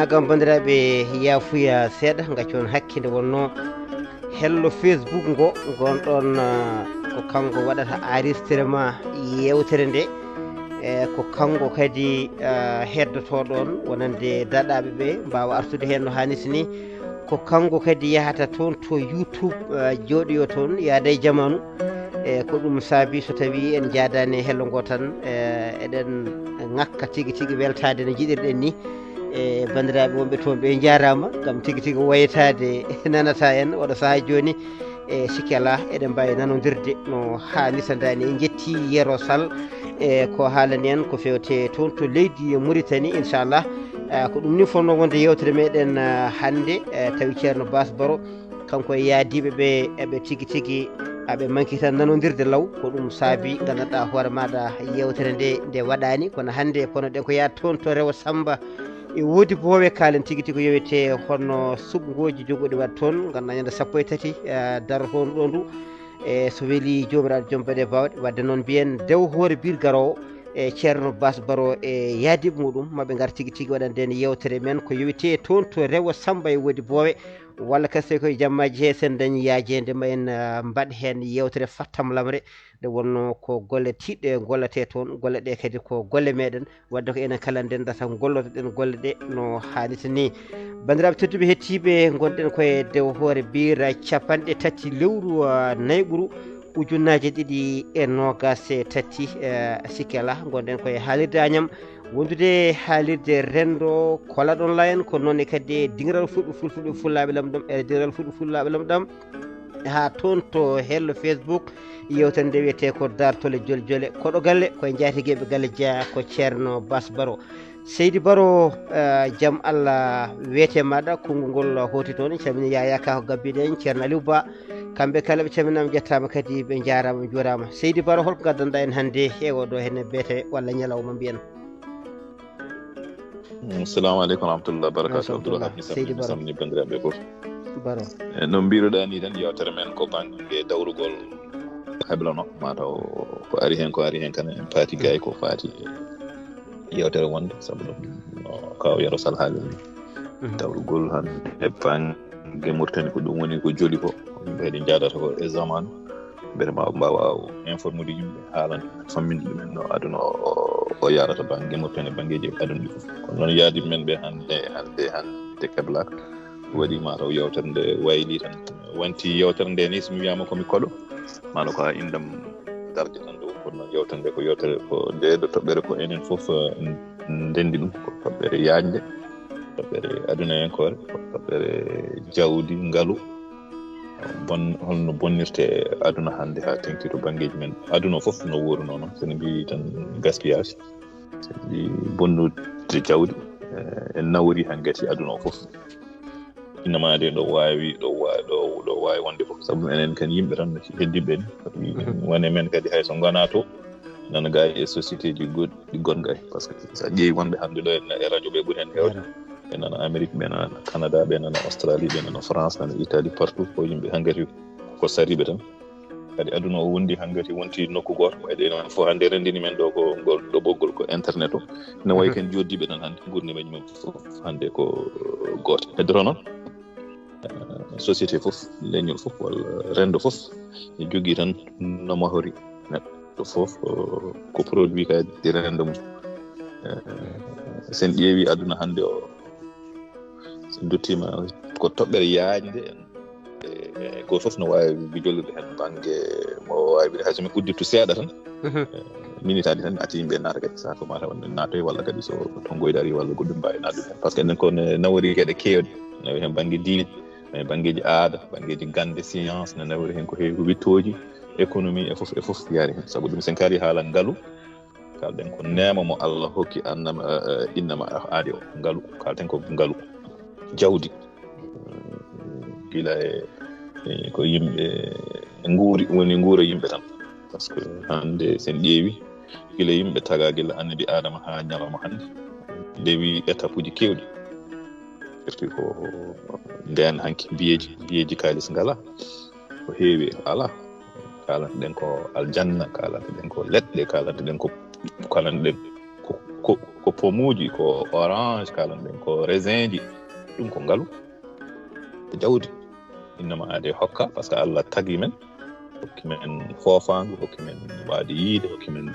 ñagam bandiraɓe yafuya seeɗa gaccon hakkinde wonno hello Facebook ngo gonɗon ko kanko waɗata enregistrement yewtere nde ko kanko kadi heddotoɗon wonande daɗaɓe ɓe mbawa artude hen no hannirta ni ko kanko kadi yahata toon to YouTube jooɗoyo toon yaada e jamanu ko ɗum saabi so tawi en jaadani hello ngo tan eɗen ngakka tigui tigui weltade no jiɗirɗen ni e bandiraɓe wonɓe toon ɓe jarama gam tigui tigui waytade nanata en oɗo saaha joni e sikki ala eɗen mbawi nanodirde no hannirta dani en jetti Yero Sall ko haalani en ko fewte toon to leydi Mauritanie inchallah ko ɗum ni fonno wonde yewtere meɗen hande tawi ceerno Bass Baro kanko e yaadiɓe ɓe eɓe tigui tigui aɓe manki tan nanodirde law ko ɗum saabi gandanɗa hoore maɗa yewtere nde waɗani kono hande kono ɗen ko yaade toon to Rewo Samba e woodi boowe kaalen tigui tigui yowete honno suɓgoji jogoɗi waɗ toon ganduɗa ñande 13 darotoon ɗo ndu e so weeli jomiraɗo joom baɗe bawɗe wadde noon mbiyen dew hoore bir garowo e ceerno Bass Baro e yaadiɓe muɗum maɓe gar tigui tigui waɗande en yewtere men ko yowete toon to Rewo Samba e woodi boowe walla kase koye jammaji he sen dañi yaajede ma en mbaɗ hen yewtere fattam lamre nde wonno ko golle tiɗɗe gollete toon golle ɗe kadi ko golle meɗen wadde ko enen kala ndendata gollotoɗen golle ɗe no hannirta ni bandiraɓe tedduɓe hettiɓe gonɗen koye dew hoore bira 30 lewru nayɓuru ujunnaje 2023 sikki ala gonɗen koye haalirde Agname wondude haalirde rendo kolaɗon la en ko noon kadi dingiral fulɓe fullaɓe lamɗam e dingiral fulɓe fullaɓe lamɗam ha toon to hello Facebook yewtere nde wiyete ko dartole jole jole koɗo galle koye jaatigueɓe galle Dia ko ceerno Bass Baro Seydi Baro jaam Allah weete maɗa konngol ngol hoti toon camini Yaya Ka ko gabbiɗen ceerno Aliou Ba kamɓe kala ɓe caminama jettama kadi ɓe jarama jurama Seydi Baro holko gaddanɗa en hannde e oɗo henne beete walla ñalawma mbiyen assalamu aleykum warahmatullah barakatuh Abdoulahab mi samni bandiraɓe foof Baro no mbiruɗa ni tan yewtere men ko banggue dawrugol heblano mataw ko ari hen kane en paati gay ko faati yewtere wonde saabu ɗum kaw Yero Sall haalini dawrugol han e banggue Mauritanie ko ɗum woni ko joli ko yimɓe heɗi jadata ko e zaman beele mbawa informude yimɓe haalande famminde ɗumen no aduna o yarata banggue Mauritanie banggueji aduna ɗi foof kono noon yaadiɓe men ɓe hande keblaka waɗi mataw yewtere nde wayli tan wanti yewtere nde ni somi wiyama komi koɗo maɗa ko ha indam darde tan ɗo kono noon yewtere nde ko yewtere ko nde ɗo toɓɓere ko enen foof ndendi ɗum ko toɓɓere yajde toɓɓere aduna yankore ko toɓɓere jawdi ngaalu holno bonnirte aduna hande ha tengti to banggueji men aduna foof no wuruno noon sono mbi tan gaspillage sedi bonnude jawdi en nawri han gati aduna o foof innamade ɗo wawi wonde foof saabu enen kan yimɓe tan heddiɓe ni wone men kadi hayso gona to nana ga e société ji goɗɗi gonga par ce que sa ƴeewi wonɓe hande ɗo e radio ɓe ɓuuri hen hewde ɓe nana Amérique ɓe nana Canada ɓe nana Australie ɓe nana France nana Italie partout ko yimɓe hanggati ko sariɓe tan kadi aduna o wondi hanggati wonti nokku goto waɗi noon fof hande rendini men ɗo ko ngol ɗo ɓoggol ko internet o no wayi ken joddiɓe tan hande gurnimeji men fof hande ko goto heddoro noon société fof leñol fof walla rendo fof e jogui tan no mahori neɗɗo fof ko produit kadi rendo mum sen ƴeewi aduna hande o sen duttima ko toɓɓere yaajde e goto fof no wawi jollude hen banggue mo wawi wiide hayso mi uddittu seeɗa tan minitaji tan atti yimɓe naata kadi sako mata wonde naatoy walla kadi so tongoyde ari walla goɗɗum mbawi naddude hen par ce que enen ko nawori gueɗe kewɗe nawi hen banggue diine e banggueji aada banggueji gande science ne nawri hen ko heewi wittoji économie e fof yaari hen saabu ɗum sen kaari haala ngaalu kalɗen ko neema mo Allah hokki innama aadi o ngaalu kalten ko ngaalu jawdi gila e ko yimɓe nguuri woni nguura yimɓe tan par ce que hande sen ƴeewi gila yimɓe taga gila annabi adama ha ñalawma hande ndewi étape uji kewɗi surtout ko nden hanki biyeji kalis ngala ko heewi ala kalanten ko aljanna kalanten ko leɗɗe kalanten ko kalanten ko pomuji ko orange kala den ko raisin ji dum ko ngalu jawdi innama ade hokka parce que Allah tagi men hokki men fofandu hokki men waade yiide hokki men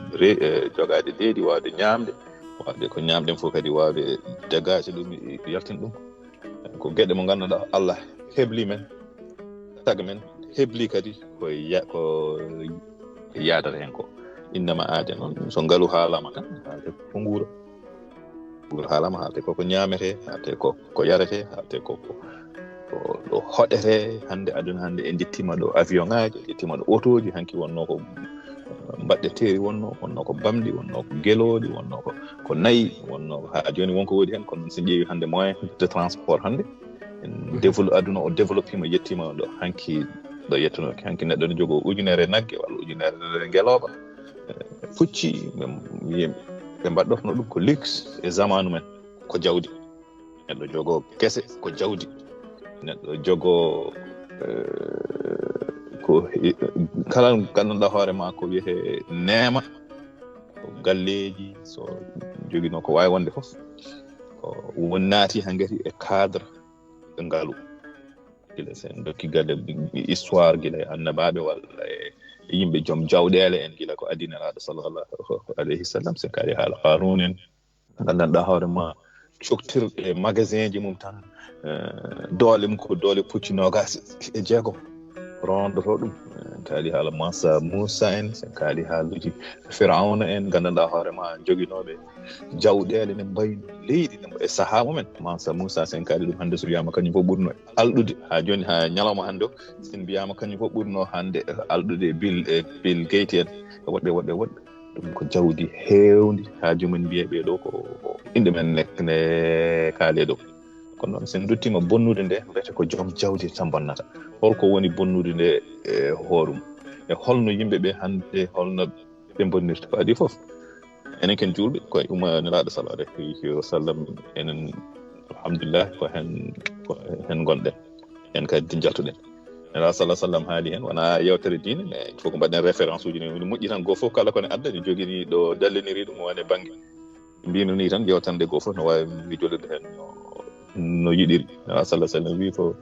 jogaade deedi waade ñaamde waade ko ñaamden fof kadi waade dagaje dum yaltin dum ko gedde mo ganduɗa Allah hebli men tagi men hebli kadi ko yaadata hen ko innama aade noon so ngalu haalama tan haalde ko nguura haalama haalde ko ñaamete haalde ko yarete haalde ko ɗo hoɗete hannde aduna hannde en jettima ɗo avion ŋaaji jettima ɗo otoji hanki wonno ko mbaɗɗeteeri wonno ko bamɗi wonno ko gelooɗi wonno ko nayi wonno haa jooni wonko woodi hen kono so ƴeewi hannde moyen de transport hannde en aduna o développima yettima ɗo hanki ɗo yettuno hanki neɗɗo ne jogoo ujunere nagge walla ujunere ngelooɓa fucci ɓe mbaɗɗotno ɗum ko luxe e zamanu men ko jawdi neɗɗo jogoo gese ko jawdi neɗɗo jogoo ko kala ganduɗa hoore ma ko wiyete neema ko galleji so jogino ko wawi wonde fof ko wonnaati ha ngati e cadre ɓe ngalu gila sen dokki galle histoire gila e annabaɓe walla e yimɓe joom jawɗele en gila ko addiniraɗo sallallahu alayhi sallam sen kaari haala Haroun en gandanɗa hoore ma coktirɗe magasin ji mum tan doole mum ko doole pucci nogas e jeegom rondoto ɗum kaali haala Mansa Moussa en sen kaali haaluji Firawna en gandanɗa hoore ma joguinoɓe jawɗele ne mbayno leydi e saaha mumen Mansa Moussa sen kaali ɗum hannde so wiyama kañum fof ɓurno alɗude ha joni ha ñalawma hannde o sen mbiyama kañum fof ɓurno hannde alɗude Bill Gates en woɗɗe ɗum ko jawdi heewndi ha jomumen mbiyeɓe ɗo ko inde men ne kaale ɗo kono noon sen duttima bonnude nde mbiyete ko joom jawdi tan bonnata holko woni bonnude nde e hoorum e holno yimɓeɓe hannde holno ɓe bonnirta ko adi fof enen ken julɓe koye umaniraɗo sallallahu alayhi wa sallam enen alhamdulillah ko hen gonɗen en kadi jaltuɗen nela sallah sallam haali hen wona yewtere diine mais il faut ko mbaɗen référence uji ne moƴƴi tan goto fof kala kone adda ne jogini ɗo dalliniri ɗum wone banggue mbino ni tan yewtande goto fof no wawi jollude hen no yiɗiri nela sallah sallam wi ko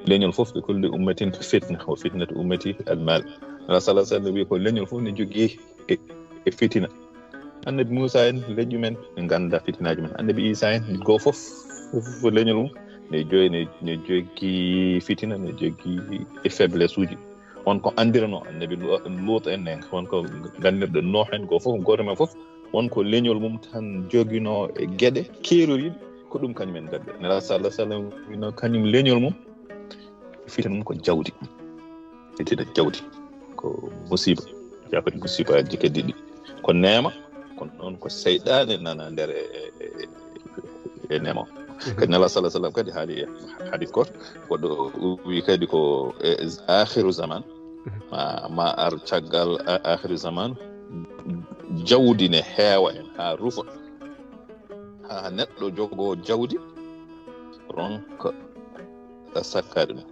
leñol fof ɓe kulli ummatin fitna o fitnatu ummati almal nela sallah sallam wi ko leñol fof ne jogui e fitina annabi Moussa en leƴƴu men ɓe ganda fitinaji men annabi Isa en goto fof leñol mum ne joggi fitina ne joggi e faiblesse uji wonko andirano annabi Lut en wonko gandirɗo Nuh en goto fof goto men fof wonko leñol mum tan jogino e gueɗe keeroriɗe ko ɗum kañumen gadda nela sallah sallam wino kañum leñol mum fitina mum ko jawdi fitina jawdi ko musiba jakoti musibaji kadi ɗi ko neema kono noon ko seyɗane nana nder e neema kadi nela sallah sallam kadi haali hadith goto goɗɗo wi kadi ko akhiru zaman ma ar caggal akhiru zaman jawdi ne heewa en ha rufa ha neɗɗo jogo jawdi ronka sakkade ɗum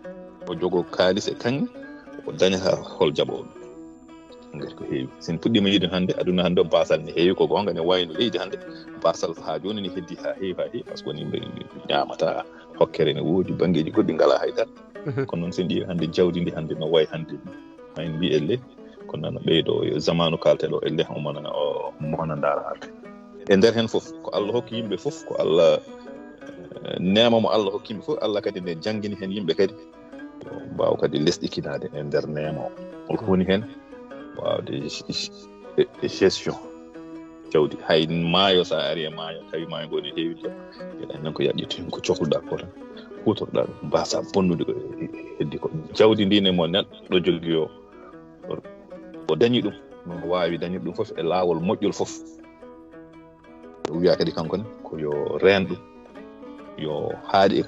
o jogo kaalis e kanŋe o dañata hol jaɓowo ngati ko heewi sen puɗɗima yiide hannde aduna hannde o basal ne heewi ko gonga ne wayno leydi hannde basal ha joni ne heddi ha heewi par ce que woni yimɓe ñamata hokkere ne woodi bangeji goɗɗi ngala haydara kono noon sen ƴeewi hannde jawdi ndi hannde no wayi hannde hayno mbi elle kono noon ɓeydo zamanu kalteɗo elle o mona ndaara harde e nder hen fof ko Allah hokki yimɓe fof ko Allah nema mo Allah hokki yimɓe fof Allah kadi ne jangini hen yimɓe kadi mbawa kadi lesɗikinade e nder nema o holko woni hen wawde gestion jawdi hay maayo sa ari e maayo tawi maayo goni heewi nan ko yaƴƴiti ko cohluɗa ko tan hutorɗa ɗum mbasa bonnude ko heddi ko jawdi ndi ne mo neɗɗo jogui o dañi ɗum no wawi dañir ɗum fof e laawol moƴƴol fof wiya kadi kankone ko yo reen ɗum yo haaɗi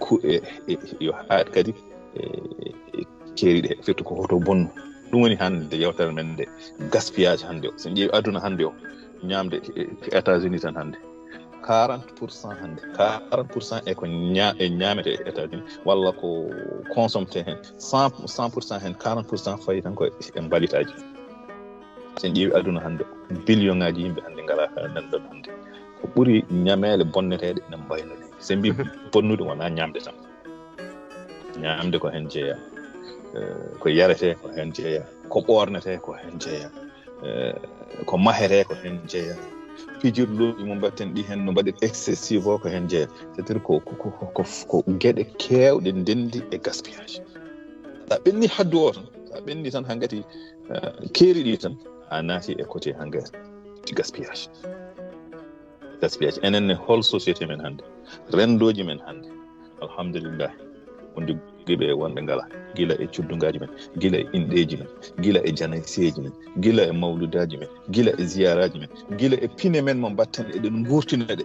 yo haaɗi kadi e ceeriɗe firti ko hoto bonnu ɗum woni hannde yewtere men nde gaspillage hannde o sen ƴeewi aduna hannde o ñaamde États-Unis tan hannde 40% hannde 40% e ko ñaamete e États-Unis walla ko consommete hen 100% hen 40% fayi tan ko e mbalitaji sen ƴeewi aduna hannde billion ŋaaji yimɓe hannde ngala nanɗon hannde ko ɓuri ñameele bonneteeɗe ene mbayno ɗe so mbi bonnude wonaa ñaamde tan ñaamde ko heen jeeya ko yaretee ko heen jeeya ko ɓoornetee ko heen jeeya ko mahetee ko heen jeeya pijirluuji mo mbatten ɗi heen no mbaɗi excessive o ko heen jeeya c'est à dire ko geɗe keewɗe ndenndi e gaspillage so a ɓenni haddu o tan so a ɓenni tan hanngati keeri ɗi tan a naati e côté hanngati gaspillage enenne hol société men hannde renndooji men hannde alhamdulillah wonde giɓe wonɓe ngala gila e cuddungaji men gila e inɗeji men gila e janayseji men gila e mawludaji men gila e ziyaraji men gila e pine men mo mbatten eɗen gurtina ɗe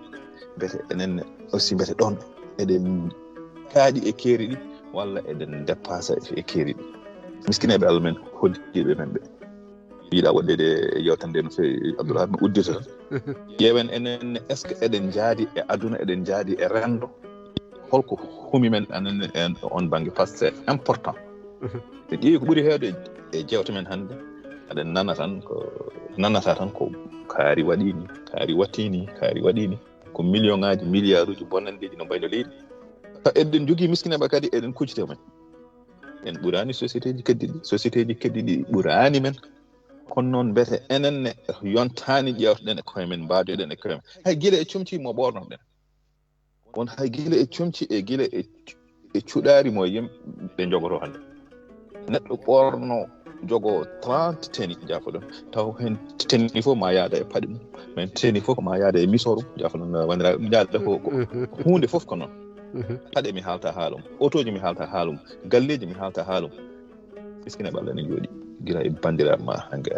mbete enenne aussi mbete ɗon eɗen kaaɗi e keeri ɗi walla eɗen dépasse e keeri ɗi miskineɓe Allah men hoddiɓe men ɓe yiiɗa waɗede yewtan nde no fewi Abdourahmane mi uddita tan ƴeewen enenne est ce que eɗen jaadi e aduna eɗen jaadi e renndo holko humi men anenne en on bange par ce que c'est important te ƴeewi ko ɓuri heewde e jewte men hannde aɗen nanata tan ko kaari waɗini kaari wattini kaari waɗini ko million ŋaaji milliard uji bonnandeji no mbayno leydi eɗen jogii miskineɓe kadi eɗen kuccite men en ɓuraani société ji keddi ɗi ɓuraani men kono noon mbete enenne yontaani ƴewtoɗen e koye men mbaadoɗen e koye men hay gila e comci mo ɓornoɗen won hay gila e comci e gila e cuɗaari mo yimɓe jogoto hannde neɗɗo ɓorno jogo 30 teni jaafoɗon taw hen teni fof ma yaada e paɗe mum men teni fof ma yaada e misorum jaafoɗon wandira jaada ko hunde fof ko noon paɗe mi haalta haalum otoji mi haalta haalum galleji mi haalta haalum miskine ɓalla ne jooɗi gila e bandiraɓe ma hange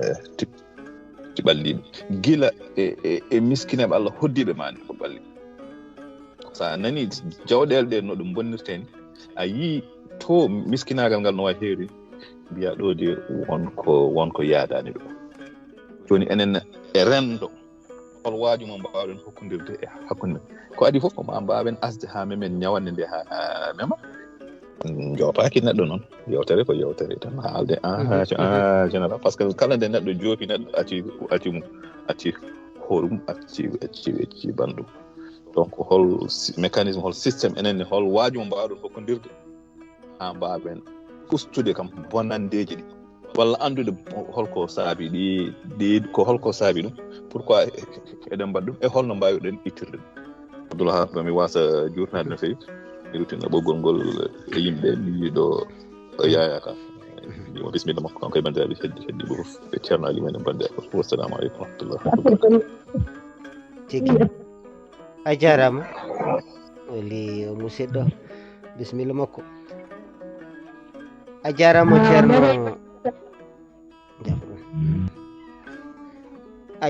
tiɓalliɓe gila e miskineɓe Allah hoddiɓe ma ni ko ɓalli sa nani jawɗele ɗe no ɗum bonnirteni a yii to miskinagal ngal no wawi heeri mbiya ɗo de wonko yaadani ɗo joni enen e rendo hol waaju mo mbawɗen hokkodirde e hakkunde ko adi fof ko ma mbawen asde ha memen ñawande nde ha mema joopaaki neɗɗo noon yewtere ko yewtere tan haalde général par ce que kala nde neɗɗo joopi neɗɗo acci horum acci banndum donc hol mécanisme hol systéme enen hol waaju mo mbawɗen hokkodirde ha mbawen ustude kam bonandeji ɗi walla andude holko saabi ɗi ko holko saabi ɗum pourquoi eɗen mbaɗ ɗum e holno mbawiɗen ittirde ɗum Abdoulaye mi wasa jurnade no fewi mi rutina ɓoggol ngol e yimɓe mi yiiɗo yaya ka mo bisimilla makko kanko e bandiraɓe heddi ɓe fof e ceerno ali men e bande fof wassalamu aleykum wa rahmatullah tigi a jarama woli musidɗo bisimilla makko a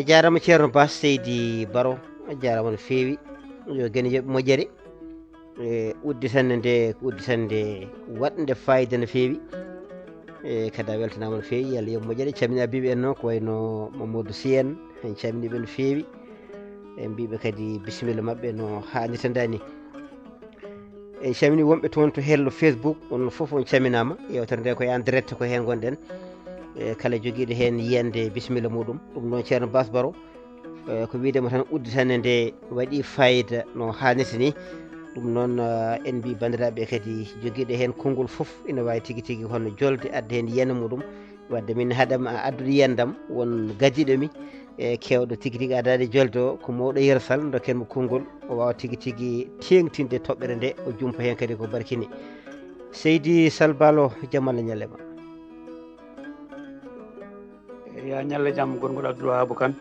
jarama ceerno Bas Seydi Baro a jarama no fewi yo gene yoɓe moƴƴere e udditande nde ko udditande waɗnde fayida no fewi e kadi a weltanama no fewi yalla yoɓe moƴƴere camini abiɓe en noon ko wayno Mamadou Sy en en caminiɓe no fewi e mbiɓe kadi bisimilla mabɓe no hannirta ni en camini wonɓe toon to hello Facebook on foof on caminama yewtere nde koye en direct ko hen gonɗen e kala joguiɗo hen yiyande bisimilla muɗum ɗum noon ceerno Bas Baro ko widema tan udditande nde waɗi fayida no hannirta ni ɗum noon en mbi bandiraɓe kadi joguiɗo hen konngol foof ina wawi tigui hono jolde adda hen yiyande muɗum wadde min haɗama addude yiyandam won gadiɗomi e kewɗo tigui adade jolde o ko mawɗo yersal dokkenmo konngol o wawa tigui tengtinde toɓɓere nde o jumpa hen kadi ko barkini Seydi Salbalo jaam Allah ñallema ya ñalla jaam gonɗo Abdoulwahab Kane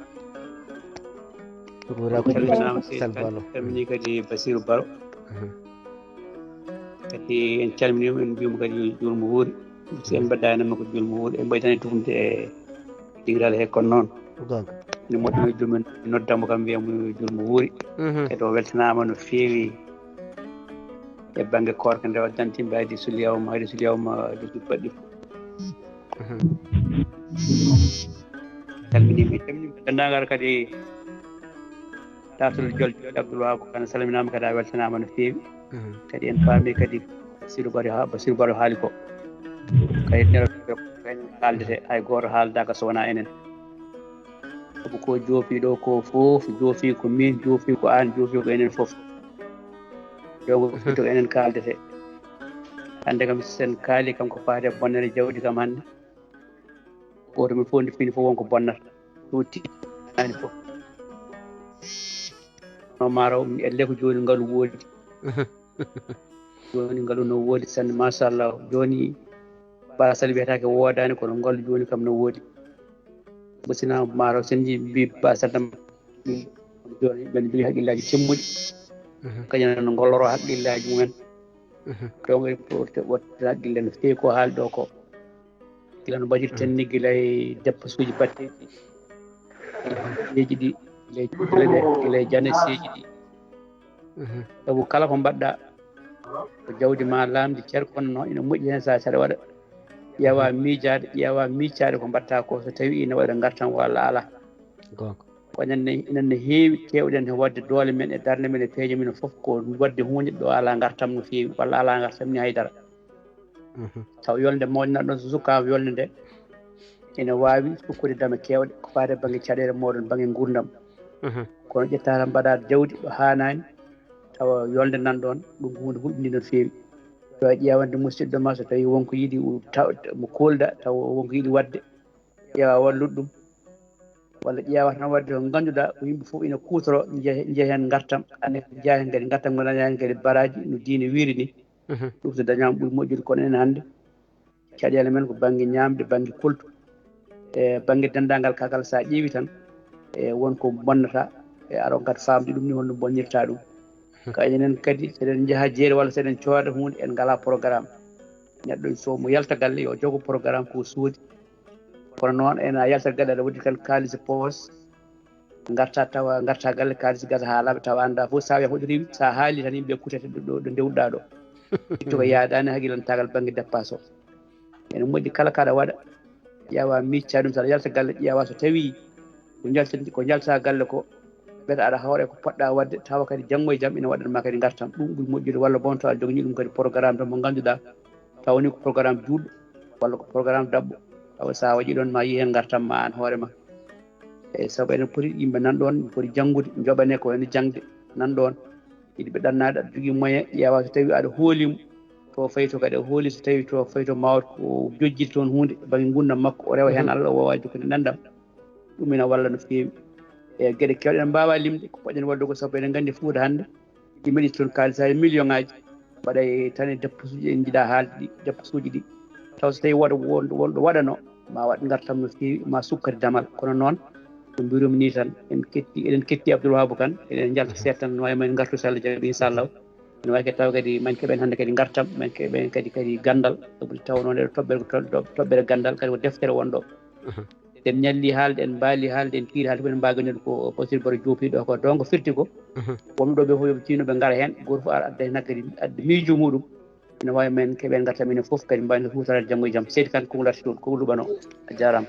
Salbalo calmini kadi Basirou Baro kadi en calminimo en mbimo kadi julmo wuuri si en mbaɗdanima ko julmo wuuri en ɓaytani tufde e digiral he kono noon gonga ni moƴƴi jumen noddamo kam wiyamo julmo wuuri e ɗo weltanama no fewi e banggue korka nde waddantimɓe hayde suliyawma jogi baɗɗi calminimi dendagal kadi tatol jolde Abdoulwahab Kane salminama kadi a weltanama no fewi kadi en paami kadi Basirou Baro haali ko kadi nero haldete hay goto haaldaka so wona enen sabu ko joofi ɗo ko fof joofi ko min joofi ko an joofi ko enen fof donc fito enen kaaldete hande kam sen kaali kam ko faate bonnere jawdi kam hande goto min fof nde fini fof wonko bonnata tuuti ani fof no maro mi elle ko joni ngalu woodi joni ngalu no woodi sanne machallah joni basal wiyetake woodani kono ngalu joni kam no woodi musina maro senji mbi basal tam joni ben mbi haqqillaji temmuɗi kañum no golloro haqqillaji mumen donc pour wotte haqqille no fewi ko haali ɗo ko gila no mbaɗirten ni gila e dépensuji batteɗi leji ɗi gila e janeseji ɗi sabu kala ko mbaɗɗa ko jawdi ma lamdi cerkonno ina moƴƴi hen sa saɗa waɗa ƴeewa miijade ko mbatta ko so tawi ina waɗa gartan walla ala ko enen no heewi kewɗen wadde doole men e darde men e peeje men fof ko wadde hunde ɗo ala gartam no feewi walla ala gartam ni haydara taw yolde moƴƴinaɗo ɗon so sukama yolde nde ene wawi sukkude dame kewɗe ko faade banggue caɗele moɗon banggue gurdam kono ƴetta tan mbaɗa jawdi ɗo hanani tawa yolde nan ɗon ɗum ko hunde hulɓini no feewi to ƴewande musidɗo ma so tawi wonko yiiɗi mo kolda taw wonko yiiɗi wadde ƴeewa walluɗum walla ƴeewa tan wadde ko ganduɗa ko yimɓe fof ina kutoro jeeya hen gartam ane jeeya hen kadi gartam gonɗa hen kadi baraji no diine wiiri ni ɗum so dañama ɓuuri moƴƴude kono enen hannde caɗele men ko banggue ñamde banggue koltu e banggue dendagal kakal sa ƴeewi tan e wonko bonnata e aɗa kadi famde ɗum ni holno bonnirta ɗum ka enen kadi seɗen jaaha jeere walla seɗen cooda hunde en ngala programme neɗɗo so mo yalta galle yo jogo programme ko suudi kono noon ena yalta galle aɗa waɗi kal kaalisi poos garta galle kaalisi gasa ha laaɓa tawa anda fof sa wiya hoɗo rewi sa haali tan yimɓe kutete ɗo dewɗa ɗo itto ko yaadani haqqilantagal banggue dépasse o ene moƴƴi kala kaɗa waɗa ƴeewa micca ɗum saɗa yalta galle ƴeewa so tawi ko jalta galle ko ɓeeta aɗa hawre ko poɗɗa wadde tawa kadi janggo e jaam ina waɗanma kadi gartam ɗum ɓuuri moƴƴude walla bon to aɗa jogani ɗum kadi programme tan mo ganduɗa tawni ko programme juɗɗo walla ko programme dabɓo tawa sa waɗi ɗon ma yi hen gartam ma an hoore ma eyyi saabu eɗen poti yimɓe nan ɗon poti janggude joɓane ko woni jangde nan ɗon yiɗi ɓe ɗannade aɗa jogui moyen ƴeewa so tawi aɗa hoolimo to fayi to kadi a hooli so tawi to fayi to mawɗo ko jojjiri toon hunde banggue gurdam makko o rewa hen Allah o wawa jokkude ɗendam ɗum ina walla no fewi e gueɗe kewɗe en mbawa limde ko poɗɗen wadde ko saabu eɗen gandi Fouta hande ɗi mbaɗi toon kalisaji million ngaji waɗa tan e dépensuji en jiiɗa haalde ɗi dépensuji ɗi taw so tawi wonɗo waɗano ma waɗ gartam no fewi ma sukkati damal kono noon ko mbirumi ni tan eɗen ketti Abdoulwahab Kane eɗen jalta seeɗa tan no wawi men gartu so Allah jaaɓi inchallahu ene wawi kadi taw kadi man keeɓen hannde kadi gartam man keeɓen kadi gandal sabu taw noon ɗe toɓɓere gandal kadi ko deftere wonɗo en ñalli haalde en mbaali haalde en kiiri haalde koen mbagañode ko Basiru Bara Diopiɗo ko donc firti ko wonɓe ɗo ɓe fof yooɓe tino ɓe gara hen goto fof adda hen kadi adda miijo muɗum ene wawi men keeɓen garta minen foof kadi mbawde hutorade janggo e jaam Seydi Kane ko larti toon ko luɓano a jarama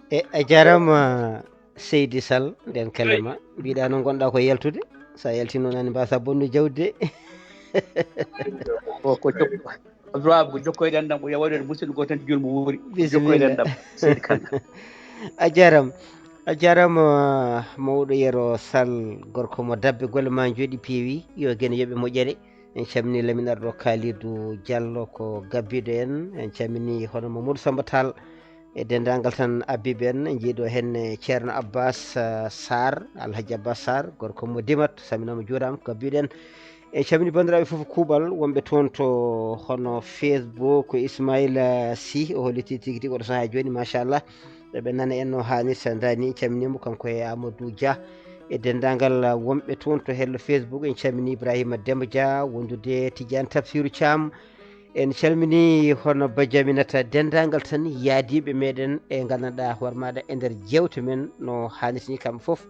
a jarama Seydi Sall nden kalema mbiɗa no gonɗa ko yaltude sa yaltino nani mbasa bonnu jawdi de ko Abdoulwahab ko jokkoyde enɗam o waɗede musidɗo goto tan julmo wuuri jokkoyde enɗam Seydi Kane a jarama mawɗo Yero Sall gorko mo dabbe golle ma jooɗi peewi yo guene yooɓe moƴƴere en calmini laminaɗo Kalidou Diallo ko gabbiɗo en calmini hono Mamadou Samba Tall e dendagal tan Abibe en jiiɗo hen ceerno Abbas Sarr Alhaji Abbas Sarr gorko mo Dimat saminama juurama gabbiɗo en e calmini bandiraɓe foof kuuɓal wonɓe toon to hono Facebook ko Ismaïla Sy o holliti tigui tigui oɗo saaha joni machallah ɓe nana en no hannirta dani calminimo kanko e Amadou Dia e dendagal wonɓe toon to hello Facebook en calmini Ibrahima Demba Dia wondude Tidiane Tafsirou Thiam en calmini hono Badiaminata dendagal tan yaadiɓe meɗen e gandanɗa hoore maɗa e nder jewte men no hannirta ni kamɓe foof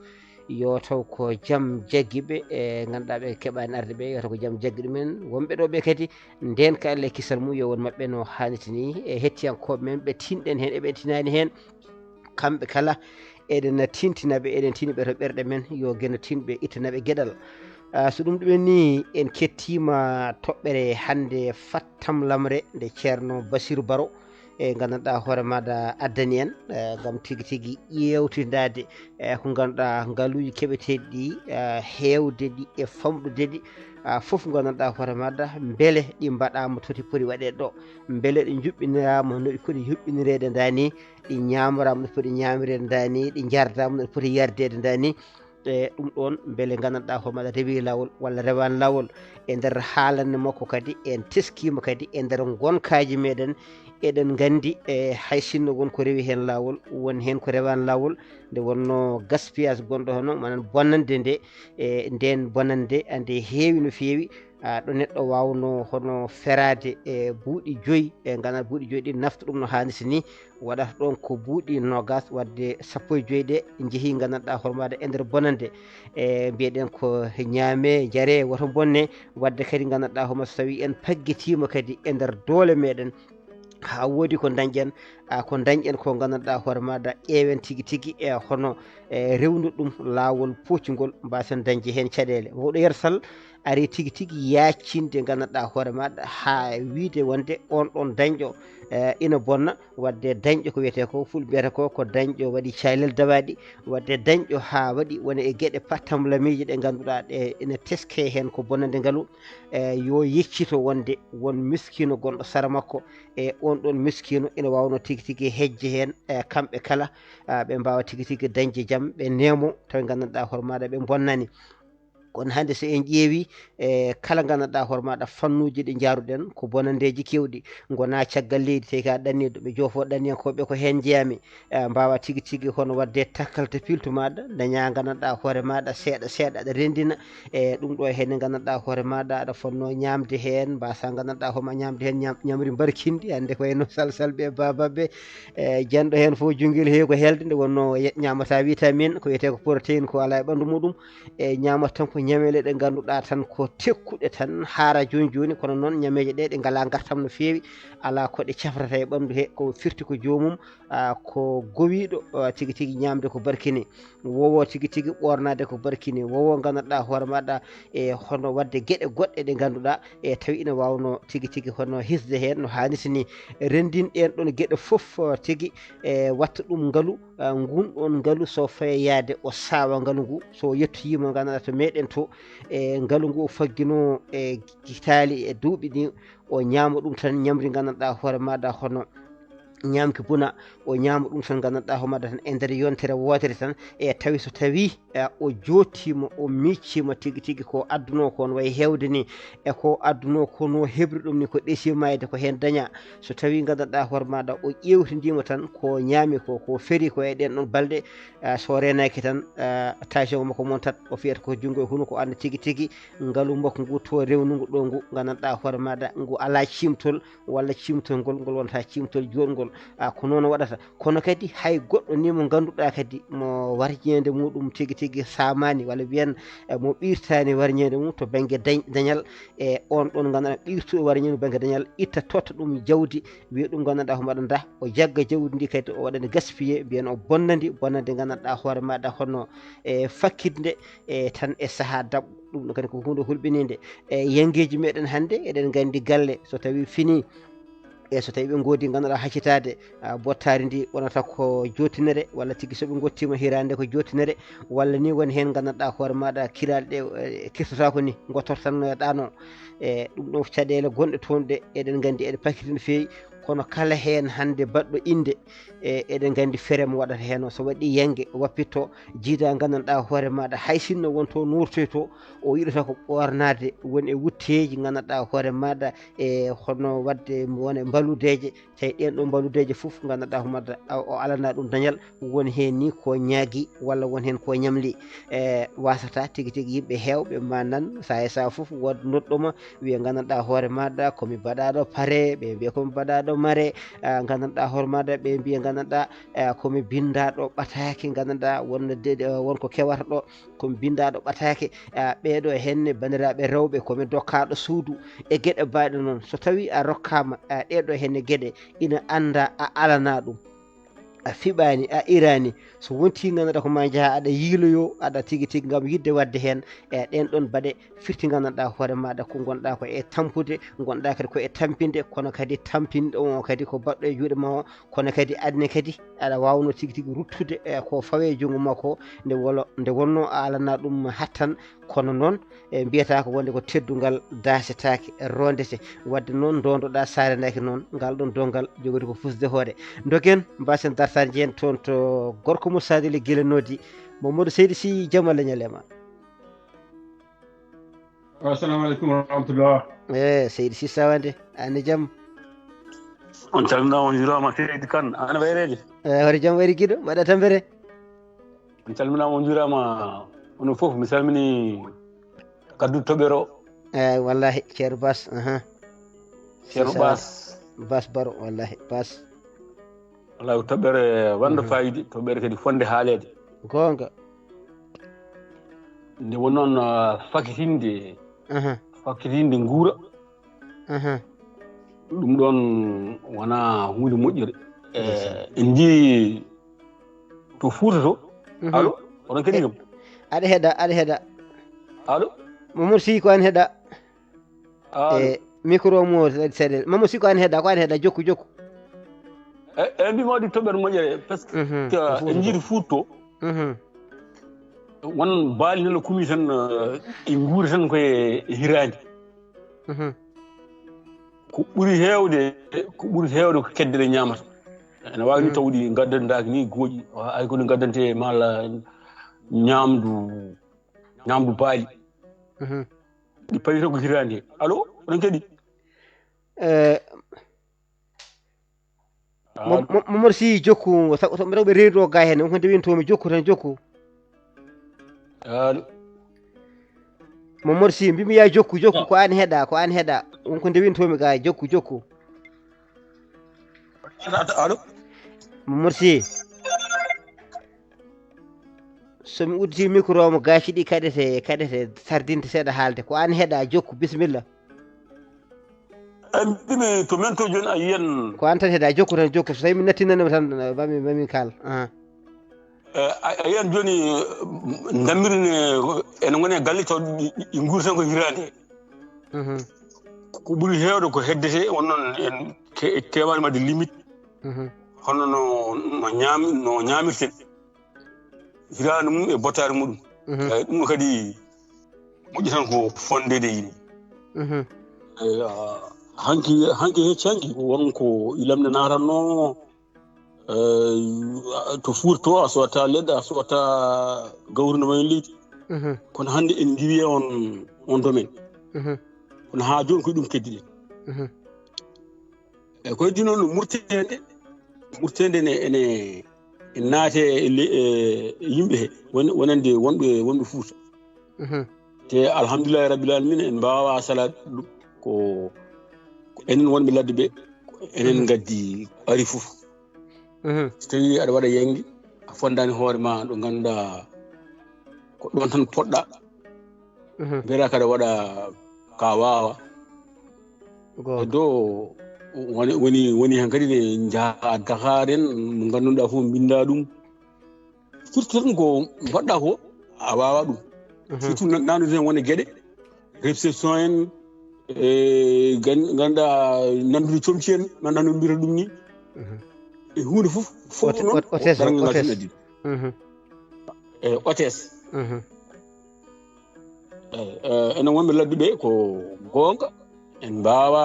yo taw ko jaam jagguiɓe e ganduɗa ɓe keeɓani arde ɓe yo taw ko jaam jaggi ɗumen wonɓe ɗo ɓe kadi nden ka Allah e kisal mum yo won mabɓe no hannirta ni e hettiyankoɓe men ɓe tinɗen hen eɓe tinani hen kamɓe kala eɗen tintinaɓe eɗen tiniɓe to ɓerɗe men yo gueno tinɓe ittanaɓe gueɗal so ɗum ɗumen ni en kettima toɓɓere hande Fattam Lamre nde ceerno Basirou Baro e gandanɗa hoore maɗa addani en gam tigui tigui ƴewtidade ko ganduɗa ngaaluji keɓeteɗi ɗi hewde ɗi e famɗude ɗi foof gandanɗa hoore maɗa beele ɗi mbaɗama toti poti waɗede ɗo beele ɗi juɓɓinirama no ɗi poti juɓɓinirede dani ɗi ñamorama no poti ñamirede dani ɗi jardama no poti yardede dani e ɗum ɗon beele gandanɗa hoore maɗa rewi lawol walla rewani lawol e nder haalanne makko kadi en teskima kadi e nder gonkaji meɗen eɗen gandi hay sinno wonko rewi hen lawol woni hen ko rewani lawol nde wonno gaspillage gonɗo hono manan bonnande nde e nden bonnande ande heewi no feewi ɗo neɗɗo wawno hono ferade e buuɗi 5 e gana buuɗi 5 ɗi nafta ɗum no hannirta ni waɗata ɗon ko buuɗi nogas wadde 15 ɗe jeehi gandanɗa hoore maɗa e nder bonande e mbiyeɗen ko ñaame jaare woto bonne wadde kadi gandanɗa homo so tawi en pagguitima kadi e nder doole meɗen ha woodi ko dañƴen ko dañƴen ko gandanɗa hoore maɗa ƴeewen tigui tigui e hono rewnu ɗum lawol poccugol mbasen dañde hen caɗele mawɗo yersal ari tigui tigui yaccinde gandanɗa hoore maɗa ha wiide wonde on ɗon dañƴo ina bonna wadde dañƴo ko wiyete ko fulɓe mbiyata ko dañƴo waɗi caylel dawaɗi wadde dañƴo ha waɗi wona e gueɗe pattam lamiji ɗe ganduɗa ɗe ina teske hen ko bonnande ngaalu yo yeccito wonde won miskino gonɗo sara makko e on ɗon miskino ina wawno tigui tigui hejje hen kamɓe kala ɓe mbawa tigui tigui dañde jaam ɓe nemo tawi gandanɗa hoore maɗa ɓe bonnani kono hande so en ƴeewi kala gandanɗa hoore maɗa fannuji ɗi jaaruɗen ko bonandeji kewɗi gona caggal leydi tawi ka ɗanniɗo ɓe jofo ɗanniyankoɓe ko hen jeeyami mbawa tigui tigui hono wadde takkal to piltu maɗa daña gandanɗa hoore maɗa seeɗa seeɗa aɗa rendina e ɗum ɗo henne gandanɗa hoore maɗa aɗa fonno ñamde hen mbasa gandanɗa hoorema ñamde hen ñamri barkindi hande ko wayno salsalɓe babaɓe janɗo hen foof junguel heewi ko helde nde wonno ñamata vitamine ko wiyete ko protéine ko ala e ɓandu muɗum e ñamata tan ko ñamele ɗe ganduɗa tan ko tekkuɗe tan haara joni joni kono noon ñameje ɗe ɗe ngala gartam no feewi ala koɗe cafrata e ɓandu he ko firti ko jomum ko gowiɗo tigui tigui ñamde ko barkini wowo tigui tigui ɓornade ko barkini wowo gandanɗa hoore maɗa e hono wadde gueɗe goɗɗe ɗe ganduɗa e tawi ina wawno tigui tigui hono hisde hen no hannirta ni rendin ɗen ɗon gueɗe foof tigui e watta ɗum ngaalu ngun ɗon ngaalu so feyade o sawa ngaalu ngu so yettoyima ganduɗa to meɗen to e ngaalu ngu o faggino e hitali e duuɓi ɗi o ñama ɗum tan ñamri gandanɗa hoore maɗa hono ñamki buna o ñama ɗum tan gandanɗa hoore maɗa tan e nder yontere wotere tan e tawi so tawi o jottima o miccima tigui tigui ko adduno ko no wayi hewde ni e ko adduno ko no hebri ɗum ni ko ɗesimayde ko hen daña so tawi gandanɗa hoore maɗa o ƴewtidima tan ko ñaami ko feeri ko e ɗen ɗon balɗe so renaki tan tension makko montat o fiyata ko junggo e hunuko o anda tigui tigui ngaalu makko ngu to rewnugu ɗo ngu gandanɗa hoore maɗa ngu ala cimtol walla cimtol ngol wonata cimtol joɗgol ko noon waɗata kono kadi hay goɗɗo ni mo ganduɗa kadi mo warñede muɗum tigui tigui samani walla wiyen mo ɓirtani warñede mum to banggue dañal e on ɗon ganduɗa ɓirtuɗo warñede banggue dañal itta totta ɗum jawdi wiya ɗum gandanɗa ko mbaɗa da o jagga jawdi ndi kadi o waɗane gaspillé mbiyen o bonnandi bonnande gandanɗa hoore maɗa hono e fakkidde e tan e saaha dabɓo ɗum ɗo kadi ko hunde hulɓinide e yengueji meɗen hande eɗen gandi galle so tawi fini e so tawi ɓe goodi ganduɗa haccitade bottari ndi wonata ko jotinere walla tigui soɓe gottima hirande ko jotinere walla ni woni hen gandanɗa hoore maɗa kiraɗe ɗe kirtotako ni gottorto tan no ɗano e ɗum ɗon caɗele gonɗe toon ɗe eɗen gandi eɗe pakkiti no fewi kono kala hen hande baɗɗo inde e eɗen gandi feere mo waɗata hen o so waɗi yengue wappitto jiida gandanɗa hoore maɗa hay sinno wonto nurtoy to o yiɗata ko ɓornade woni e wutteji gandanɗa hoore maɗa e hono wadde wona mbaludeje tawi ɗen ɗon mbaludeje foof gandanɗa hoore maɗa o alana ɗum dañal woni hen ni ko ñaagui walla won hen ko ñamli e wasata tigui tigui yimɓe hewɓe mandan sa e sa foof wod nodɗoma wiya gandanɗa hoore maɗa komi baɗaɗo paare ɓe mbiya komi baɗaɗo maare gandanɗa hoore maɗa ɓe mbiya gandanɗa komi bindaɗo ɓataki gandanɗa wonko kewata ɗo komi bindaɗo ɓatake ɓeɗo henne bandiraɓe rewɓe komi dokkaɗo suudu e gueɗe baɗe noon so tawi a rokkama ɗeɗo henne gueɗe ina anda a alana ɗum a fiɓani a irani so wonti ganduɗa ko ma jaaha aɗa yiiloyo aɗa tigui tigui gam yidde wadde hen e ɗen ɗon baɗe firti gandanɗa hoore maɗa ko gonɗa ko e tampude gonɗa kadi ko e tampinde kono kadi tampinɗo o kadi ko baɗɗo e juuɗe ma o kono kadi adne kadi aɗa wawno tigui tigui ruttude e ko fawe e junggo makko nde wonno a alana ɗum hattan kono noon e mbiyata ko wonde ko teddugal dasetake rondete wadde noon dondoɗa sarenaki noon ngal ɗon dongal jogori ko fusde hoore dogen mbasen dartade jeen toon to gorko mo sadili guelenodi Mamadou Seydi Sy jaam Allah ñalema. Assalamu alaikum wa rahmatullah. Seydi Sy sawande ani jaam On calmina on jurama Seydi Kane ana wayreje hoore jaam wayri guiɗo mbaɗa tampere on calmina on jurama onon fof mi salmini kaddu toɓero wallahi ceerno Bas ceerno Bas Baro wallahi Bas wallahi toɓɓere wanda fayidi toɓɓere kadi fonde haalede gonga nde wonnoon fakkitinde nguura ɗum ɗon wona hunde moƴƴere en jii to Fuuta to allo onon kadi kam aɗa heeɗa allo Mamadou Sy ko an heeɗa micro mo seeɗa Mamadou Sy ko an heeɗa jokku e mbimaɗi toɓɓere moƴƴere par ce que en jiiɗi Fuuta to won baali nano kumi tan e nguuri tan koye hirande ko ɓuri heewde ko kedde ɗe ñamata ene wawi ni tawdi gaddandaki ni gooƴi ay kono gaddante mala ñamdu baali ɗi payi tan ko hirande he allo oɗon kadi Mamadou Sy jokku mbiɗa ɓe rewido ga hen ko ndewintomi jokku tan jokku allo Mamadou Sy mbimi ya jokku ko an heeɗa wonko ndewintomi ga jokku allo Mamadou Sy somi udditi micro mo gaci ɗi kaɗete sardinte seeɗa haalde ko an heeɗa jokku bisimilla mbimi to men to joni a yiyan ko an tan heeɗa jokku so tawi mi nattinanima tan mami kaal a yiyan joni dammirne ene goni e galle taw ɗi nguuri tan ko hirande ko ɓuri heewde ko heddete wonnoon en kewani wadde limite hono no ñamirten hirande mum e bottare muɗum ɗum kadi moƴƴi tan ko fondede yimɓe hanki hecci wonko ilamde natanno to Fuuta to a sowata leɗɗe a sowata gawri no wayi leydi kono hannde en jiwi on domaine kono ha joni koye ɗum keddiɗen eyyi koye ɗi noon murtede ene naate e yimɓe he wonande wonɓe Fuuta te alhamdulillahi rabbil alamina en mbawa salade ɗum ko enen wonɓe ladde ɓe enen gaddi ari fof so tawi aɗa waɗa yengue a fondani hoore ma ɗo ganduɗa ko ɗon tan poɗɗa mbiyata kaɗa waɗa ka wawa e dow woni hen kadi ne jaaha Dakar en mo ganduɗa fof binda ɗum surtout tan ko mbaɗɗa ko a wawa ɗum surtout nanude hen wone gueɗe réception en ganduɗa nandude comci en ganduɗa no mbiyata ɗum ni e hunde fof noon dargal tan addi e hôtesse enen wonɓe ladde ɓe ko gonga en mbawa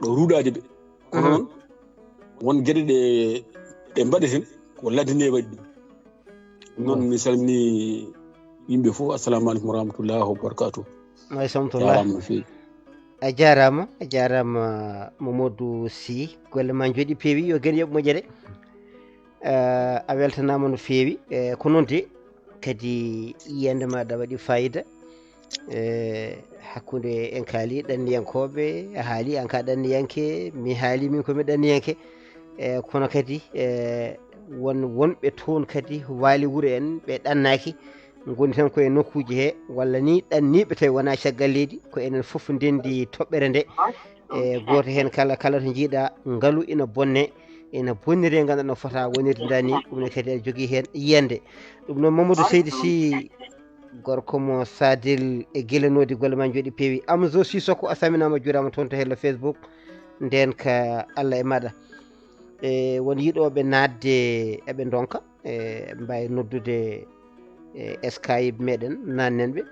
ɗo ruɗade ɓe kono noon won gueɗe ɗe mbaɗeten ko ladde nde waɗi ɗum noon mi salmini yimɓe fof assalamu aleykum wa rahmatullahi wa barakatuh no fewi a jarama Mamadou Sy golle ma jooɗi peewi yo gueɗe yooɓe moƴƴere a weltanama no feewi ko noon de kadi yiyande maɗa waɗi fayida hakkude en kaali ɗanniyankoɓe a haali an ka ɗanniyanke mi haali min komi ɗanniyanke kono kadi wonɓe toon kadi waali wuuro en ɓe ɗannaki goni tan koye nokkuji he walla ni ɗanniɓe tawi wona caggal leydi ko enen foof ndendi toɓɓere nde goto hen kala to jiiɗa ngaalu ina bonne ina bonnire ganduɗa no fota wonirde dani ɗum ne kadi jogui hen yiyande ɗum noon Mamadou Seydi Sy gorko mo sadil e guelenodi golle ma jooɗi peewi Amzo Sissoko a saminama jurama toon to hello Facebook nden ka Allah e maɗa e won yiiɗoɓe nadde eɓe donka e mbawi noddude Skype meɗen nannenɓe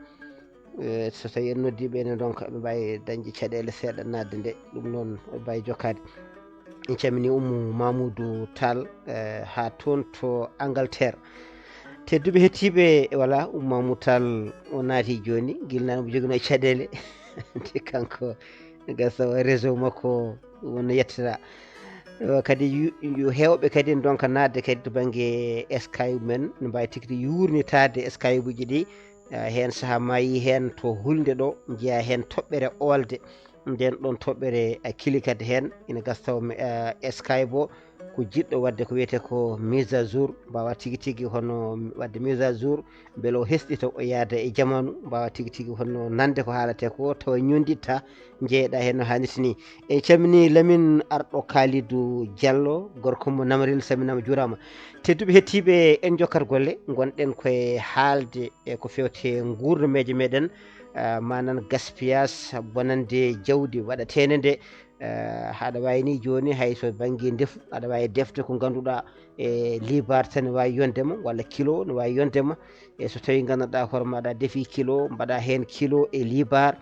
so tawi en noddiɓe ene donka ɓe mbawi dañde caɗele seeɗa nadde nde ɗum noon mbawi jokkade en calmini Oumou Mamoudou Tall ha toon to Angleterre tedduɓe hettiɓe voilà Oumou Mamoudou Tall o naati joni guilnano mo joguino caɗele nde kanko gasa réseau makko wonno yettata kadi yo hewɓe kadi donc nadde kadi to banggue Skype men no mbawi tigui yurnitade Skype uji ɗi hen saaha mayi hen to hulde ɗo jiiya hen toɓɓere olde nden ɗon toɓɓere kilikade hen ina gastaw Skype o ko jiɗɗo wadde ko wiyete ko mise à jour mbawa tigui tigui hono wadde mise à jour beele o hesɗita o yaada e jamanu mbawa tigui tigui honno nande ko haalate ko tawa ñonditta jeeyaɗa hen no hannirta ni en calmini Lamine Arɗo Kalidou Diallo gorko mo Namaril saminama juurama tedduɓe hettiɓe en jokkat golle gonɗen koye haalde e ko fewte gurdameje meɗen manan gaspillage bonande jawdi waɗatene nde haɗa wawi ni joni hayso banggue ndefu aɗa wawi defde ko ganduɗa e libar tan ne wawi yondema walla kilo ne wawi yondema e so tawi ganduɗa hoore maɗa deefi kilo mbaɗa hen kilo e libar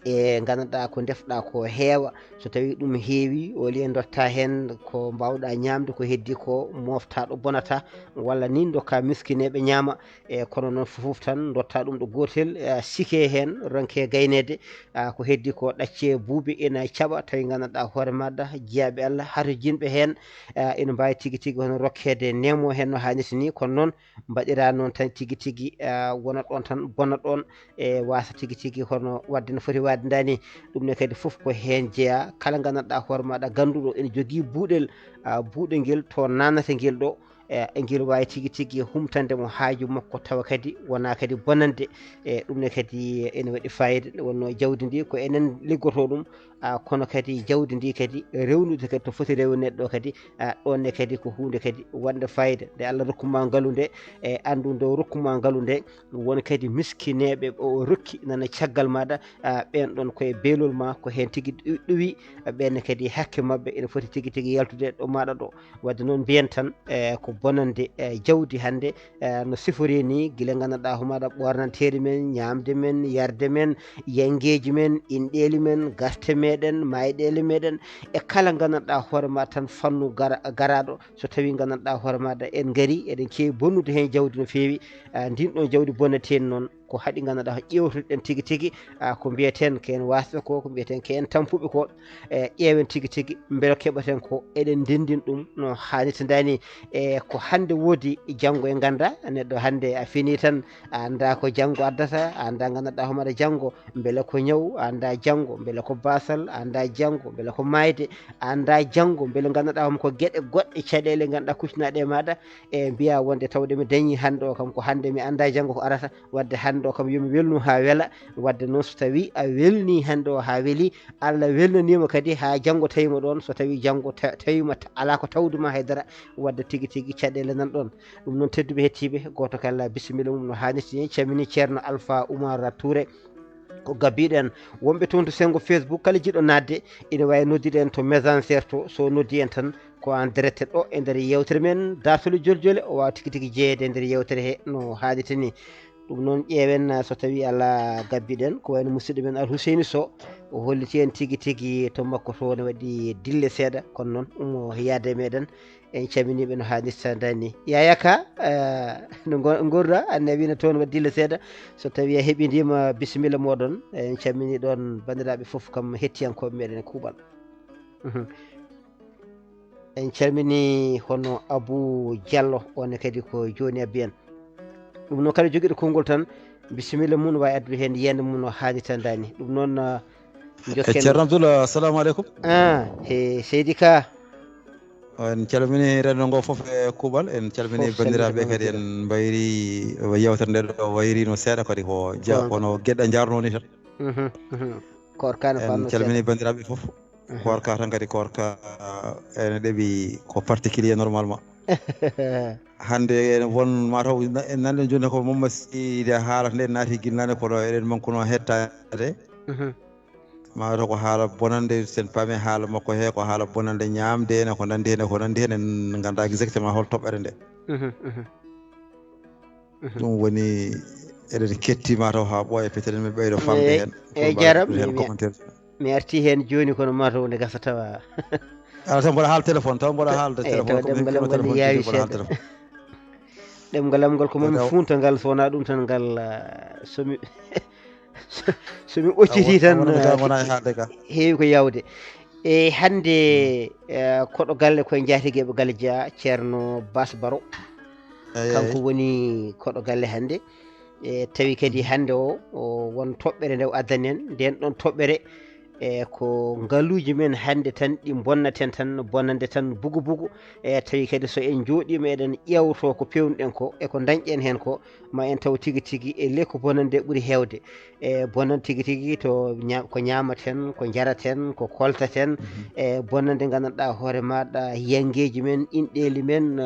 e ganduɗa ko defɗa ko heewa so tawi ɗum heewi o lieu dotta hen ko mbawɗa ñamde ko heddi ko mofta ɗo bonata walla ni dokka miskineɓe ñaama e kono noon fofoof tan dotta ɗum ɗo gotel siike hen ronke gaynede ko heddi ko ɗacce buubi ina caɓa tawi ganduɗa hoore maɗa jiyaɓe Allah hato jinɓe hen ina mbawi tigui tigui hono rokkede nemo hen no hannirta ni kono noon mbaɗira noon tan tigui tigui wonat ɗon tan bonnat ɗon e wasa tigui tigui hono wadde no foti wadde dani ɗum ne kadi foof ko hen jeeya kala gandanɗa hoore maɗa ganduɗo ene jogui buuɗel buuɗe guel to nannata guel ɗo e guel wawi tigui tigui humtande mo haaju makko tawa kadi wona kadi bonande e ɗum ne kadi ene waɗi fayida wonno jawdi ndi ko enen liggoto ɗum kono kadi jawdi ndi kadi rewnude kadi to foti rewnede ɗo kadi ɗonne kadi ko hunde kadi wonde fayida nde Allah rokkuma ngaalu nde e andu nde rokkuma ngaalu nde won kadi miskineɓe o rokki nana caggal maɗa ɓen ɗon koye beelol ma ko hen tigui ɗowi ɓenne kadi hakke mabɓe ene foti tigui tigui yaltude ɗo maɗa ɗo wadde noon mbiyen tan ko bonande jawdi hande no sifori ni guila gandanɗa homaɗa ɓornanteeri men ñamde men yarde men yengueji men inɗeli men garte meɗen mayɗele meɗen e kala gandanɗa hoore ma tan fannu garaɗo so tawi gandanɗa hoore maɗa en gaari eɗen kewi bonnude hen jawdi no fewi ndin ɗon jawdi bonnatedi noon ko haaɗi gandanɗa ko ƴewtoɗen tigui tigui ko mbiyeten ken wasɓe ko mbiyeten ko en tampuɓe ko ƴeewen tigui tigui beele keɓaten ko eɗen ndendin ɗum no hannirta dani e ko hande woodi janggo e ganda neɗɗo hande a fini tan a anda ko janggo addata a anda gandanɗa homaɗa janggo beele ko ñaw a anda janggo beele ko basal a anda janggo beele ko mayde a anda janggo beele gandanɗa homa ko gueɗe goɗɗe caɗele ganduɗa kuccinaɗe maɗa e mbiya wonde tawde mi dañi hande o kam ko hande mi anda janggo ko arata wadde hande o kam yomi welnu ha weela wadde noon so tawi a welni hande o ha weeli Allah welnanima kadi ha janggo tawima ɗon so tawi janggo tawima ala ko tawduma haydara wadde tigui tigui caɗele nan ɗon ɗum noon tedduɓe hettiɓe goto kala bisimilla mum no hannirta ni camini ceerno Alpha Oumar Touré ko gabbiɗen wonɓe toon to sengo Facebook kala jiɗɗo nadde ina wawi noddude en to Messenger to so noddi en tan ko en direct ɗo e nder yewtere men Dartolu Joljole o wawa tigui tigui jeeyede e nder yewtere he no hannirta ni ɗum noon ƴeewen so tawi ala gabbiɗen ko wayno musidɗo men Alhousseyni Sow o holliti en tigui tigui to makko to ne waɗi dille seeɗa kono noon ɗum o yaade meɗen en caminiɓe no hannirta dani Yaya Ka no gurɗa anne wino toon waɗi dille seeɗa so tawi a heeɓidima bisimilla moɗon en camini ɗon bandiraɓe foof kam hettiyankoɓe meɗen e kuuɓal en calmini hono Abou Diallo one kadi ko joni abbi en ɗum noon kala joguiɗo konngol tan bisimilla mum wawi addude hen yiyande mum no hannirta dani ɗum noon ceerno Abdoul assalamu aleykum e Seydi Ka en calmini rendo ngo foof e kuuɓal en calmini bandiraɓe kadi en mbayri yewtere nde ɗo wayrino seeɗa kadi ko kono gueɗe jarno ni tan korkano en calmini bandiraɓe foof korka tan kadi korka ene ɗeɓi ko particulier normalement hande ene won mataw nande joni ko Mamadou Sy de haalata nde naati guilnane koɗo eɗen mankuno hettade mataw ko haala bonande sen paami haala makko he ko haala bonande ñamde ene ko nandi hen en ganda exactement hol toɓɓere nde ɗum woni eɗen ketti mataw ha ɓooya peteɗen min ɓeydo famde hen jaram commentaire mi arti hen joni kono mataw nde gasa tawa ala tan mboɗa haala téléphone taw mboɗa haalde téléphone ɗemgalam yaawi seeɗa ɗemgalam ngol ko mami funta ngal so wona ɗum tan ngal somi ɓocciti tan heewi ko yawde e hande koɗo galle koye jaatigueɓe galle Dia ceerno Bass Baro kanko woni koɗo galle hande e tawi kadi hande o won toɓɓere nde addani en nden ɗon toɓɓere ko ngaluji men hande tan ɗi bonnaten tan bonnande tan bugu e tawi kadi so en jooɗima eɗen ƴewto ko pewnuɗen ko eko dañƴen hen ko ma en taw tigui e lekko bonande ɓuuri hewde e bonande tigui to ko ñamaten ko jaraten ko koltaten e bonande gandanɗa hoore maɗa yangueji men inɗeli men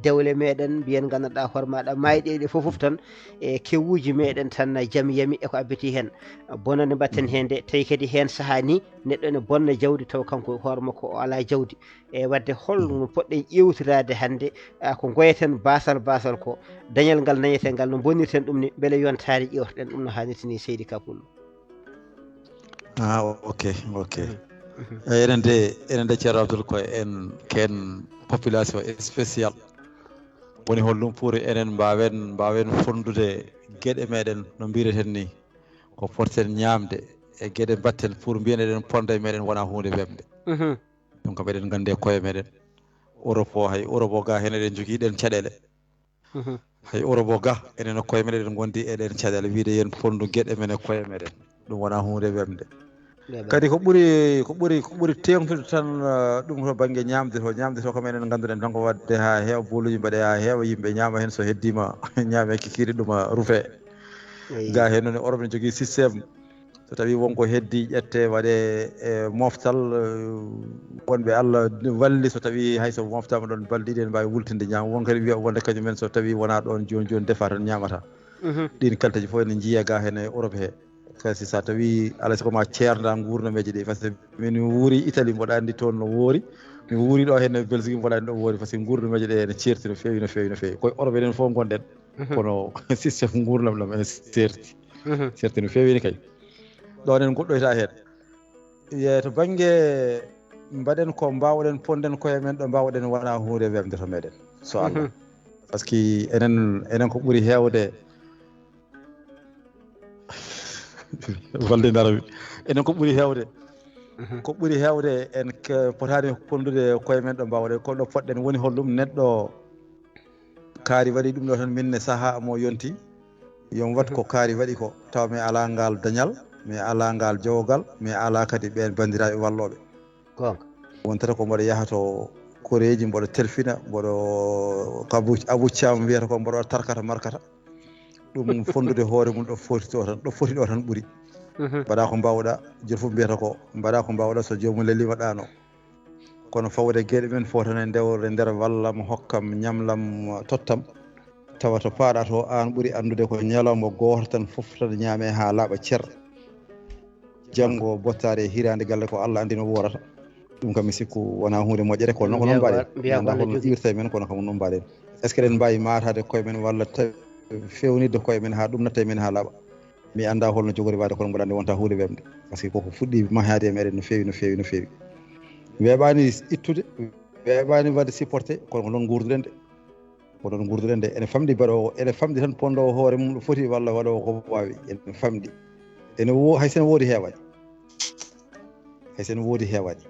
dewle meɗen mbiyen gandanɗa hoore maɗa mayɗeɗe foof tan e kewuji meɗen tan jaam yami eko abbiti hen bonande mbatten hende tawi kadi hen saaha ni neɗɗo ene bonna jawdi taw kanko hoore makko o ala jawdi e wadde holno poɗɗen ƴewtirade hande ko goyeten basal ko dañal ngal dañeten ngal no bonnirten ɗum ni beele yontade ƴewtoɗen ɗum no hannirta ni Seydi Kapullo ok enen de ceerno Abdoul ko en ken population spécial woni hollum pour enen mbawen fondude gueɗe meɗen no mbireten ni ko poten ñamde e gueɗe batten pour mbiyen eɗen ponda e meɗen wona hunde wemde ɗum kam eɗen gandi e koye meɗen Europe o ga hen eɗen joguiɗen caɗele hay Europe o ga enen e koye meɗen eɗen gondi eɗen caɗele wiide yen pondu gueɗe men e koye meɗen ɗum wona hunde wemde kadi ko ɓuuri tengtude tan ɗum to banggue ñamde to kam enen ganduɗen tan ko wadde ha heewa boluji mbaɗe ha heewa yimɓe ñama hen so heddima ñaame kikiri ɗum ruufe ga hen noon Europe ne jogui systéme so tawi wonko heddi ƴette waɗe e moftal wonɓe Allah walli so tawi hayso moftama ɗon balɗe ɗiɗi en mbawi wultinde ñama won kadi wiya wonde kañumen so tawi wona ɗon joni defa tan ñamata ɗin kaltaji fof ene jiiya ga hen e Europe he kasi sa tawi alay sago ma ceerda gurnameji ɗi par ce que min wuuri Italie mboɗa andi toon no woori mi wuuri ɗo hen e Belgique mboɗa andi ɗo woori par ce que gurnameji ɗe ene certi no fewi koye Europe eɗen fof gonɗen kono systéme gurnam ɗam ene certi no fewini kay ɗon en goɗɗoyta hen ye to banggue mbaɗen ko mbawɗen ponden koye men ɗo mbawɗen wona hunde wemde to meɗen so Allah par ce que enen ko ɓuuri hewde walde darawi enen ko ɓuuri hewde en potani pondude koye men ɗo mbawɗen ko ɗo poɗɗen woni hollum neɗɗo kaari waɗi ɗum ɗo tan minne saaha mo yonti yomi wat ko kaari waɗi ko taw mi ala ngal dañal mi ala ngal jawgal mi ala kadi ɓen bandiraɓe walloɓe wontata ko mboɗo yaha to koreji mboɗo telfina mboɗo Abou Thiam wiyata ko mboɗo tarkata markata ɗum fondude hoore mum ɗo foti ɗo tan ɓuuri mbaɗa ko mbawɗa joni fof mbiyata ko mbaɗa ko mbawɗa so jomum lelima ɗano kono fawde gueɗe men fo tan e nder wallam hokkam ñamlam tottam tawa to paaɗa to an ɓuuri andude ko ñalawma goto tan foof tan ñaame ha laaɓa ceer janggo bottade hirande galle ko Allah andi no worata ɗum kam mi sikku wona hunde moƴƴere kono noon ko noon mbaɗen anda holno ɗirta men kono kam noon mbaɗen est ce que eɗen mbawi matade koye men walla fewnidde koye men ha ɗum natta men ha laaɓa mi anda holno jogori wade kono mboɗa andi wonta hunde wemde par ce que koko fuɗɗi mahade e meɗen no fewi weeɓani ittude weeɓani wadde supporté kono ko noon gurduɗen de ene famɗi mbaɗo ene famɗi tan pondowo hoore mum ɗo foti walla waɗowo ko wawi ene famɗi haysen woodi heewani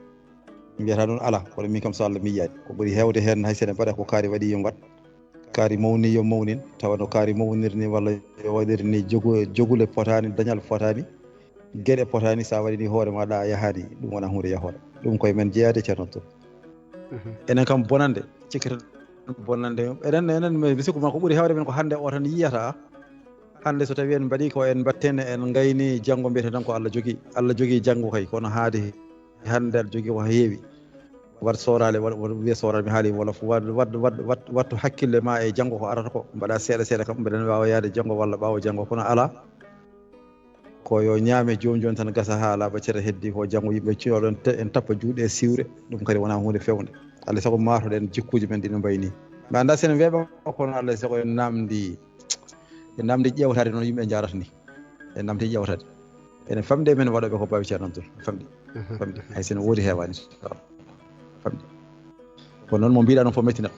mbiyata noon ala kono min kam so Allah mi yiyaani ko ɓuri heewde heen haysene mbaɗa ko kaari waɗi yo mbaɗ kaari mawni yo mawnin tawa no kaari mawnirni walla yo waɗirni jogule potani dañal potani gueɗe potani sa waɗini hoore maɗa a yahani ɗum wona hunde yahore ɗum koye men jeeyade ceerno to enen kam bonande cikkata bonnande enen mi sikku ma ko ɓuri heewde men ko hannde o tan yiyata hannde so tawi en mbaɗi ko en mbattene en gayni janngo mbiyete tan ko Allah jogii janngo kay kono haade hande jogi ko heewi wat sorale wat wiya sorale mi haali wala fu wattu hakkille ma e janngo ko arata ko mbaɗa seeɗa kam mbeɗen wawa yaade janngo walla ɓaawo janngo kono ala ko yo ñaame joni tan gasa ha laaɓa cere heddi ko janngo yimɓe cinoɗon en tappa juuɗe siwre ɗum kadi wona hunde fewnde alay sago matoɗen jikkuji men ɗino mbayi ni mi anda sen weeɓa kono alay sago en namdi ƴewtade noon yimɓe jarata ni en namdi ƴewtade enen famde men waɗoɓe ko bawi ceerno Abdoul famde hay sen woodi hewani famde ko noon mo mbiɗa noon fo mettinat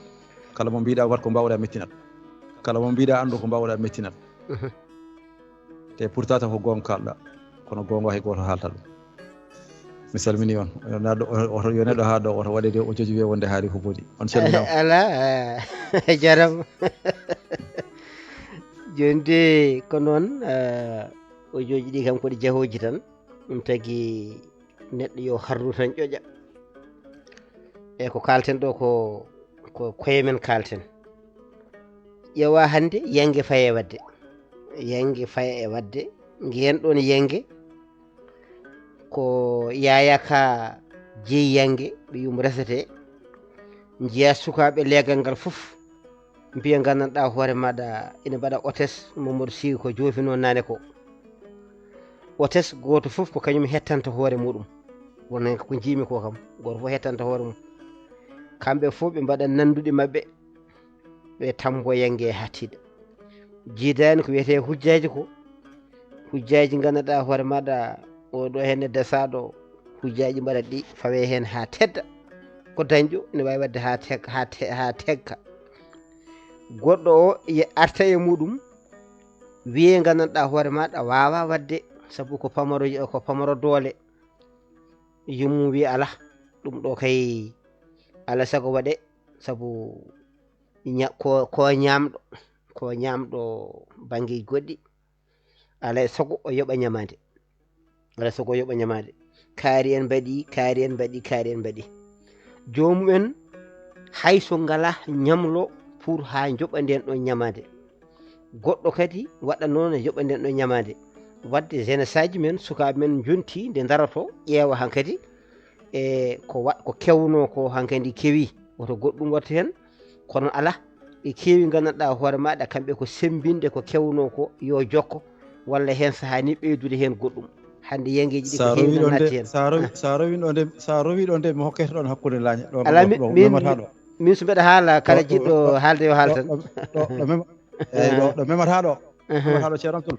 kala mo mbiɗa wat ko mbawɗa mettinat kala mo mbiɗa andu ko mbawɗa mettinat te pourtant ko gonga kalɗa kono gonga hay goto haalta ɗum mi salmini on oto yo neɗɗo ha ɗo oto waɗede o joji wiye wonde haali ko boni on calminama ala jaram joni de ko noon o joji ɗi kam koɗi jahoji tan ɗum tagui neɗɗo yo harru tan ƴoƴa e ko kalten ɗo ko koye men kalten ƴeewa hande yangue faye wadde nguyen ɗon yangue ko yaya ka jeeyi yangue ɓe yum resete jiya sukaɓe leegal ngal foof mbiya gandanɗa hoore maɗa ina mbaɗa hôtesse Mamadou Sy ko jofino nane ko hôtesse goto foof ko kañum hettanta hoore muɗum wonen ko jiimi ko kam goto foof hettanta hoore mum kamɓe fof ɓe mbaɗa nanduɗe mabɓe ɓe tambo yangue ha tiiɗa jiidani ko wiyete hujjaji gandanɗa hoore maɗa oɗo henne desaɗo hujjaji mbaɗat ɗi fawe hen ha tedda ko dañƴo ne wawi wadde ha tegka goɗɗo o arta e muɗum wiye gandanɗa hoore maɗa wawa wadde saabu ko pamaro doole yummum wi ala ɗum ɗo kay ala sago waɗe saabu ko ñamɗo banggue goɗɗi alay sago o yoɓa ñamade kaari en mbaɗi jomumen hayso ngala ñamlo pour ha joɓa nden ɗon ñamade goɗɗo kadi waɗa noon yoɓa nden ɗon ñamade wadde jeunesse aji men sukaɓe men jonti nde daroto ƴeewa hankkadi e ko kewno ko hankkadi kewi woto goɗɗum watta hen kono ala ɓe kewi gandanɗa hoore maɗa kamɓe ko sembinde ko kewno ko yo jokko walla hen sahani ɓeydude hen goɗɗum hande yangueji ɗi ko heewi natti hen sa rowi ɗo nde mi hokkete ɗon hakkude laañe ɗo ala memata ɗo min so mbeɗa haala kala jiɗɗo haalde yo haal tan ɗo memata ɗo ceerno Abdoul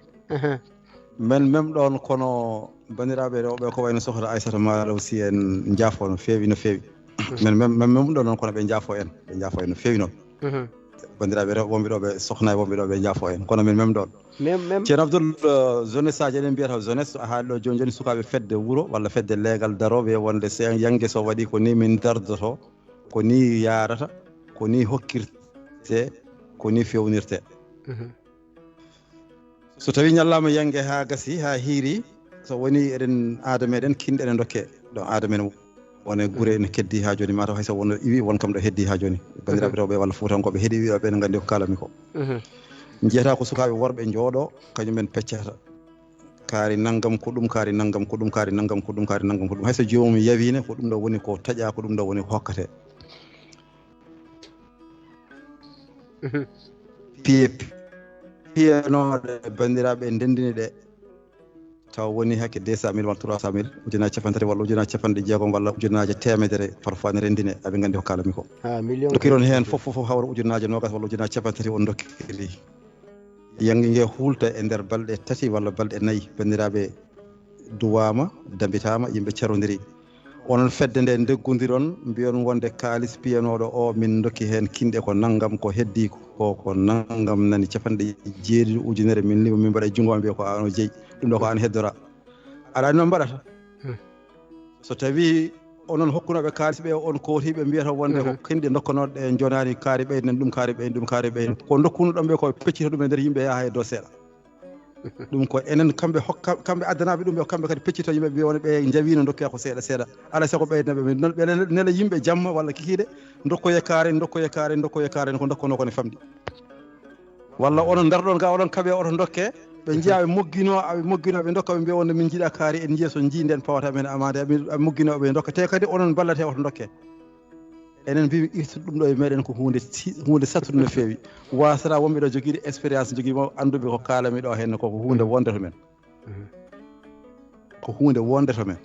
men mem ɗon kono bandiraɓe rewɓe ko wayno sohra Aissata Malaw Sy en jaafo no feewi men mem ɗo noon kono ɓe jaafo en no feewi noon bandiraɓe rewɓe wonɓe ɗo ɓe sohna wonɓe ɗo ɓe jaafo en kono min mem ɗon ceerno Abdoul jeunesse aji eɗen mbiyata jeunesse a haali ɗo joni sukaɓe fedde wuuro walla fedde leegal daroɓe wonde yangue so waɗi ko ni min dardoto ko ni yarata ko ni hokkirte ko ni fewnirte so tawi ñallama yangue ha gasi ha hiiri so woni eɗen aada meɗen kinde eɗen dokke ɗo aada men wone guure ene keddi ha joni mataw hayso wono iwi won kam ɗo heddi ha joni bandiraɓe rewɓe walla fuutankoɓe heeɗi wiɓe ne gandi ko kalami ko jiyata ko sukaɓe worɓe jooɗo kañumen peccata kaari naggam ko ɗum kaari naggam ko ɗum hayso jomum yawine ko ɗum ɗo woni ko taƴa ko ɗum ɗo woni ko hokkate piyanoɗe bandiraɓe ndendini ɗe taw woni hakke 200 000 walla 300 000 ujunaji capantati walla ujunaji capanɗe jeegom walla ujunaji temedere parfois ne rendine aɓe gandi ko kalami ko dokkiron hen fof hawra ujunaji nogas walla ujunaji capantati on dokkiri yangue ngue hulta e nder balɗe tati walla balɗe nayyi bandiraɓe duwama dambitama yimɓe carodiri onon fedde nde deggodiron mbiyon wonde kalis piyanoɗo o min dokki hen kinde ko naggam ko heddi ko naggam nani capanɗe 7 ujunere min lima min mbaɗa jungo mbiya ko an o jeeyi ɗum ɗo ko an heddora aɗa noon mbaɗata so tawi onon hokkunoɓe kalis ɓe on kotiɓe mbiyata wonde ko kinde dokkanoɗe jonani kaari ɓeyden ɗum kaari ɓeyden ko dokkunoɗon ɓe ko peccita ɗum e nder yimɓe yaha e dow seeɗa ɗum ko enen kamɓe addanaɓe ɗum ɓe kamɓe kadi peccito yimɓe ɓe wona ɓe jawino dokkoya ko seeɗa alay sago ɓeydaɓe ɓe nela yimɓe jamma walla kikiɗe dokkoye kaare ko dokkono kone famɗi walla onon darɗon ga oɗon kaɓe oto dokke ɓe jiya ɓe moggino ɓe dokka ɓe mbiya wonde min jiiɗa kaari en jiya so jii nden pawata men amade aɓe moggino ɓe dokka te kadi onon ballate oto dokke enen mbi irtude ɗum ɗo e meɗen ko hunde sattude no feewi wasata wonɓe ɗo joguiɗe expérience joguima anduɓe ko kalami ɗo henne koko hunde wonde to men ko hunde wonde to men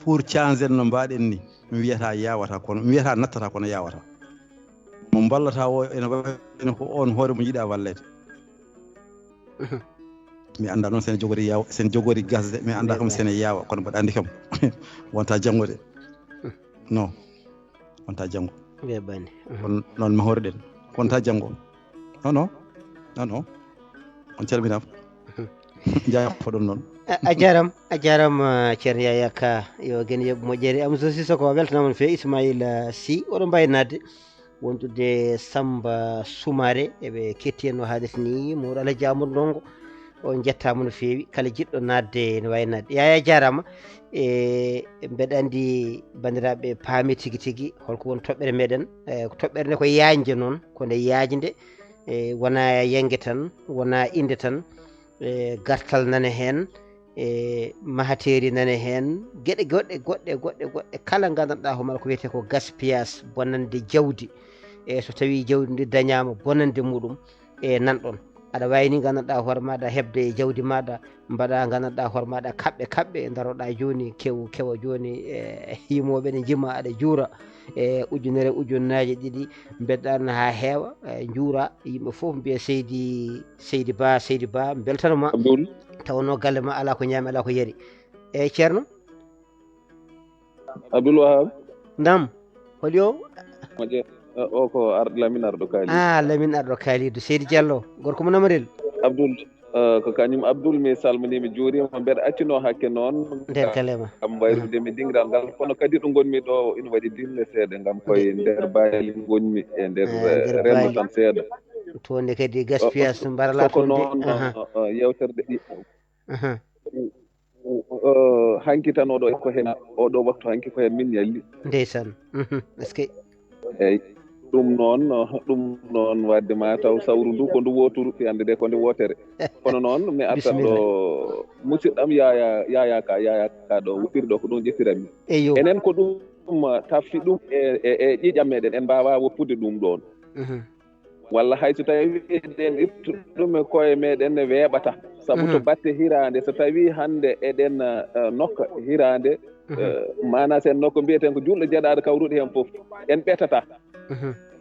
pour changer no mbaɗen ni mi wiyata yawata kono mi wiyata nattata kono yawata mo ballata o ene ko on hoore mo yiiɗa wallede mi anda noon sen jogori gasde mi anda kam sene yawa kono mbaɗa andi kam wonta jangode non wonta janggo weɓani noon mahorɗen wonta janggo non on calminama jayafo ɗon noon a jarama ceerno Yaya Ka yo gen yoɓ moƴƴere am so Sissoko weltanama fewi Ismaïla Sy oɗo mbawi nadde wondude Samba Soumaré eɓe ketti en no haalis ni mawɗo Alaji Amadou Ndongo on jettama no fewi kala jiɗɗo nadde no wawi nadde Yaya jarama mbeɗa andi bandiraɓe paami tigui tigui holko woni toɓɓere meɗen toɓɓere nde ko yaajde noon kone yaajde wona yengue tan wona inde tan gartal nane hen mahateri nane hen gueɗe goɗɗe kala gandanɗa homal ko wiyete ko gaspillage bonande jawdi so tawi jawdi ndi dañama bonande muɗum nanɗon aɗa wawi ni gandanɗa hoore maɗa hebde jawdi maɗa mbaɗa gandanɗa hoore maɗa kaɓɓe daroɗa joni kewa joni himoɓe ne jima aɗa juura ujunnaje ɗiɗi bedɗan ha heewa juura yimɓe foof mbiya seydi ba beltanoma tawno galle ma ala ko ñaami ala ko yari ceerno Abdoul Wahab ndam holi o ko Lamine Arɗo Kaali Lamine Arɗo Kaalidu Seydi Diallo gorko mo namarel Abdoul ko kañum Abdoul mi salmini mi juurima mbeɗa accino hakke noon nder kalema gam wayrude mi dingiral ngal kono kadi ɗo gonmi ɗo ina waɗi dille seeɗa gam koye nder baali gonmi e nder renndo tan seeɗa toonde kadi gaspillage mbarala ko noon yewterde ɗi hanki tan oɗo ko hen oɗo waktu hanki ko hen min yalli ndeysan est ce que eyyi ɗum noon wadde ma taw sawru ndu ko ndu woturu fiyande de ko nde wotere kono noon mi artat ɗo musidɗam yaya ka ɗo wuɗɗirɗo ko ɗum ƴettiranmi enen ko ɗum taffi ɗum e ƴiƴam meɗen en mbawa woppude ɗum ɗon walla hayso tawi eɗen ittuɗum e koye meɗen ne weeɓata saabu to batte hirande so tawi hande eɗen nokka hirande mana sen nokka mbiyeten ko julɗo jeeɗaɗo kawruɗo hen foof en ɓetata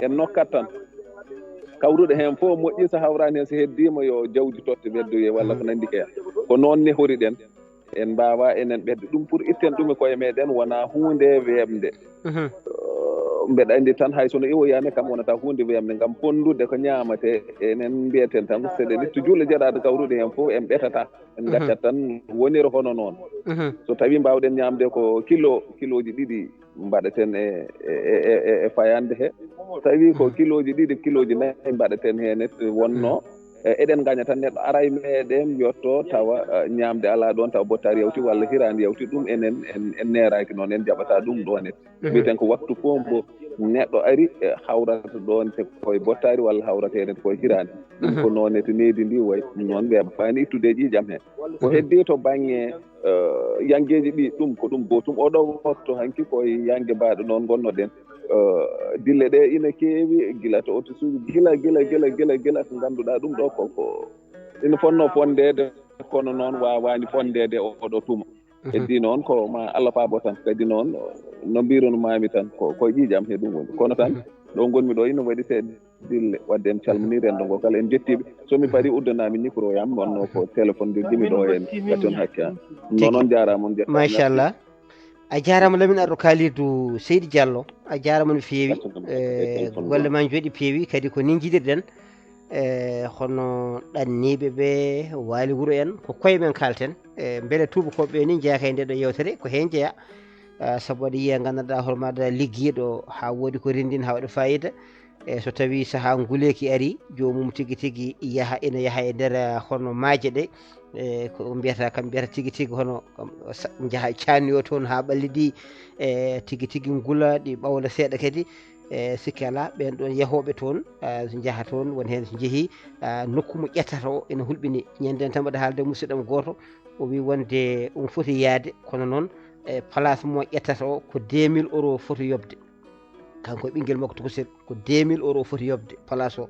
en nokkat tan kawruɗo hen fof moƴƴi so hawrani hen so heddima yo jawdi totte weddoye walla ko nandi heya ko noon ne horiɗen en mbawa enen ɓedde ɗum pour itten ɗum e koye meɗen wona hunde weemde mbeɗa andi tan hay sono iwoyani kam wonata hunde weemde gam pondude ko ñamate enen mbiyeten tan seɗen ittu julɗo jeeɗaɗo kawruɗo hen fof en ɓetata en gaccat tan wonira hono noon so tawi mbawɗen ñamde ko kiloji ɗiɗi mbaɗaten e fayande he tawi ko kiloji ɗiɗi kiloji nayyi mbaɗaten hen wonno eɗen gaña tan neɗɗo ara e meɗen yetto tawa ñamde ala ɗon tawa bottari yawti walla hirande yawti ɗum enen en neraki noon en jaɓata ɗum ɗon e mbiten ko waktu fof mbo neɗɗo ari hawrata ɗon te koye bottari walla hawrata hen koye hirande ɗum ko noon e to needi ndi way noon weeɓa fani ittude ƴiƴam hen ko heddi to banggue yangueji ɗi ɗum ko ɗum gotum oɗo waktu hanki koye yangue mbaɗo noon gonnoɗen dille ɗe ina keewi gila to oto suuji gila ko ganduɗa ɗum ɗo koko ina fonno fondede kono noon wawani fondede oɗo tuma heddi noon ko ma Allah faabo tan kadi noon no mbirunomami tan ko ƴiƴam he ɗum woni kono tan ɗo gonmi ɗo ina waɗi seeɗa dille wadde en calmini rendo ngo kala en jettiɓe somi paari uddanami micro yam wonno ko téléphone de jimi ɗo en gacon hakke an noon jarama on jetta machallah a jarama Lamine Arɗo Kalidou Seydi Diallo a jarama no fewi golle ma jooɗi peewi kadi ko ni jiɗirɗen hono ɗanniɓe ɓe waali wuuro en ko koye men kalten beele tubakoɓe ni jeeyaka e nde ɗo yewtere ko hen jeeya saabu aɗa yiya gandanɗa hoore maɗa ligguiɗo ha woodi ko rendin ha waɗa fayida so tawi saaha nguleki ari jomum tigui ina yaaha e nder hono maaje ɗe ko mbiyata kam mbiyata tigui hono jaaha canni o toon ha ɓalliɗi tigui ngula ɗi ɓawla seeɗa kadi sikki ala ɓen ɗon yahoɓe toon so jaha toon woni hen so jeehi nokku mo ƴettata o ene hulɓini ñanden tan mbaɗa haalde musidɗam goto o wi wonde on foti yaade kono noon place mo ƴettata o ko 2000 € foti yobde kanko e ɓinguel makko Tokosel ko 2000 € foti yobde place o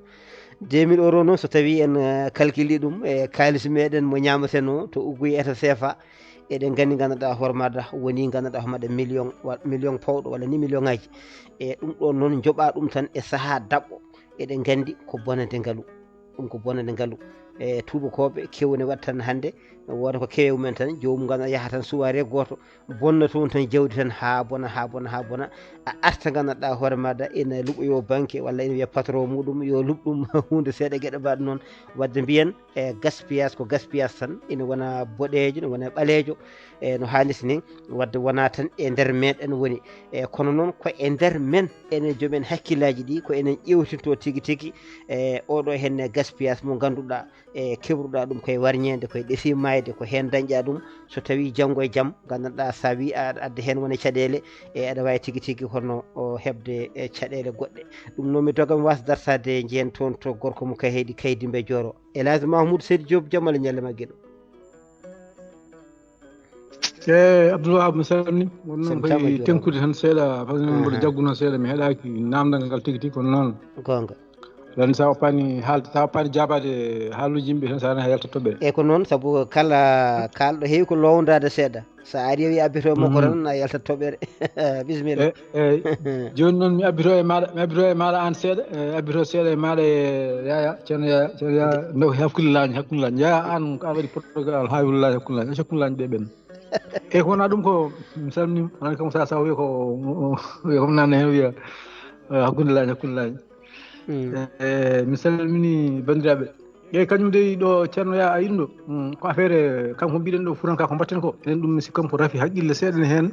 2000 € noon so tawi en calculi ɗum e kalis meɗen mo ñamaten o to uggoyi eta CFA eɗen gandi ganduɗa hoore maɗa woni ganduɗa hoore maɗa million pawɗo walla ni million ngaji e ɗum ɗon noon joɓa ɗum tan e saaha dabɓo eɗen gandi ko bonande ngaalu ɗum ko bonande ngaalu e tubakoɓe kewne waɗ tan hannde woda ko kewe mumen tan jomum ganduɗa yaha tan suware goto bonna toon tan jawdi tan ha bona a arta ganduɗa hoore maɗa ene luɓoyo banque walla ene wiya patron muɗum yo luɓɗum hunde seeɗa gueɗe mbaɗe noon wadde mbiyen e gaspillage ko gaspillage tan ene wona boɗejo ene wona ɓalejo e no hannirta ni wadde wona tan e nder meɗen woni e kono noon ko e nder men enen joomen hakkillaji ɗi ko enen ƴewtinto tigui e oɗo henne gaspillage mo ganduɗa e kebruɗa ɗum koye warñede koye ɗefi mayde ko hen dañƴa ɗum so tawi janggo e jaam gandanɗa sa wi aɗa adda hen wona caɗele e aɗa wawi tigui hono hebde caɗele goɗɗe ɗum noon mi dogami wasa dartade jeen toon to gorko mo Kahedi Kaydimbe Dioro Elhadji Mahmoudou Seydi Diop jaam Allah ñalle ma gueɗo Abdoulwahab mi salmini won noon koye tenkude tan seeɗa par ce que mboɗo jagguno seeɗa mi heeɗaki namdal ngal tigui kono noon gonga lan sa woppani sa woppani jabade haaluji yimɓe tan sa yalta toɓɓe e ko noon saabu kala kalɗo heewi ko lowdade seeɗa sa ari wi abbito makko tan a yaltat toɓɓere bisimilla joni noon mi abbito e maɗa an seeɗa abbito seeɗa e maɗa e yaya ceerno yaya ndaw hakkude lañi yaya an ko a waɗi portugal hawilulaji hakkude lañi ɗe ɓen e ko wona ɗum ko mi salminima anan kam sa wiya ko nanne hen wiya hakkude lañi mi salmini bandiraɓe eyyi kañum de ɗo ceerno ya a yiɗum ɗo ko affaire kanko mbiɗen ɗo furanka ko mbatten ko enen ɗum mi sikkam ko rafi haqqille seeɗa hen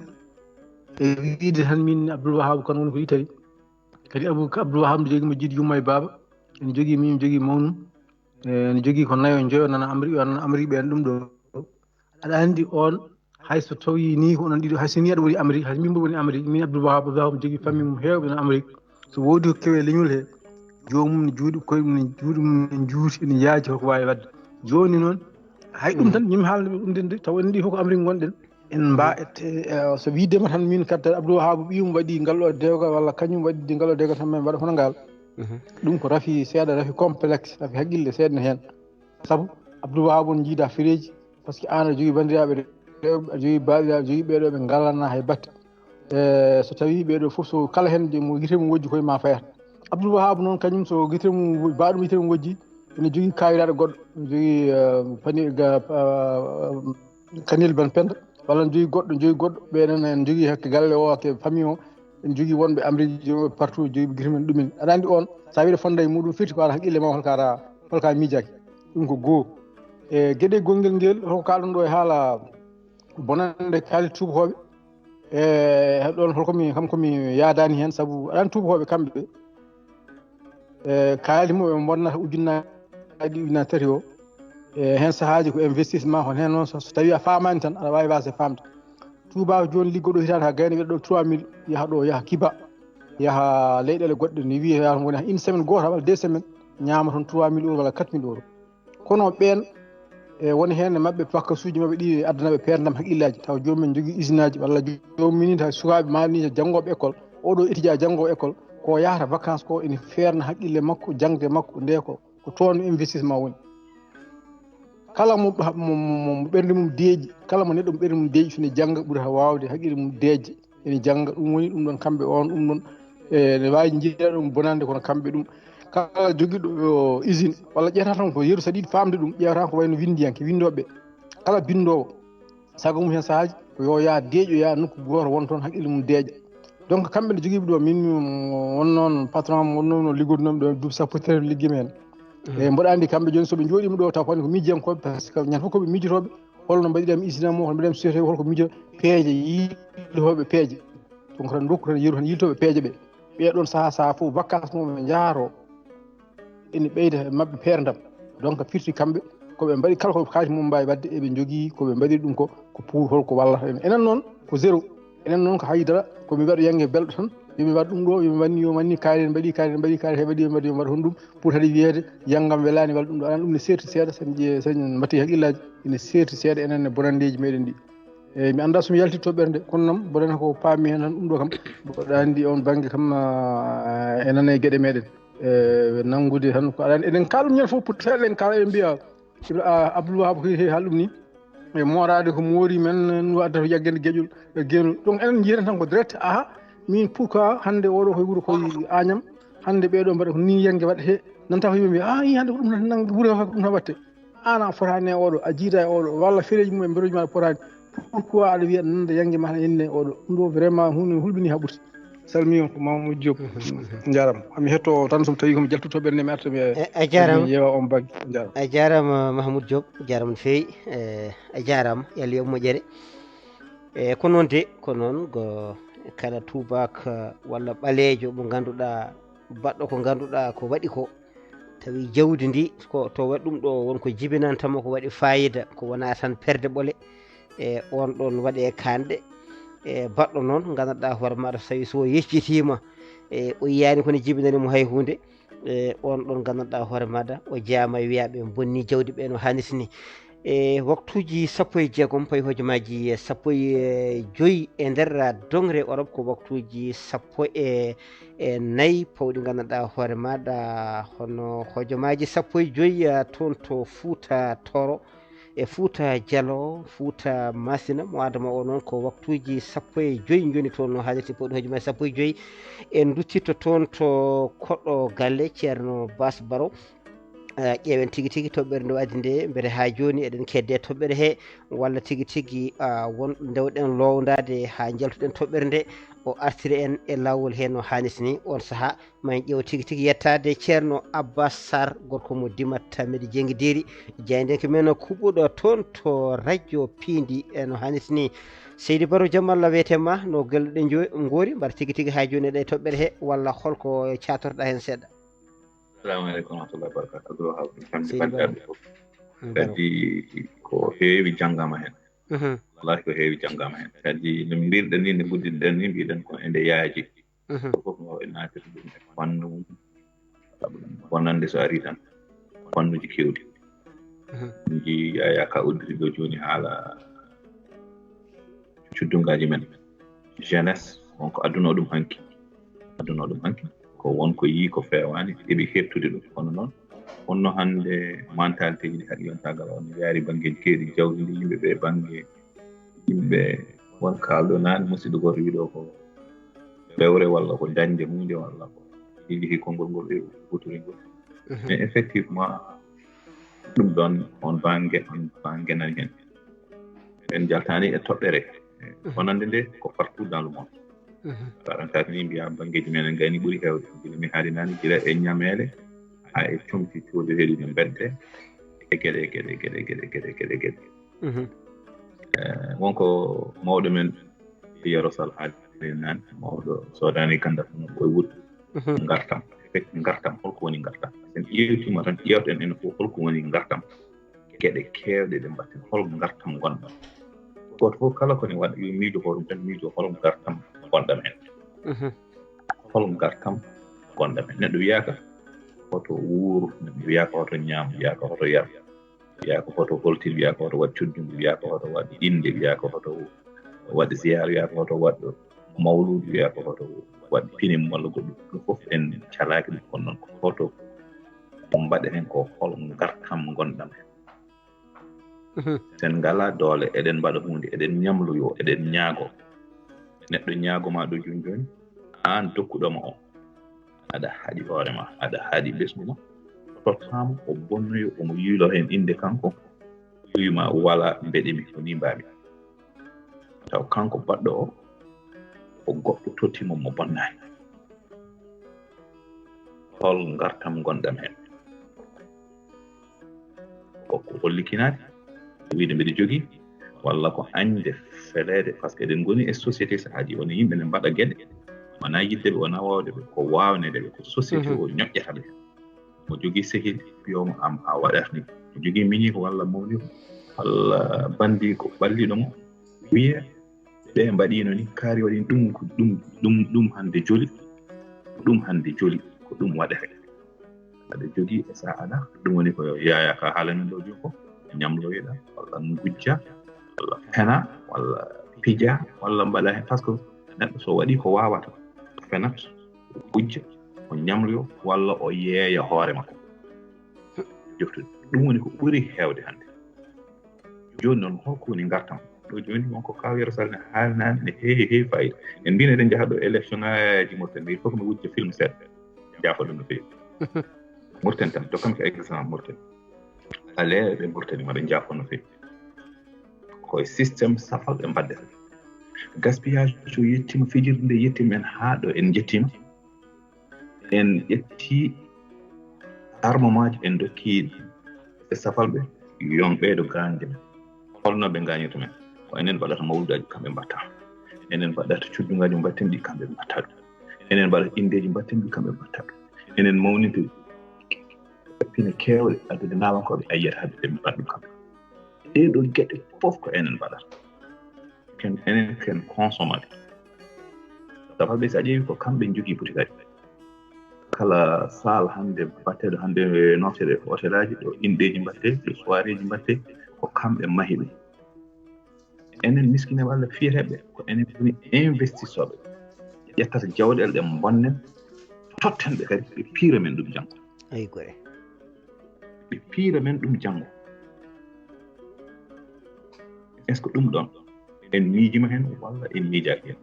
e wiide tan min Abdoulwahab kan woni ko yitari kadi Abdoulwahab ne jogui mo jiiɗi yumma e baba ene jogui min jogui mawnum ene jogui ko nayo joyo nana Amérique ɓen ɗum ɗo aɗa andi on hayso tawi ni ko onon ɗiɗo hayso ni aɗa woni Amérique hay min mbo woni Amérique min Abdoulwahab jogui famille mum hewɓe no Amérique so woodi ko kewe leñol he jomum ne juuɗi koyeɗum ne juuɗi mum ne juuti ene yaaji holko wawi wadde joni noon hay ɗum tan ñimi haalde ɗum de taw enen ɗi fof ko Amérique gonɗen en so widema tan min kadda Abdoulwahab ɓiyum waɗi ngal ɗo dewgal walla kañum waɗi ngal ɗo dewgal tan min mbaɗa hono ngal ɗum ko rafi seeɗa rafi complexe rafi haqqille seeɗa hen saabu Abdoulwahab on jiida fireji par ce que an aɗa jogui bandiraɓe aɗa jogui baaɗiraɓe aɗa jogui ɓeɗo ɓe gallanna hay batte so tawi ɓeɗo foof so kala hen mo guitemo wojji koye ma fayata Abdoulwahab noon kañum so guitemo baɗum guitemo wojji ene jogui kayiraɗo goɗɗo ene jogui Kanel Ban Penda walla ne jogui goɗɗo ɓenen en jogui hakke galle o hakke famille o en jogui wonɓe Amérique partout jogui guitemen ɗumen aɗa andi on sa wiɗa fonda e muɗum firti ko ala haqqille ma holka miijaki ɗum ko goho e gueɗe gonguel nguel holko kalɗon ɗo e haala bonande kaali tubakoɓe e ɗon kam komi yaadani hen saabu aɗa andi tubakoɓe kamɓe kaali mum ɓe bonnata ujunnaji tati o hen sahaji ko investissement hon hen noon so tawi a famani tan aɗa wawi wasa famde Touba joni liggoɗo hitande ha gayna wiɗa ɗo 3000 yaha ɗo yaha Kiba yaha leyɗele goɗɗe ne wiiya woni une semaine goto walla 2 semaines ñama toon 3000 € walla 4000 €. Kono ɓen woni hen e mabɓe pakkasuji mabɓe ɗi addanaɓe perdam haqqillaji taw jomumen jogui usine aji walla jomum ta sukaɓe mani janggoɓe école oɗo étudia janggowo école ko yahata vacance ko ene feerna haqqille makko jangde makko nde ko toon investissement woni kala mo ɓerde mum deeƴi kala mo neɗɗo mo ɓerde mum deeƴi sone jangga ɓuurata wawde haqqille mum deejde ene jangga ɗum woni ɗum ɗon kamɓe on ɗum ɗon ne wawi jiiɗa ɗum bonande kono kamɓe ɗum kala joguiɗo usine walla ƴeeta tan ko yeru saɗa yiɗi famde ɗum ƴeewata ko wayno windiyanke windoɓe kala bindowo sago mum hen sahaji ko yo yaa deeƴo ya nokku goto won toon haqqille mum deeƴa donc kamɓe ne joguiɓe ɗo min won noon patron am wonno no liggodunomi ɗo duuɓi sappo tere ligguima hen e mboɗa andi kamɓe joni soɓe jooɗima ɗo taw koni ko miijiyankoɓe par ce que ñande fof koɓe miijotoɓe holno mbaɗiɗami usine mo holno mbaɗiɗami société holko miijo peeje yiilotoɓe peeje donc tan dokku tan yeeru tan yiltoɓe peeje ɓe ɓeɗon saaha fof vacance mum ɓe jaaro ene ɓeyda mabɓe peerdam donc firti kamɓe koɓe mbaɗi kala ko kalis mum mbawi wadde eɓe jogui koɓe mbaɗiri ɗum ko pour holko wallata en enen noon ko zéro enen noon ko haydara komi waɗa yangue belɗo tan yomi wat ɗum ɗo yomi manni kaari mbaɗi kaari heɓaɗi mbaɗa hon ɗum pour haɗa wiyede yanngam welani walla ɗum ɗo anan ɗum ne serti seeɗa sañ mbatti haqqillaji ene serti seeɗa enen e bonandeji meɗen ɗi eyyi mi anda somi yalti toɓɓere nde kono noon mboɗon ko paami hen tan ɗum ɗo kam mboɗo andi on banggue kam e nana e gueɗe meɗen nanngude tan ko aɗa eɗen kalɗum ñande fof pour seeɗa en kala eɗen mbiya Abdoul Wahab haal ɗum ni e morade ko moori men no addata yaggende gueƴol guenol donc enen jiiren tan ko direct min pourquoi hande oɗo koye wuuro koye Agnam hande ɓeɗo mbaɗa ko ni yanggue waɗete nanta ko yimɓe mbiya i hande ko ɗum tan wuuro ɗum tan watte an a fotani e oɗo a jiita e oɗo walla fereji mum e mberoji ma potani pourquoi aɗa wiya nande yanggue ma henne oɗo ɗum ɗo vraiment hunde hulɓini ha ɓuurti salmi on ko Mamadou Diop jarama ami hetto tan somi tawi komi jaltu toɓɓere nde mi arta mi yeewa on bagge jarama a jarama Mahamoudou Diop jarama no fewi a jarama yalla yo moƴƴere ko noon de ko noon go kala tubak walla ɓalejo mo ganduɗa baɗɗo ko ganduɗa ko waɗi ko tawi jawdi ndi ko to waɗi ɗum ɗo wonko jibinantamo ko waɗi fayida ko wona tan perde ɓole on ɗon waɗe kanɗe baɗɗo noon gandanɗa hoore maɗa so tawi so yeccitima o yiyani kono jibinanimo hay hunde on ɗon gandanɗa hoore maɗa o jeeyama wiyaɓe bonni jawdi ɓe no hannirta ni waktuji 16 payi hojomaji 15 e nder dongre Europe ko waktuji 14 pawɗi gandanɗa hoore maɗa hono hojomaji 15 toon to Fouta Toro e Fouta Dialo Fouta Masina mo adama o noon ko waktuji 15 joni toon no haalirte pawɗi hojomaji 15 en duttitto toon to koɗɗo galle ceerno Bas Baro ƴeewen tigui tigui toɓɓere nde addi nde beete ha joni eɗen kedde toɓɓere he walla tigui tigui wonɗo dewɗen lowdade ha jaltuɗen toɓɓere nde o artiri en e lawol he no hannirta ni on saaha ma en ƴeew tigui tigui yettade ceerno Abbas Sarr gorko mo Dimatta Médé Jenguidiri jeydenko men kuɓuɗo toon to radio Pindi e no hannirta ni Seydi Baro jaam Allah wiyetema no gelɗe goori mbar tigui tigui ha joni eɗe toɓɓere he walla holko catorɗa hen seeɗa. Assalamu alaikum wa rahmatullahi wa barakatuh. Abdoul Wahab kamɓe bandiraɓe fof kadi ko heewi janggama hen wallahi ko heewi janggama hen kadi no mbirɗen ni nde guddidɗen ni mbiɗen ko ende yaaji fof no wawi natirde ɗum e fannu mum wonande so ari tan fannuji kewɗi ji Yaya Ka uddiri ɗo joni haala cuddungaji men jeunesse wonko adduno ɗum hanki ko wonko yii ko fewani eɓi heftude ɗum kono noon wonno hande mentalité ji haɗi on tagal on yaari banggueji keeɗi jawdi ndi yimɓeɓe banggue yimɓe won kalɗo nane musidɗo goto wiɗo ko fewre walla ko dañde hunde walla ko yiɗi konngol ngol e hutoringol mais effectivement ɗum ɗon on banggue nani hen en jaltani e toɓɓere wonande nde ko partout dans le monde parantati ni mbiya banggueji men en gayni ɓuuri hewde gila mi haali nani gila e ñamele ha e comti coodi heeɗi no bedde e gueɗe wonko mawɗo men Yero Sall haali nani mawɗo sodani kandata no koye wuuro gartam holko woni gartam en ƴewtima tan ƴewten en fof holko woni gartam gueɗe kewɗe ɗe mbatten hol gartam gonɗam goto fof kala kone waɗa yo miijo hoɗum tan miijo hol gartam gonɗam hen hol gartam gonɗam hen neɗɗo wiyaka hoto wuuro neɗɗo wiyaka hoto ñaam wiyaka hoto yar wiyaka hoto holtir wiyaka hoto waɗ cuddunde wiyaka hoto waɗ inde wiyaka hoto waɗ ziyar wiyaka hoto waɗ mawlude wiyaka hoto waɗ pinim walla goɗɗum ɗum fof en calaki ɗum kono noon ko hoto ko mbaɗa hen ko hol gartam gonɗam hen sen ngala doole eɗen mbaɗa hunde eɗen ñamloyo eɗen ñaago neɗɗo ñaagoma ɗo joni an dokkuɗoma o aɗa haɗi hoorema aɗa haɗi ɓesgu ma tottama o bonnoyo omo yiilo hen inde kanko wiyuma wala mbeɗemi ko ni mbami taw kanko baɗɗo o goɗɗo tottimo mo bonnani hol gartam gonɗam hen koko hollikinade wiide mbiɗa jogii walla ko añde feleede par ce que eɗen ngoni e société so haaji woni yimɓe ne mbaɗa geɗe wona yiddeɓe wona wawdeɓe ko wawnedeɓe ko société o ñoƴƴataɓe mo jogii sehil mbiyomo am a waɗata ni mo jogii miñi ko walla mawni ko walla bandi ko ɓalliɗo mo wiye ɓe mbaɗino ni kaari waɗi ɗum hande joli ko ɗum waɗete aɗa jogii e sa ala ɗum woni ko yaya ka haalamen ɗo joni ko ñamloyeɗa walla gujja walla fena walla pija walla mbaɗa hen par ce que neɗɗo so waɗi ko wawata fenat gujja o ñamloyo walla o yeeya hoore makko joftude ɗum woni ko ɓuri heewde hannde joni noon holko woni ngartam ɗo joni wonko kawiyero sal ne haalnani ne heewi fayida en mbino eɗen jaha ɗo élection ngaji Mauritanie il faut que mi wujja film seeɗa jaafa ɗum no feewi Mauritanie tan dokkami ko exemple Mauritanie aleeɓe Mauritanie maɗa jaafo no feewi koye systéme safal ɓe mbaddata gaspillage so yettima fijirde nde yettima en haa ɗo en jettima en ƴetti armement ji en dokki e safal ɓe yon ɓeydo gañde men holno ɓe gañirta men ko enen mbaɗata mawludaji kamɓe mbatta enen mbaɗata cuddungaji mbatten ɗi kamɓe mbatta ɗum enen mbaɗata indeji mbatten ɗi kamɓe mbatta ɗum enen mawnide pine kewɗe addude nawankoɓe ayyata hade ɓe mbaɗa ɗum kamɓe ɗeɗo gueɗe fof ko enen mbaɗata enen ken consommade safal ɓe so a ƴeewi ko kamɓe jogii butikaji kala salle hande mbatteɗo hande noftere hôtel aji ɗo indeji mbatte ɗo soirée ji mbatte ko kamɓe mahi ɗum enen miskineɓe Allah fiyeteɓe ko enen woni investissoɓe ƴettata jawɗele ɗe bonnen totten ɓe kadi ɓe piira men ɗum janngo ɓe piira men ɗum janngo est ce que ɗum ɗon en miijima hen walla en miijaaki hen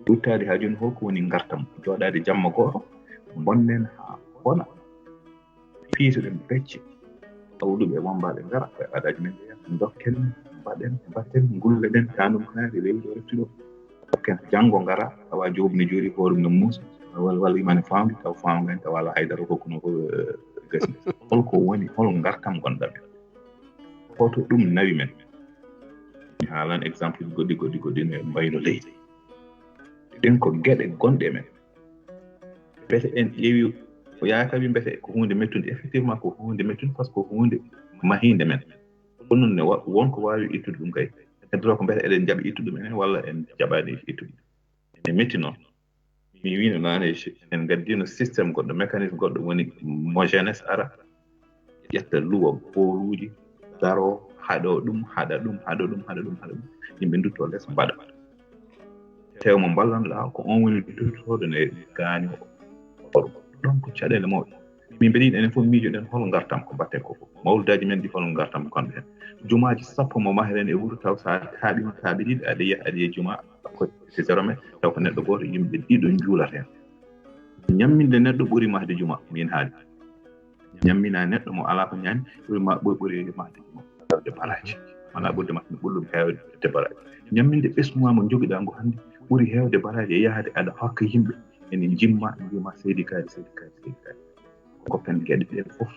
ɗuttaade haa jooni holko woni ngartam jooɗaade jamma gooto bonnen haa bona piitoɗen becce awluɓe wombaaɓe ngara koye aadaaji men dokken mbatten ngulleɗen taanum kanaade leydi o reftuɗo dokken janngo ngara tawa joomum jooɗi hoorum no muusa walla imane faamdi taw faamu men taw wala haydara hokkuno ko gasi holko woni hol ngartam gonɗa men hoto ɗum nawi men mi haalan exemple goɗɗi no mbayno leydi ɗen ko geɗe gonɗe men mbete en ƴeewi ko yaakaɓe mbete ko hunde mettude effectivement ko hunde mettude par ce que ko hunde mahinde men ɗum noon ne wonko waawi ittude ɗum kay heddoro ko mbete eɗen jaɓi ittude ɗum enen walla en jaɓaani ittude e metti noon mi wino naane en gaddino systéme goɗɗo mécanisme goɗɗo woni mo jeunesse ara ƴetta luwa booruuji daro haɗa ɗum yimɓe dutto less mbaɗa tew mo ballan laa ko on woni duttoɗo ne gaani o ɗon ko caɗeele mawɗe min mbeɗiɗo enen fof miijoɗen hol ngartam ko mbatte ko mawludaji men ɗi hol ngartam konɓe hen jumaaji 10 mo maheren e wuro taw sa haaɓima kaaɓe ɗiɗi aɗa yiya juma ko c'est 0 mètre taw ko neɗɗo goto yimɓe ɗiɗo juulata hen ñamminde neɗɗo ɓuri mahde juma min haali ñammina neɗɗo mo ala ko ñaami ɓuri mahde juma tawde baraji wala ɓurde mahde ɓullum heewde baraji ñamminde ɓesnuma mo jogiɗa ngo hannde ɓuri heewde baraji e yahade aɗa hokka yimɓe ene jimma seydi kaari ko pen geɗe ɗe fof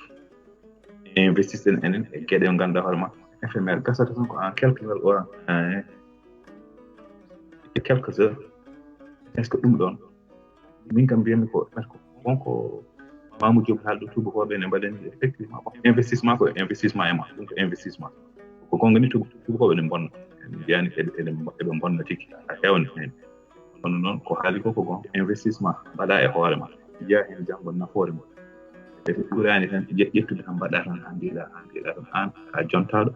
investisseur enen e geɗe ngannduɗa hoore ma éphémère gasata tan ko en quelques heures est ce que ɗum ɗon min kam mbiyami ko wonko Mamadou Diop haalɗo tubakoɓe ne mbaɗen effectivement investissement ko investissement e ma ɗum ko investissement ko gonga ni tubakoɓe ne bonna mbiyani eɓe bonna tigi a heewni hen kono noon ko haali ko gon investissement mbaɗa e hoore ma jiya hen janngo nafoore ma e ɓurani tan ƴettude tan mbaɗa tan ha mbiɗa tan an ka jontaɗo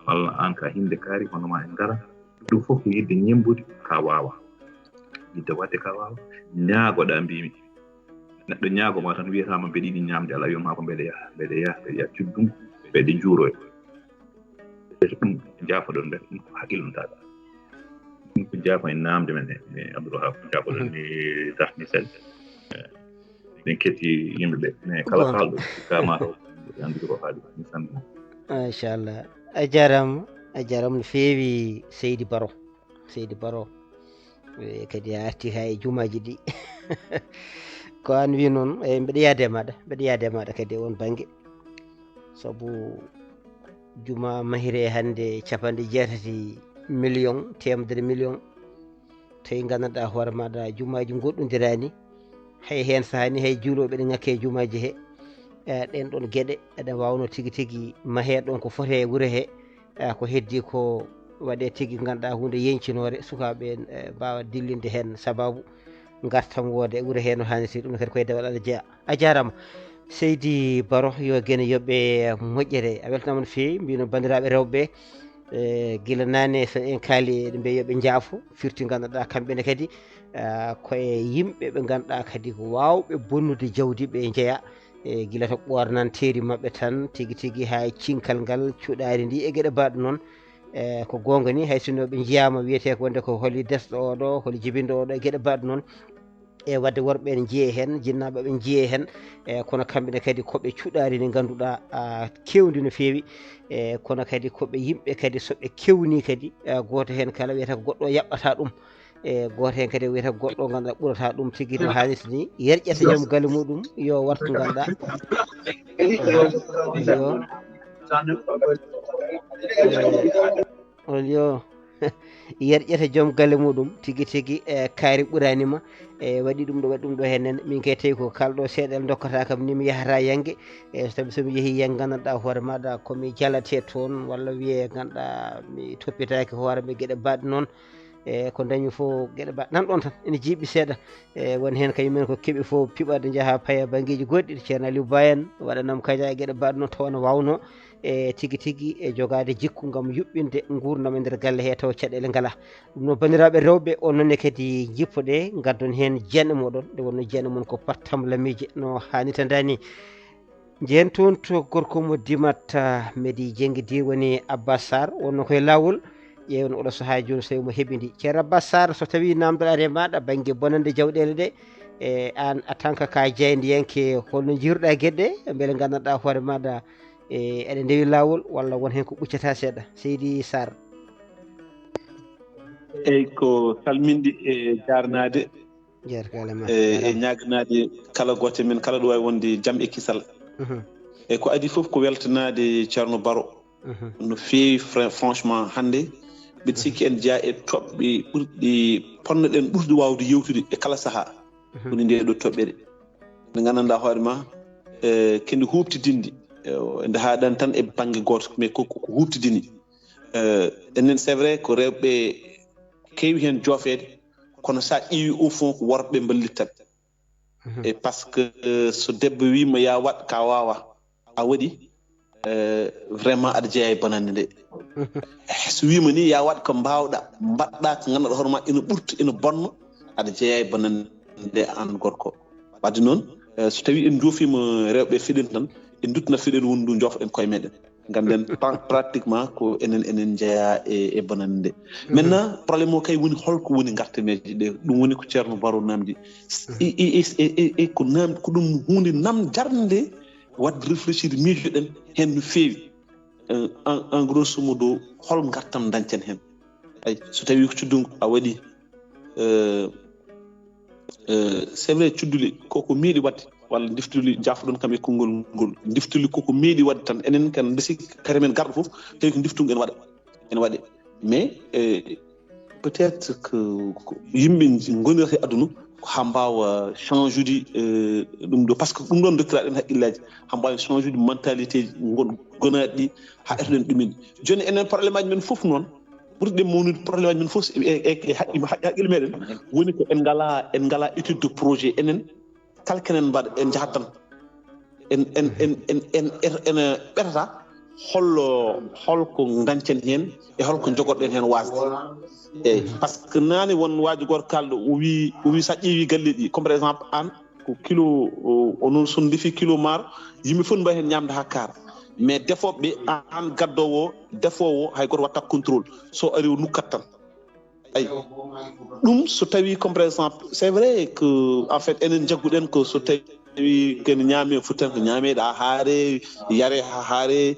walla an ka hinde kaari hono ma en ngara ɗum fof ko yidde ñembude ka wawa yidde wadde ka wawa ñaagoɗa mbimi neɗɗo ñaagoma tan wiyatama mbeɗa yiɗi ñamde ala wiyama ko mbeɗa yaha cuddum mbeɗa juuroya ɗum jaafoɗon nden ɗum ko haqqillotaɗa ɗum ko jaafa e namde men e Abdourahmane jaafoɗon ni darni seɗɗa min ketti yimɓeɓe mais kala kalɗo kamato andude ko haali mi sanna machallah a jarama no feewi Seydi Baro kadi a arti ha e jumaji ɗi ko an wi noon mbeɗa yaade maɗa kadi on banggue sabu juma mahire hande 60 million temedere million tawi gandanɗa hoore maɗa jumaji goɗɗodirani hay hen sahani hay juuloɓe ɗe ngakke jumaji he ɗen ɗon gueɗe eɗen wawno tigui mahe ɗon ko foti e wuuro he ko heddi ko waɗe tigi ganduɗa hunde yencinore sukaɓe mbawa dillinde hen sababu gartam wode e wuuro he no hannirta ɗum kadi koye dewal Allah jeeya a jarama Seydi Baro yo guene yoɓe moƴƴere a weltanama no fewi mbino bandiraɓe rewɓe guila nane so en kaali ɗo mbiya yoɓe jaafo firti ganduɗa kamɓene kadi koye yimɓe ɓe ganduɗa kadi ko wawɓe bonnude jawdi ɓe jeeya guila to ɓornanteri mabɓe tan tigui tigui ha cinkal ngal cuɗari ndi e gueɗe baɗe noon ko gonga ni hay sinno ɓe jiyama wiyete ko wonde ko holi desɗo oɗo holi jibinɗo oɗo e gueɗe baɗe noon e wadde worɓe ne jiiye hen jinnaɓe ɓe jiiye hen kono kamɓene kadi koɓe cuɗari ndi ganduɗa kewdi no fewi kono kadi koɓe yimɓe kadi soɓe kewni kadi goto hen kala wiyata ko goɗɗo yaɓɓata ɗum goto hen kadi wiyata ko goɗɗo ganduɗa ɓurata ɗum tigui no hannirta ni yerƴata joom galle muɗum yo wattu ganduɗa yo yerƴata joom galle muɗum tigui tigui kaari ɓuranima waɗi ɗum ɗo hen min kay tawi ko kalɗo seeɗel dokkata kam ni mi yahata yangge so tawi somi yeehi yang gandanɗa hoore maɗa komi jalate toon walla wiye ganduɗa mi toppitaki hooreme gueɗe baɗe noon ko dañi fo gueɗe baɗe nan ɗon tan ene jiiɓi seeɗa woni hen kañumen ko keeɓi fo piɓade jaaha paaya banggueji goɗɗi ceerno Aliou Ba en waɗanam kadia e gueɗe baɗe noon taw ne wawno tigui tigui e jogade jikku gam yuɓɓinde gurdam e nder galle he taw caɗele ngala ɗum noon bandiraɓe rewɓe on nonne kadi jippoɗe gaddon hen jeenne moɗon nde wonno jeenne mon ko pattam lamiji no hannirta dani jeen toon to gorko mo dimatta Medy Diengui woni Abbas Sarr wonno koye lawol ƴeewen oɗo saaha joni so tawi mo heeɓidi ceerno Abbas Sarr so tawi namdoɗa e maɗa banggue bonande jawɗele ɗe an en tant que ka jeydiyanke holno jiiruɗa gueɗe beele gandanɗa hoore maɗa eɗe ndewi lawol walla won hen ko ɓuccata seeɗa Seydi Sarr eyyi ko salminde e jarnade jarkalema e ñaganade kala goto men kala ɗo wawi wonde jaam e kisal e ko adi foof ko weltanade ceerno Baro no fewi franchement hande mbiɗa sikki en jeeya e toɓɓe ɓurɗi ponnoɗen ɓurɗi wawde yewtude e kala saaha woni nde ɗo toɓɓere nde gandanɗa hoore ma kende huɓtidinde nde haɗani tan e banggue goto mais koko huɓtidini enen c'est vrai ko rewɓe kewi hen joofede kono sa ƴeewi au fond ko worɓe ballitat e par ce que so debbo wima ya waɗ ka wawa a waɗi vraiment aɗa jeeya e bonande nde so wima ni ya waɗ ko mbawɗa mbaɗɗa ko ganduɗa hoore ma ina ɓurta ina bonna aɗa jeeya e bonande nde an gorko wadde noon so tawi en joofima rewɓe feɗen tan en duttanat feɗen wondu jofɗen koye meɗen ganden pratiquement ko enen jeeya e bonande nde maintenant probléme o kay woni holko woni gartameji ɗe ɗum woni ko ceerno Baro namdi ko namdi ko ɗum hunde jarde wadde réfléchir miijoɗen hen no fewi en grosso modo hol gartam dañcen hen ay so tawi ko cuddungu a waɗi c'est vrai cudduli koko meeɗi wadde walla diftuli jafoɗon kam e konngol ngol diftuli koko meeɗi wadde tan enen kan besi kare men garɗo foof tawi ko diftungu ene waɗe mais peut être que yimɓe gonirata e aduna ha mbawa change ude ɗum ɗo par ce que ɗum ɗon dokkiraɗen haqqillaji ha mbawa change ude mentalité ji gonaɗi ɗi ha etoɗen ɗumen joni enen probléme aji men foof noon ɓurɗen mawnude probléme aji men foof e haqqille meɗen woni ko en ngala étude de projet enen kala kenen mbaɗa en jahat tan en ɓetata holko dañcen hen e holko jogoɗen hen wasde eyyi par ce que nane won waji goto kalɗo o wi sa ƴeewi galle ɗi comme par exemple an ko kilo onon son defi kilo maaro yimɓe fof mbawi hen ñamde ha kaara mais defoɓeɓe an gaddowo defowo hay goto watta contrôle so ari o nukkat tan ayi ɗum so tawi comme par exemple c'est vrai que en fait enen jagguɗen ko so tawi kene ñaame futten ko ñaameɗe ha haare yare ha haare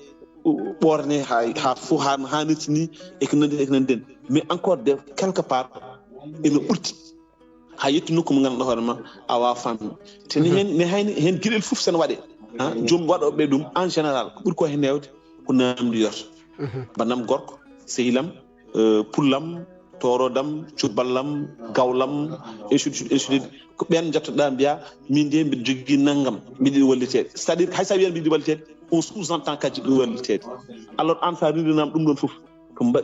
ɓorne ha fof hannirta ni eko nandi mais encore de quelque part ene ɓurti ha yetti nokku mo ganduɗa hoore ma a wawa famde tene hen gueɗel foof sene waɗe joomum waɗoɓe ɗum en général ko ɓuuri ko hen hewde ko namdi yorta banam gorko sehilam pullam torodam cuballam gawlam ainsi ko ɓen jettoɗa mbiya min de mbiɗa jogui naggam mbiɗa ɗi wallitede c'est à dire hay sa wiyan mbiɗa ɗi wallitede on sous entend kadi ɗi wallitede alors an sa rindanama ɗum ɗon foof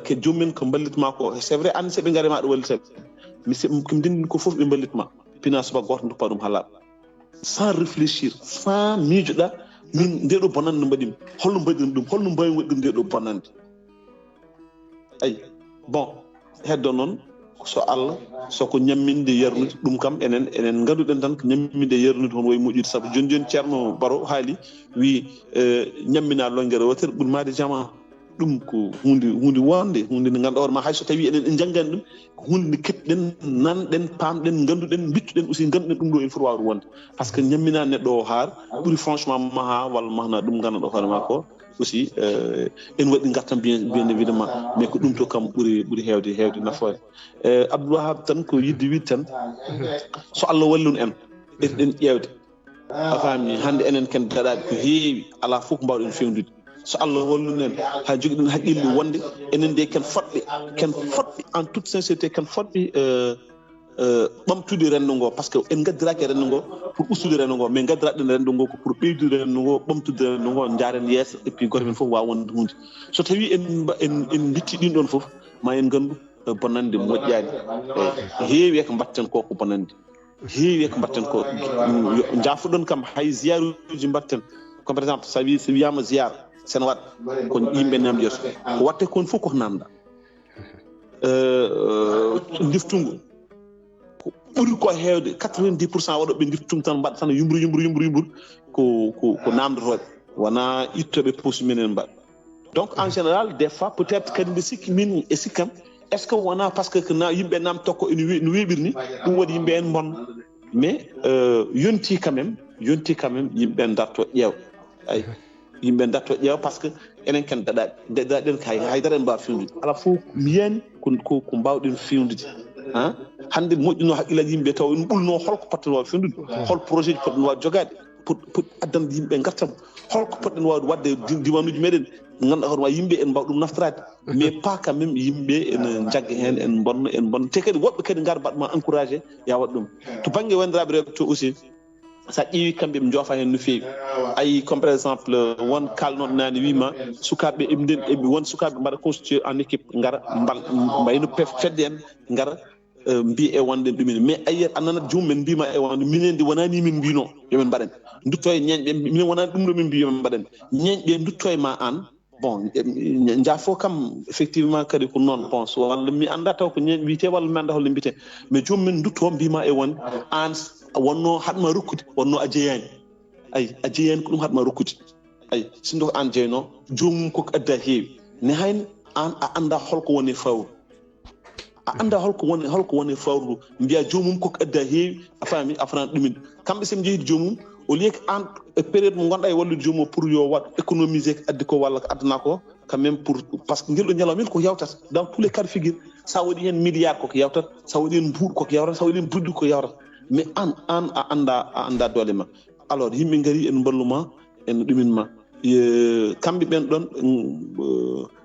ke jommen ko ballitma ko c'est vrai an se be ngare ma do wallita mi se kim din ko fof be ballitma pina suba goto ndu padum halal sans réfléchir sans miijuda min ndedo bonande mbadim holno mbadim dum holno mbawi wadde ndedo bonande ay bon heddo non so Allah so ko nyamminde yernude dum kam enen gaduden tan ko nyamminde yernude hon way mujjude sabu jon Ceerno Baro haali wi nyammina longere wotere burmade jama dum ko hunde wonde hunde nganda or ma hay so tawi enen jangani dum hunde ketden nanden pamden ganduden biccuden aussi ganduden dum do en furwaaru wonde parce que nyammina neddo haar buri franchement maha wal mahna dum ganda do horma ko aussi en wadi ngartam bien évidemment mais ko dum to kam buri hewde nafoore Abdou Wahab tan ko yiddi wi tan so Allah wallun en ƴewde afami hande enen ken dadaade ko heewi ala fof mbawden fewdude so Allah wallun en ha jogiden haqqille wonde enen de ken fodde en toute sincérité ken fodde ɓamtude renndo ngo par ce que en gaddiraki renndo ngo pour ustude renndo ngo mais gaddiraɗen renndo ngo ko pour ɓeydude renndo ngo ɓamtude renndo ngo jaren yeeso et puis gormen fof wawa wonde hunde so tawi en bitti ɗin ɗon fof ma en gandu bonande moƴƴani heewi e ko mbatten ko bonande heewi e ko mbatten ko jafuɗon kam hay ziyaruji mbatten comme par exemple so wiyama ziyara sene waɗa ko yimɓe namdiyoto ko watte kon fof koko namda diftungu ɓuri ko heewde 90% waɗoɓe diftum tan mbaɗa tan yumbru ko namdotoɓe wona ittoɓe posi menen mbaɗa donc en général des fois peut être kadi mbi sikki min e sikkam est ce que wona par ce que yimɓe nam tokko no weɓirni ɗum waɗi yimɓe en bonno mais yonti quand même yimɓe darto ƴeew ay yimɓe darto ƴeew par ce que enen ken daɗaɗen kay haydara en mbawa fewnude ala fof mi yiyani ko mbawɗen fewnude han hande moƴƴuno haqqillaji yimɓe taw en ɓulno holko potten wawi fewnude hol projet ji poɗɗen wawi jogade pour addande yimɓe gartam holko poɗɗen wawde wadde diwanuji meɗen ganduɗa hono wawi yimɓe en mbawa ɗum naftorade mais pas quand même yimɓe ene jagga hen en bonno te kadi woɓɓe kadi gara mbaɗma encouragé ya waɗ ɗum to banggue wandiraɓe rewɓe to aussi sa ƴeewi kamɓe ɓe joofa hen no feewi ayi comme par exemple won kalnoɗo nane wima sukaɓe eɓe won sukaɓe mbaɗa constitué en équipe gara mbayno fedde en gara mbi e wonde ɗumen mais ayyat annana jomumen mbima e wonde minen ndi wonani min mbino yomin mbaɗen dutto e ñeñɓe minen wonani ɗum ɗo min mbi yomin mbaɗen ñeñɓe dutto e ma an bon jaafo kam effectivement kadi ko noon bon so walla mi anda taw ko ñeñɓe wiyete walla mi anda holno mbiyete mais jomumen dutto mbima e wonde an wonno haɗma rokkude wonno a jeeyani a jeeyani ko ɗum haɗma rokkude sindo ko an jeyno jomum koko adda heewi ne hayno an a anda holko woni fawru a anda holko woni fawru mbiya jomum koko adda heewi a faami a fotani ɗumin kamɓe sen jeeyide jomum au lieu que an période mo gonɗa e wallude jomum pour yo waɗ économiser addi ko walla ko addana ko quand même pour par ce que guelɗo ñalawma ko yawtata dans tous les cas de figure sa waɗi hen milliard koko yawtata sa waɗi hen mbuuɗ koko yawtata sa waɗi hen buddu ko yawtata mais an a anda doole ma alors yimɓe gari en balluma en ɗuminma kamɓe ɓen ɗon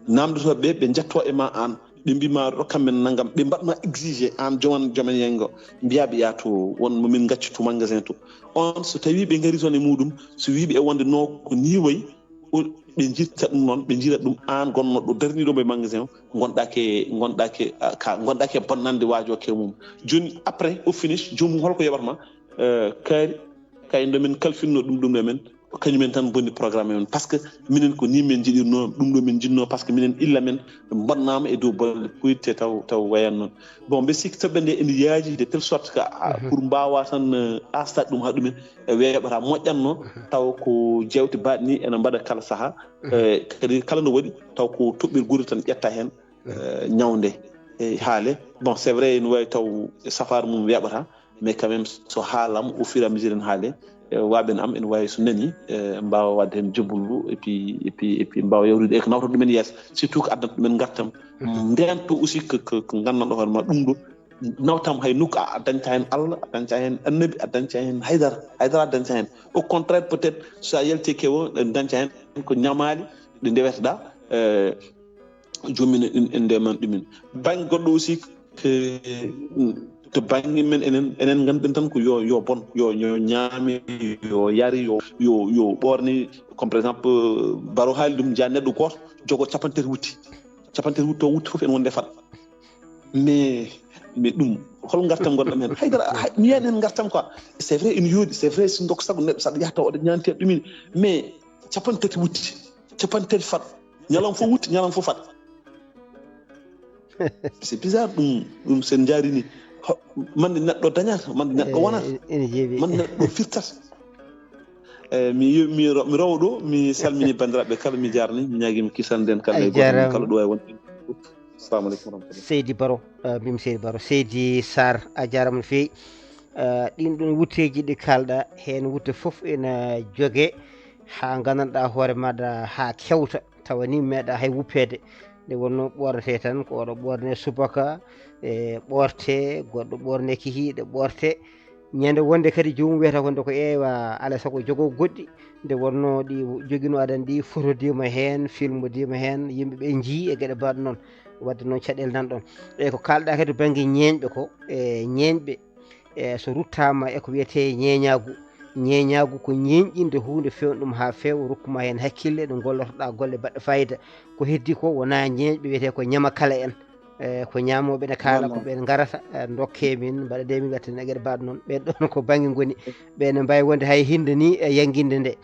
namdotoɓe ɓe jetto e ma an ɓe mbima rokkam men naggam ɓe mbaɗma exigé an jomen yengo mbiyaɓe ya to won momin gacci to magasin to on so tawi ɓe gari toon e muɗum so wiɓe e wonde no ko ni wayi ɓe jitta ɗum noon ɓe jiira ɗum an gonnoɗo darniɗomo e magasin o gonɗake bonnande waajo ke mum joni après au finish jomum holko yoɓatma kaari kaydo min kalfinno ɗum ɗo men kañumen tan bonni programme men par ce que minen ko ni men jiɗirno ɗum ɗo min jinno par ce que minen illa men bonnama e dow bolle puyte taw wayan noon bon mbe sikki toɓɓe nde ene yaaji de telle sorte que pour mbawa tan astade ɗum ha ɗumen weeɓata moƴƴatno taw ko jewte baɗe ni ene mbaɗa kala saaha kadi kala no waɗi taw ko toɓɓel guure tan ƴetta hen ñawde e haale bon c'est vrai ne wawi taw safare mum weeɓata mais quand même so haalam au fur et à mesure en haale waɓen am ene wawi so nani mbawa wadde hen jobbullu et puis mbawa yawrude e ko nawta ɗumen yeeso surtout ko addanta ɗumen gartam nden to aussi ko gandanɗo hoorema ɗum ɗo nawtam hay nokku a dañta hen Allah a dañta hen annabi a dañta hen haydara a dañta hen au contraire peut être so a yalti kewo dañta hen ko ñamali ɗe ndewetoɗa jomum en ndeman ɗumen banggue goɗɗo aussi to banggue men enen ganduɗen tan ko yo bon yo ñaami yo yari yo ɓorni comme par exemple Baro haali ɗum jaa neɗɗo goto jogo capantati wutti capantere wutto wutti fof en wonde fat mais ɗum hol gartam gonɗam hen haydara mi yiyan hen gartam quoi c'est vrai ene yooɗi c'est vrai so ndok sago neɗɗo saɗa yahta oɗo ñante ɗumin mais capantati wutti capantati fat ñalam fof wutti ñalam fof fat c'est bizarre ɗum sen jarini mande neɗɗo dañata mande neɗɗo wonata mande neɗɗo firtata mi rawa ɗo mi salmini bandiraɓe kala mi jarni mi ñaguimi kisanden kala kala ɗo e won assalamu aleykum warahmatullah Seydi Baro bim Seydi Baro Seydi Sarr a jarama no fewi ɗin ɗon wutteji ɗi kalɗa hen wutte foof ene jogue ha gandanɗa hoore maɗa ha kewta tawa ni meeɗa hay wuppede nde wonno ɓornete tan ko oɗo ɓorne subaka e ɓorte goɗɗo ɓorne kihiɗe ɓorte ñande wonde kadi jomum wiyata wonde ko ƴeewa alay saago jogo goɗɗi nde wonno ɗi joguino aɗan ɗi photodima hen film dima hen yimɓeɓe jii e gueɗe mbaɗe noon wadde noon caɗele nanɗon e ko kalɗa kadi banggue ñeñɓe ko e ñeñɓe e so ruttama eko wiyete ñeñagu ko ñeñƴinde hunde fewna ɗum ha fewa rokkuma hen hakkille ɗo gollotoɗa golle baɗɗe fayida ko heddi ko wona ñeñɓe wiyete ko ñama kala en ko ñamoɓe ne kaala ko ɓen garata dokke min mbaɗade min gatten e gueɗe mbaɗe noon ɓen ɗon ko banggue goni ɓene mbawi wonde hay hinde ni e yanguinde nde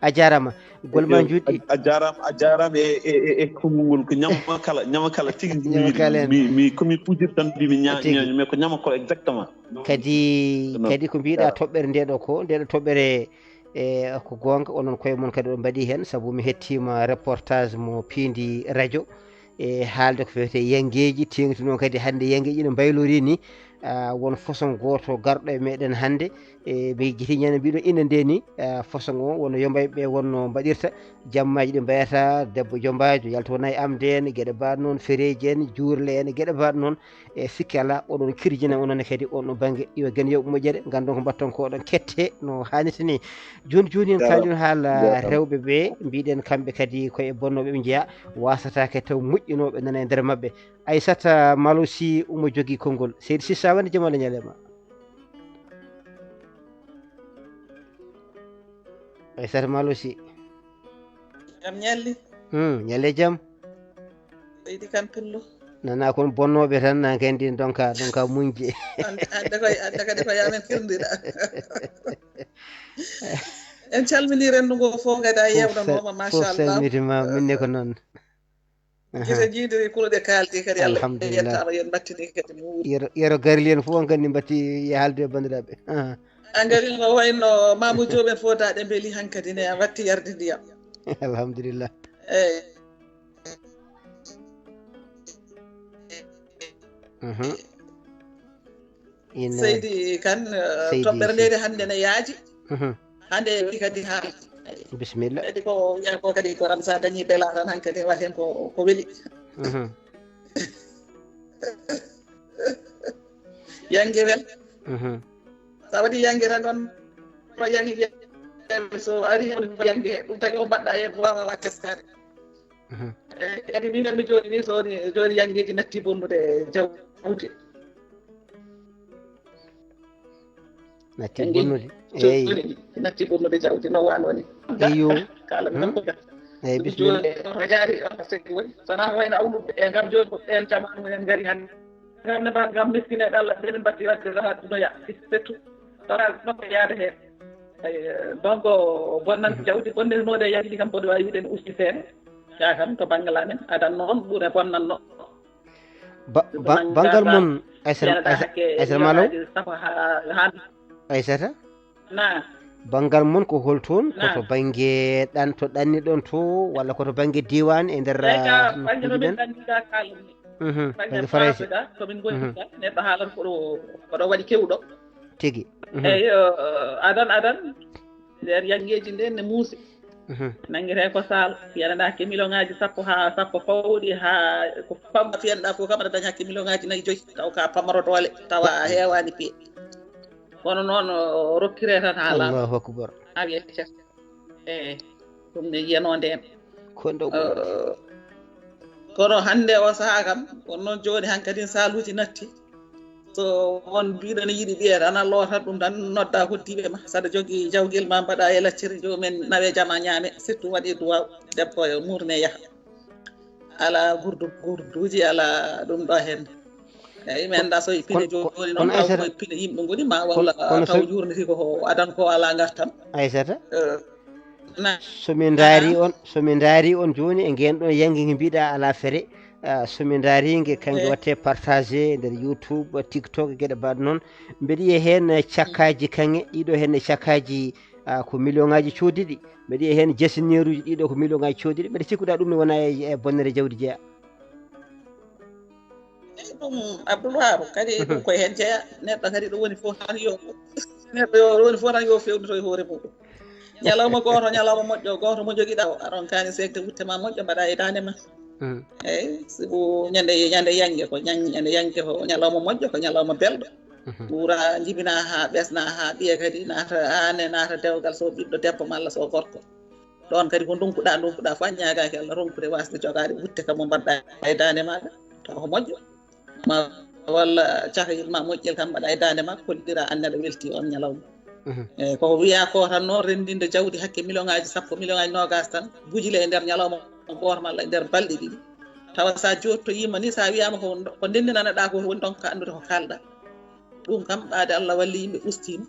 a jarama golma juɗɗi a jarama e konngol ko ñama kala tigi mi komi pujir tan mbimi ñañi mais ko ñama ko exactement kadi ko mbiɗa toɓɓere ndeɗo ko ndeɗo toɓɓere e ko gonga onon koye mon kadi o mbaɗi hen saabu mi hettima reportage mo piindi radio e haalde ko fewte yangueji tengtino kadi hande yangueji ne mbaylori ni won façon goto garɗo e meɗen hande e mi jiti ñande mbiɗo ina nde ni façon o wono yombayɓe wonno mbaɗirta jammaji ɗi mbayata debbo jombajo yalta wona e amde en gueɗe mbaɗe noon fereji en juurle en gueɗe mbaɗe noon e sikki ala oɗon kirjina onone kadi on ɗo banggue yo gan yoɓe moƴƴere gandon ko mbatton ko oɗon kette no hannirta ni joni en kalɗin haala rewɓe ɓe mbiɗen kamɓe kadi koye bonnoɓe ɓe jeeya wasatake taw moƴƴinoɓe nana e nder mabɓe Aissata Malo Sy omo jogui konngol Seydi Sissa wonde jaam Allah ñalema Aissata Malo Sy jam ñalli ñalle jaam Seydi Kane Pillo nana kon bonnoɓe tan na gandi donka muñje ande kadi ko yamen kirdiɗa en calmini rendugo fof kadi a yewɗanoma machallah salmitima minne ko noon gite jiidiri kuluɗe kaldi kadi Allah yettama yen battini kadi muuri yero garli en fof on kandi batti haalde e bandiraɓe a gari no wayno Mamoudou Diop en fof daɗe beeli hankkadi ne watti yarde ndiyam alhamdulillah Seydi Kane toɓɓere ndede hande ne yaaji hande kadi ha bisimilla kadi ko wiya ko kadi ko Ramsa dañi beela tan hankkadi wat hen ko weeli yangue wel sa waɗi yangue tan ɗon no yangue so ari yangue ɗum tagi o mbaɗɗa hen wawa teskade kadi minen mi joni ni so joni yangueji natti bonnude jawdi natti bonnude eyyi natti bonnude jawdi no wanoni eyo kala mi tan eyyi bisimilla o jaari segi woni sona wayno awluɓe e gam joni ko en jamanu en gaari hande gam ne mbaɗ gam miskineɗe Allah mbeɗen mbatti wadde rahat noya surtout tara noko yaade hen donc bonnande jawdi bonnirnode e yangi kam boɗo wawi wiide ne usti seeɗa ya kam to banggal amen adan noon ɓuure bonnanno bangal mon Aissata Malo Aissata na bangal mon ko hol toon koto banggue ɗan to ɗanni ɗon to walla koto banggue diwan e nder banggue nomin ɗanndiɗa kalanni banggue farayse tomin gonɗiɗa neɗɗo haalan koɗo waɗi kewɗo tigui eyyi adan nder yangueji nde ne muusi nanguete ko sal fiyanɗa hakke million ngaji sappo ha sappo fawɗi ha ko famma fiyanɗa fof kam aɗa daña hakke million ngaji 4 taw ka pamaro doole tawa a hewani piye kono noon rokkire tan ha laaɓa Allahu akbar ha wiyete eyyi ɗum ne yiyanode en kono hande o saaha kam kono noon joni hankkadi saluji natti so won mbiɗo ne yiiɗi ɓiye tan a lootat ɗum tan nodda hoddiɓe ma saɗa jogui jawguel ma mbaɗa e lacciri jomumen nawe jama ñaame surtout waɗi duwaw debbo e murne yaaha ala gurduji ala ɗum ɗo hen eyi mi anda so pine joni noon taw koye pine yimɓe ngoni ma walla taw jurniti ko adan ko ala gartam Aissata somi daari on joni e ngen ɗon yangi ngi mbiɗa ala fere somi daaringue kangue watte partagé nder YouTube TikTok gueɗe mbaɗe noon mbeɗa yiya hen cakkaji kange ɗiɗo hen cakkaji ko million ngaji coodiɗi mbeɗa yiya hen jasineruji ɗiɗo ko million ngaji coodiɗi mbeɗa sikkuɗa ɗum ne wona e bonnere jawdi jeeya ɗum Abdoulwahab kadi ɗum koye hen jeeya neɗɗo kadi ɗum woni fof tan yo neɗɗo woni fof tan yo fewnuto e hoore muɗum ñalawma goto ñalawma moƴƴo goto mo joguiɗa o aɗon kani sekte wutte ma moƴƴo mbaɗa e dande ma eyyi sibu ñande yangue ko ñande yangue ko ñalawma moƴƴo ko ñalawma belɗo ɓuura jibina ha ɓesna ha ɓiya kadi naata ane naata dewgal so ɓiɗɗo debbo malla so gorko ɗon kadi ko ndunkuɗa fo ñagaki Allah ronkude wasde jogade wutte kam mo mbaɗɗa e dande maɗa taw ko moƴƴo ma walla cahayil ma moƴƴel kam mbaɗa e dande ma kollira anneɗo welti on ñalawma eyyi koko wiya ko tan noon rendinde jawdi hakke million ngaji 10 million ngaji 20 tan gujile e nder ñalawma goto malla e nder balɗe ɗiɗi tawa sa jottoyima ni sa wiyama ko ndendinanoɗa ko woni donc ka andude ko kalɗa ɗum kam ɓaade Allah walli yimɓe ustima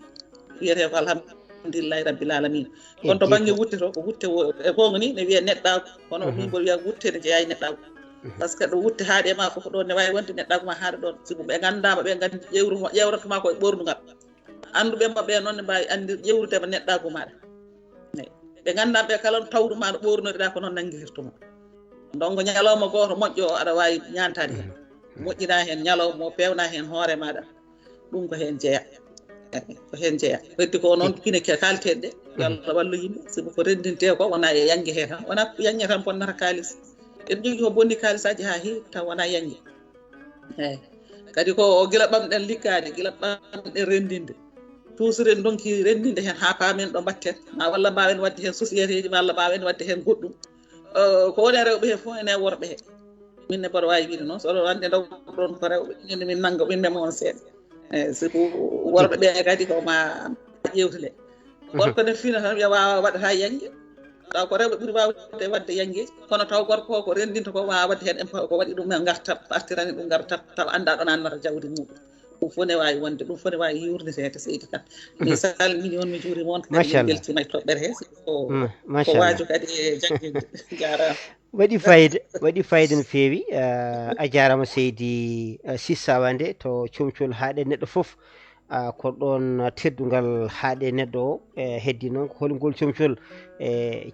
wiyete ko alhamdulillahi rabbil alamin kono to banggue wutte to ko wutte e gonga ni ne wiya neɗɗago kono mbo wiya wutte ne jeeyayi neɗɗago par ce que ɗo wutte haaɗe ma foof ɗon ne wawi wonde neɗɗago ma haade ɗon sibu ɓe gandama ɓe gandi ƴewratoma koye ɓornugal anduɓe mabɓe noon ne mbawi andi ƴewrudema neɗɗago maɗa ɓe gandama ɓe kala tawru ma ɗo ɓornoɗa ko noon nanguirtuma donc ñalawma goto moƴƴo o aɗa wawi ñantade hen moƴƴina hen ñalawma o pewna hen hoore maɗa ɗum ko hen jeeya ko hen jeeya heddi ko noon kine kalteɗe ɗe yo Allah wallu yimɓe sibu ko rendinte ko wona e yangue he tan wona yangue tan bonnata kalis en jogui ko bonni kalisaji ha heewi taw wona yangue eyyi kadi ko guila ɓamɗen liggade guila ɓamɗen rendinde toujours en donki rendinde hen ha paamen ɗo mbatten ma walla mbawen wadde hen société ji walla mbawen wadde hen goɗɗum ko woni rewɓe he fof ene worɓe he min ne mboɗo wawi wiide noon soɗo ande daw ɗon ko rewɓe inde min nangga min mema on seeɗa eyyi surtout worɓe ɓe kadi ko ma ƴewtile gorko ne fina tan wiya wawa waɗata yangue taw ko rewɓe ɓuuri wawde wadde yangueji kono taw gorko ko rendinta ko wawa wadde hen ko waɗi ɗum gartam artirani ɗum gartam taw anda ɗon annata jawdi muɗum ɗum fof ne wawi wonde ɗum fof ne wawi yurdetede seydi kan mi salmini on mi juurima on kadi min beltima e toɓɓere he ko waaju kadi e jangguinde jarama waɗi fayida no feewi a jarama seydi Sissa Wande to comcol haaɗe neɗɗo foof ko ɗon teddugal haaɗe neɗɗo o heddi noon holngol comcol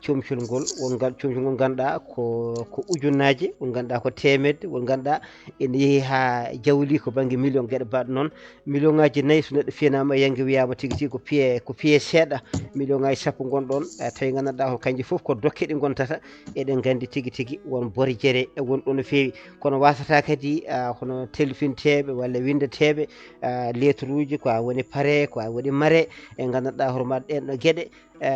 comcol ngol wongal comcol ngol ganduɗa ko ujunnaje won ganduɗa ko temedde won ganduɗa ene yeehi ha jawli ko banggue million gueɗe mbaɗe noon million ngaji 4 so neɗɗo finama yangue wiyama tigui tigui ko piye seeɗa million ngaji 10 gonɗon tawi ganduɗa ko kanji foof ko dokke ɗi gontata eɗen gandi tigui tigui won bori jeere e won ɗo no feewi kono wasata kadi hono telfinteɓe walla windeteɓe lettre uji ko woni pare ko woni mare e ganduɗa horma ɗen ɗo gueɗe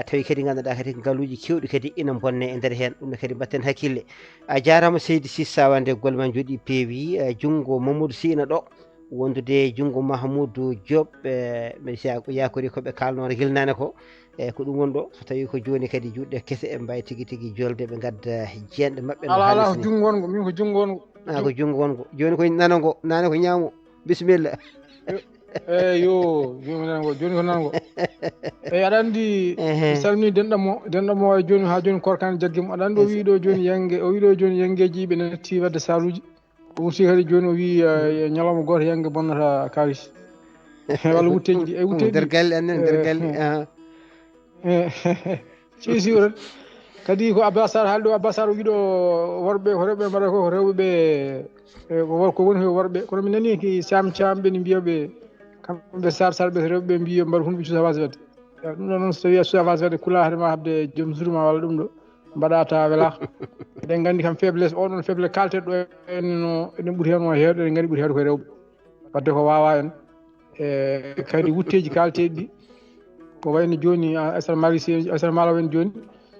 tawi kadi ganduɗa kadi ngaluji kewɗi kadi ina bonne e nder hen ɗum ne kadi mbatten hakkille a jarama seydi Sissa Wande golma jooɗi peewi junggo Mamadou Sy ina ɗo wondude junggo Mahamoudou Diop mbiɗa yakori koɓe kalnore hilnane ko ko ɗum woni ɗo so tawi ko joni kadi juɗɗe kese e mbawi tigui tigui jolde ɓe gadda jeanɗe mabɓe ala ko junggo wongo min ko junggo wongo ko junggo wongo joni ko nanago nane ko ñaamo bisimilla yo joni ko nango eyyi aɗa andi mi salmini denɗamo wawi joni ha joni korkane jaggimo aɗa andi o wi ɗo joni yangue o wi ɗo joni yangueji ɓe natti wadde saluji o wutti kadi joni o wi ñalawma goto yangue bonnata kalis walla wutteji ɗi wutteji nder galle annen nder galle si oɗon kadi ko Abba Sar haalɗo Abba Sar o wi ɗo worɓe ko rewɓe mbaɗa ko rewɓeɓe ko woni ko worɓe kono mi nani ki Sam ɓe ne mbiyaɓe kamɓe Sar ɓe rewɓe mbiya mbaɗa hunde ɓe cuusa wasde wadde ɗum ɗo noon so tawi a cuusa wasde wadde kula hadema habde joom surma walla ɗum ɗo mbaɗa ta wela eɗen gandi kam faiblesse oɗon faiblesse kalteɗo ɗo enen ɓuuri hen o heewɗo eɗen gandi ɓuuri heewde ko rewɓe wadde ko wawa en e kadi wutteji kalteɗi ɗi ko wayno joni Aissata Malaw en joni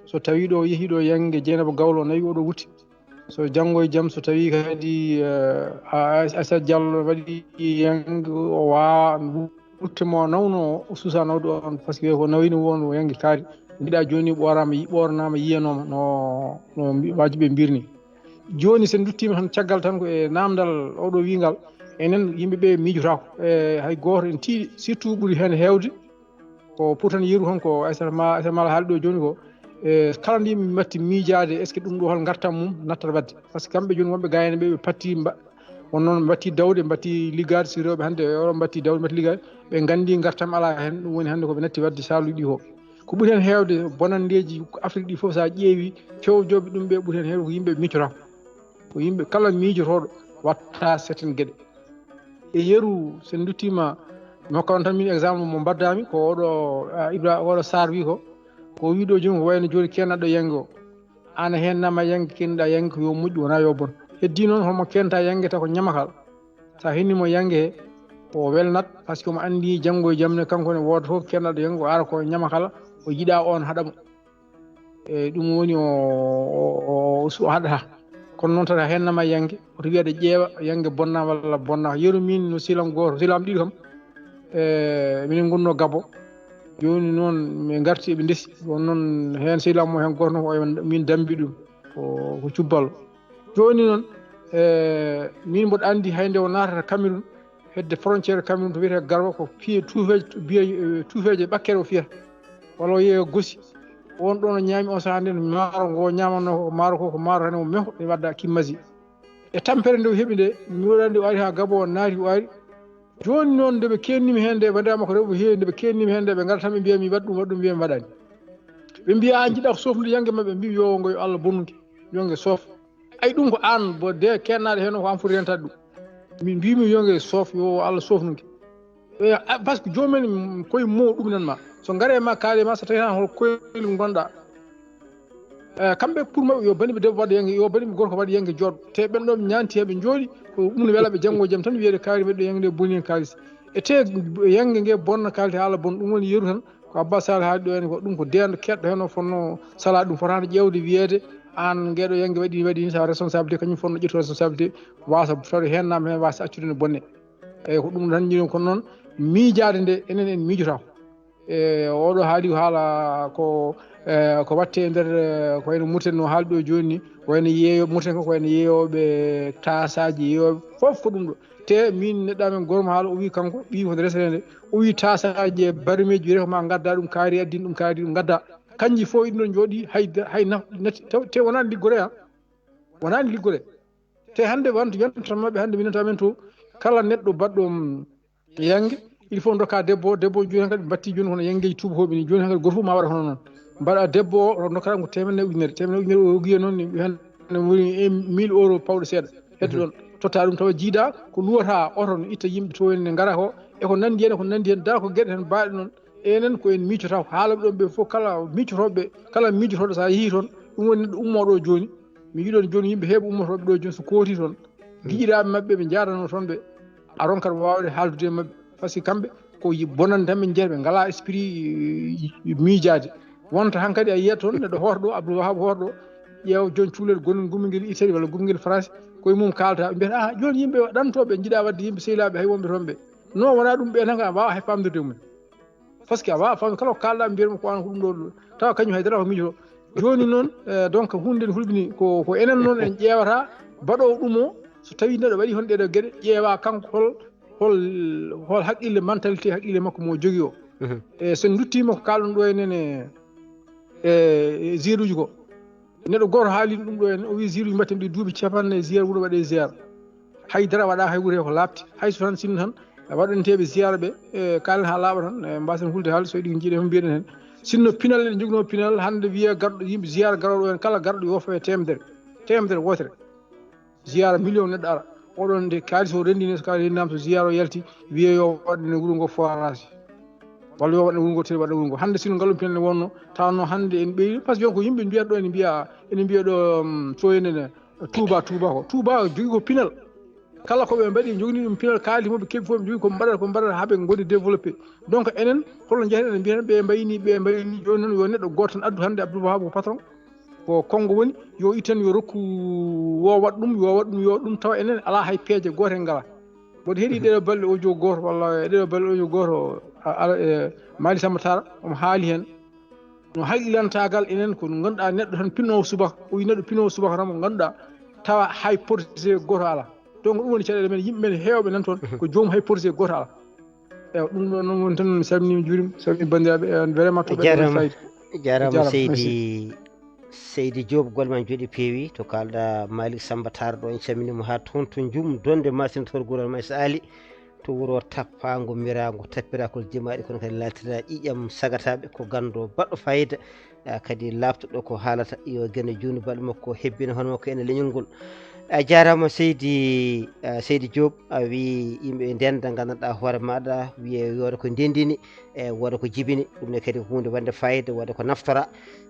so tawi ɗo yeehi ɗo yangue Dieynaba Gawlo nayi oɗo wutti so janggo e jaam so tawi kadi Aissata Diallo waɗi yangue o wawa wutte mo nawno suusa nawde on par ce que ko nawino won yangue kaari mbiɗa joni ɓornama yiyanoma no wajiɓe mbirni joni sen duttima tan caggal tan ko e namdal oɗo wingal enen yimɓeɓe miijotako hay goto en tiiɗi surtout ɓuuri hen hewde ko pour tan yeru hon ko aisama haali ɗo joni ko kala ndi mi matti miijade est ce que ɗum ɗo hol gartam mum nattata wadde par ce que kamɓe joni wonɓe gayane ɓe patti won noon mbatti dawde mbatti liggade si rewɓe hannde oɗo mbatti dawde mbatti liggade ɓe gandi gartam ala hen ɗum woni hannde koɓe natti wadde saaluji ɗi ko ɓuuri hen hewde bonandeji Afrique ɗi foof sa ƴeewi fewjoɓe ɗum ɓe ɓuuri hen hewde ko yimɓe miijotako ko yimɓe kala miijotoɗo watta certaine gueɗe e yeru sen duttima mi hokka on tan min exemple mo mbaddami ko oɗo Ibra oɗo Sarr wi ko wiɗo joni ko wayno joni kennaɗo yangue o ana hen nama yangue kenɗa yangue ko yo moƴƴi wona yo bon heddi noon homo kenta yangue ta ko ñamakal sa hennimo yangue he o welnat par ce que mo andi janggo e jamne kanko ne wooda fof kennaɗo yangue o ara ko ñamakala o yiɗa on haɗamo e ɗum woni o haɗata kono noon tata hennama yangue oto wiyade ƴeewa yangue bonna walla bonna yeru min no silam goto silam ɗiɗi kam minen gonno Gabon joni noon min garti ɓe ndesi won noon hen silam mo hen goto noon ko min dambi ɗum ko cubbalo joni noon min mboɗo andi hay nde o natata Cameroun hedde frontiére Cameroun to wiyete Garba ko piye tuufeje ɓakkere o fiyata walla o yeeya Gossi on ɗon o ñaami o saaha nden maaro ngo ñamanno ko maaro ko maaro tan o meho ɗe wadda kimmasi e tampere nde o heeɓi nde mi waɗandi o ari ha Gabon naati o ari joni noon nde ɓe kennimi hen nde bandama ko rewɓe heewi nde ɓe kennimi hen nde ɓe gara tan ɓe mbiya mi waɗ ɗum mbiya mi waɗani ɓe mbiya an jiɗa ko sofnude yangue mabɓe mbi yo ngo yo Allah bonnude yongue soof ay ɗum ko an bo de kennaɗe hen ko an foti rentade ɗum min mbimi yongue soof yo Allah sofnude par ce que jomumen koye mo ɗumnanma so gaare ma kaali ma so tawi tan hol koyel gonɗa kamɓe pour mabɓe yo baniɓe debbo waɗa yangue yo baniɓe gorko waɗa yangue joɗɗo te ɓen ɗo ɓe ñanti heɓe jooɗi ko ɗum ne weelaɓe janggo jaam tan wiyede kaari meɗɗo yangue nde boni hen kalis e te yangue ngue bonna kalite haala bon ɗum woni yeru tan ko Abbas Sall haali ɗo hen ko ɗum ko dendo keɗɗo hen o fonno sala ɗum fotano ƴewde wiyede an gueɗo yangue waɗi ni sa responsabilité kañum fonno ƴettu responsabilité wasa tawi hennama hen wasa accude ne bonne eyyi ko ɗum tan jiɗen kono noon miijade nde enen en miijotako oɗo haali ko haala ko watte e nder ko wayno Mauritanie no haali ɗo joni ni wayno yeeyo Mauritanie ko wayno yeeyoɓe tasaji yeeyoɓe foof ko ɗum ɗo te min neɗɗamen gormo haala o wi kanko ɓi ko resende o wi tasaji e barimeji wiyete ma gadda ɗum kaari addin ɗum kaari ɗum gadda kanji fof iɗon jooɗi hay natti te wonani liggore ha wonani liggore te hande wonto yontan mabɓe hande minanta men to kala neɗɗo baɗɗo yangue il faut dokka debbo joni kadi batti joni hono yangueji tubakoɓe ni joni kadi goto fof ma waɗa hono noon mbaɗa debbo o dokkata ko temedde ujunere o guiya noon hande woni 1000 € pawɗo seeɗa hedde ɗon totta ɗum tawa jiiɗa ko luwata oto no itta yimɓe to en gara ko e ko nandi hen da ko gueɗe tan mbaɗe noon enen ko en miijotako haalaɓe ɗon ɓe fof kala miijotoɗo sa yeehi toon ɗum woni neɗɗo ummoɗo joni mi yiɗon joni yimɓe heeɓe ummotoɓe ɗo joni so kooti toon guiƴiraɓe mabɓe ɓe jadano toon ɓe aron kadi wawde haaldude e mabɓe par ce que kamɓe ko bonande tan ɓe jeeya ɓe ngala esprit miijade wonta hankkadi a yiyat toon neɗɗo hoto ɗo Abdoul Wahab hoto ɗo ƴeewa joni cuulel gonel gummiguel Italie walla gummiguel France koye mum kalata ɓe mbiyata joni yimɓe ɗantoɓe jiiɗa wadde yimɓe sehilaɓe hay wonɓe toon ɓe non wona ɗum ɓe tan ka a wawa hay famdirde mumen par ce que a wawa famde kala ko kalɗa mbiyatmi ko an ko ɗum ɗo tawa kañum haydara ko miijoto joni noon donc hunde nde hulɓini ko enen noon en ƴeewata baɗowo ɗum o so tawi neɗɗo waɗi hon ɗeɗo gueɗe ƴeewa kanko hol haqqille mentalité haqqille makko mo jogui o e sen duttima ko kalɗon ɗo henene e zire uji ko neɗɗo goto haalino ɗum ɗo hen o wi zire uji mbatten ɗi duuɓi capanɗe ziyara wuuro waɗe ziyara haydara waɗa hay wuuro he ko labti hay so tan sinno tan waɗanteɓe ziyara ɓe e kalen ha laaɓa tan e mbasen hulde haal so ɗi jiiɗe fo mbiyeɗen hen sinno pinal en jogno pinal hande wiya garɗo yimɓe ziyara garoɗo hen kala garɗo yo fo e temedere wotere ziyara million neɗɗo ara oɗon nde kalis o rendine so kalis rendinama so ziyara o yalti wiye yo waɗane wuuro ngo forage walla yo waɗane wuuro ngo tiri waɗa wuuro ngo hande sino ngalum pinal ne wonno tawno hande en ɓeydi par ce que ko yimɓe mbiyata ɗo ene mbiya ɗo to enene Touba ko Touba jogui ko pinal kala koɓe mbaɗi jogni ɗum pinal kaali moɓe keɓi fof ɓe jogui ko mbaɗata haaɓe goni développé donc enen holno jeeyaten en mbiyaten ɓe mbayni joni noon yo neɗɗo goto tan addu hande Abdoul Wahab ko patron ko Congo woni yo itten yo rokku yo waɗ ɗum yo ɗum tawa enen ala hay peeje goto en ngala mboɗo heeɗi ɗeɗo balɗe audio goto walla ɗeɗo balɗe audio goto Mali Samba Tara omo haali hen no haqqilantagal enen ko ganduɗa neɗɗo tan pinnowo subaka o wi neɗɗo pinnowo subaka tan mo ganduɗa tawa hay porté goto ala donc ɗum woni caɗele men yimɓe men heewɓe nan toon ko joomum hay porté goto ala eyi ɗum ɗon noon woni tan mi salminima juurima salmini bandiraɓe vraiment to jarama seydi Diop golma jooɗi peewi to kalɗa Malick Samba Tar ɗo en calminimo ha toon to jum donde masine torgural maysa ali to wuro tappago mirago tappirakol jimaɗi kono kadi latira ƴiƴam sagataɓe ko gando baɗɗo fayida kadi laftoɗo ko haalata yo guene joni baɗɗo makko hebbino hono makko ene leñol ngol a jarama seydi Diop a wi yimɓe ndenda gandanɗa hoore maɗa wiye yooda ko ndendini e woda ko jibini ɗum ne kadi hunde wonde fayida woda ko naftora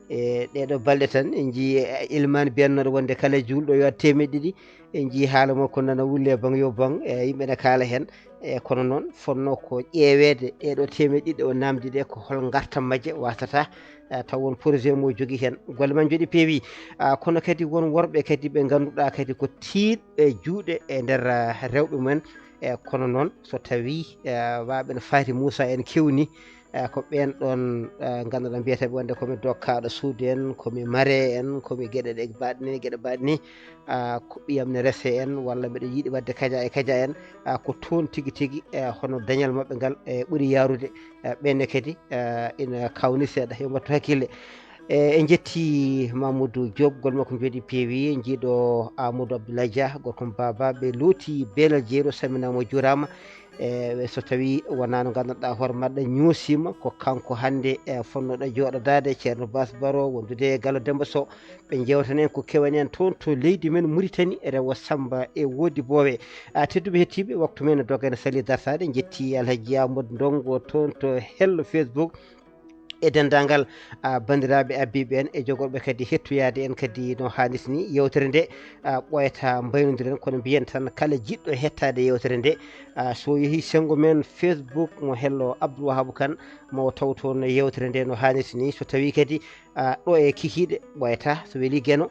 e ɗeɗo balɗe tan en jii ilmani biyannoɗo wonde kala julɗo yo 200 en jii haala makko nana wulle bang yo bang e yimɓe ne kaala hen e kono noon fonno ko ƴeewede ɗeɗo 200 o namdi ɗe ko hol gartam majje wasata taw won projet mo jogui hen golle man jooɗi peewi kono kadi won worɓe kadi ɓe ganduɗa kadi ko tiiɗɓe juuɗe e nder rewɓe mumen e kono noon so tawi waɓe no faati Moussa en kewni ko ɓen ɗon ganduɗa mbiyeteɓe wonde komi dokkaɗo suudu en komi mare en komi gueɗe ɗe gueɗe baɗe ni ko ɓiyam ne rese en walla mbiɗa yiiɗi wadde kaja en ko toon tigui hono dañal mabɓe ngal ɓuuri yarude ɓenne kadi ina kawni seeɗa yo mbattu hakkille en jetti Mamadou Diop gol makko jooɗi peewi jiiɗo Amadou Abdoulaye Dia gorko baba ɓe looti beelal jeeɗo saminama juurama so tawi wona no gandanɗa hoore maɗa ñuusima ko kanko hande fonnoɗo jooɗodade ceerno Bas Baro wondude Gallo Demba Sow ɓe jewtanen ko kewani en toon to leydi men Mauritanie rewo Samba e Wodi Bowe tedduɓe hettiɓe waktu men dogane sali dartade jetti Alhaji Amadou Ndongo toon to hello Facebook e dendagal bandiraɓe abbiɓe en e jogorɓe kadi hettoyade en kadi no hannirta ni yewtere nde ɓoyata mbaynodiren kono mbiyen tan kala jiɗɗo hettade yewtere nde so yeehi senggo men Facebook mo hello Abdou Wahabou Kane mo taw toon yewtere nde no hannirta ni so tawi kadi ɗo e kikiɗe ɓoyata so weeli gueno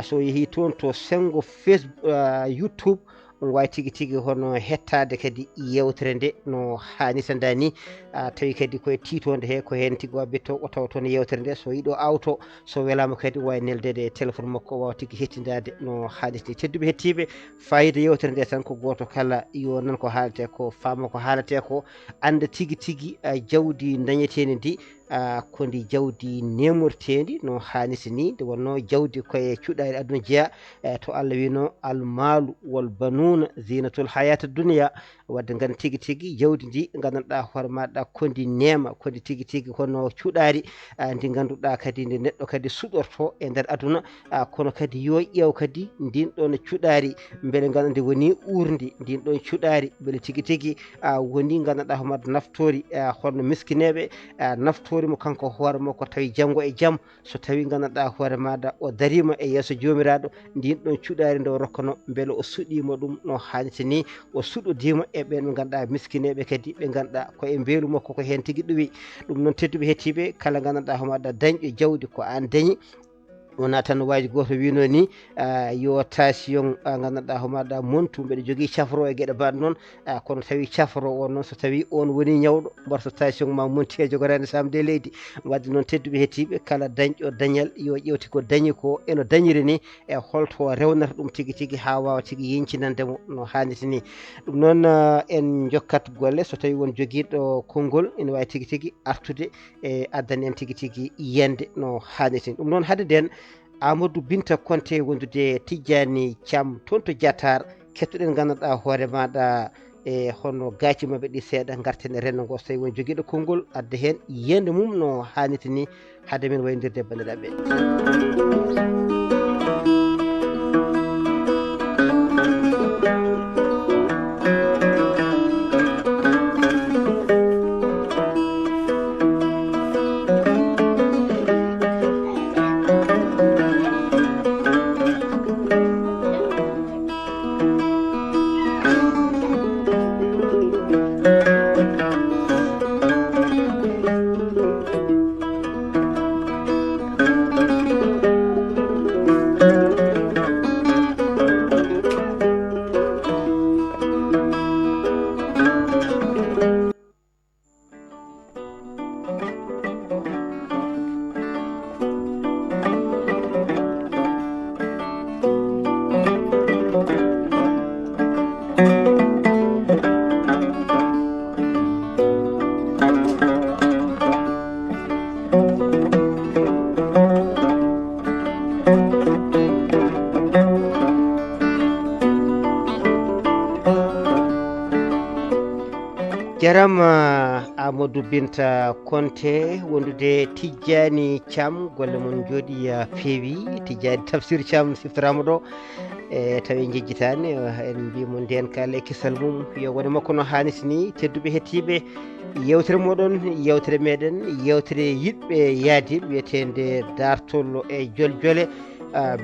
so yeehi toon to senggo Facebook YouTube on wawi tigui hono hettade kadi yewtere nde no hannirta dani tawi kadi koye titode he ko hen tigui wabbe o tawa toon yewtere nde so yiiɗo awto so welama kadi wawi neldede e téléphone makko o wawa tigui hettidade no hannirta tedduɓe hettiɓe fayida yewtere nde tan ko goto kala yo nan ko haalate ko fama ko haalate ko anda tigui jawdi dañetedi ndi ko ndi jawdi nemortendi no hannirta ni nde wonno jawdi koye cuuɗari aduna jeeya to Allah wino almalu wal banuna zinatul hayata dunya wadde ganda tigui jawdi ndi gandanɗa hoore maɗa kondi neema kondi tigui hono cuuɗari ndi ganduɗa kadi nde neɗɗo kadi suɗorto e nder aduna kono kadi yo ƴeew kadi ndin ɗon cuuɗari beele ganda ndi woni urdi ndin ɗon cuuɗari beele tigui woni gandanɗa hoore maɗa naftori hono miskineɓe naftorimo kanko hoore makko tawi janggo e jaam so tawi gandanɗa hoore maɗa o darima e yeeso jomiraɗo ndin ɗon cuuɗari nde o rokkano beele o suɗima ɗum no hannirta ni o suɗodima e ɓen ɓe ganduɗa miskineɓe kadi ɓe ganduɗa koye beelu makko ko hen tigui ɗuwi ɗum noon tedduɓe hettiɓe kala gandanɗa hoore maɗa dañƴo jawdi ko an dañi wona tan waji goto wino ni yo tension gandanɗa hoore maɗa montu mbeɗa jogui cafro e gueɗe baɗe noon kono tawi cafro o noon so tawi on woni ñawɗo mbaɗa tension ma monti e jogorani samde leydi wadde noon tedduɓe hettiɓe kala dañƴo dañal yo ƴewti ko dañi ko eno dañiri ni e holto rewnata ɗum tigui ha wawa tigui yincinandemo no hannirta ni ɗum noon en jokkat golle so tawi won joguiɗo konngol ene wawi tigui artude e addana en tigui yiyande no hannirta ni ɗum noon haade nden Amadou Binta Konté wondude Tidjani Thiam toon to Diatar kettoɗen gandanɗa hoore maɗa e hono gaaci mabɓe ɗi seeɗa garten e rendo ngo so tawi won joguiɗo konngol adda hen yiyande mum no hannirta ni haade men waynodirde e bandiraɓe jarama Amadou Binta Konte wondude Tijjani Thiam golle mon jodi ya feewi Tijjani Tafsir Thiam siftorama ɗo tawi jejjitani en mbimo nden kala kisal mum yo woni makko no haniti ni tedduɓe hettiɓe yewtere moɗon yewtere meɗen yewtere yiɗɓe yaadi wiyetede dartol e joljole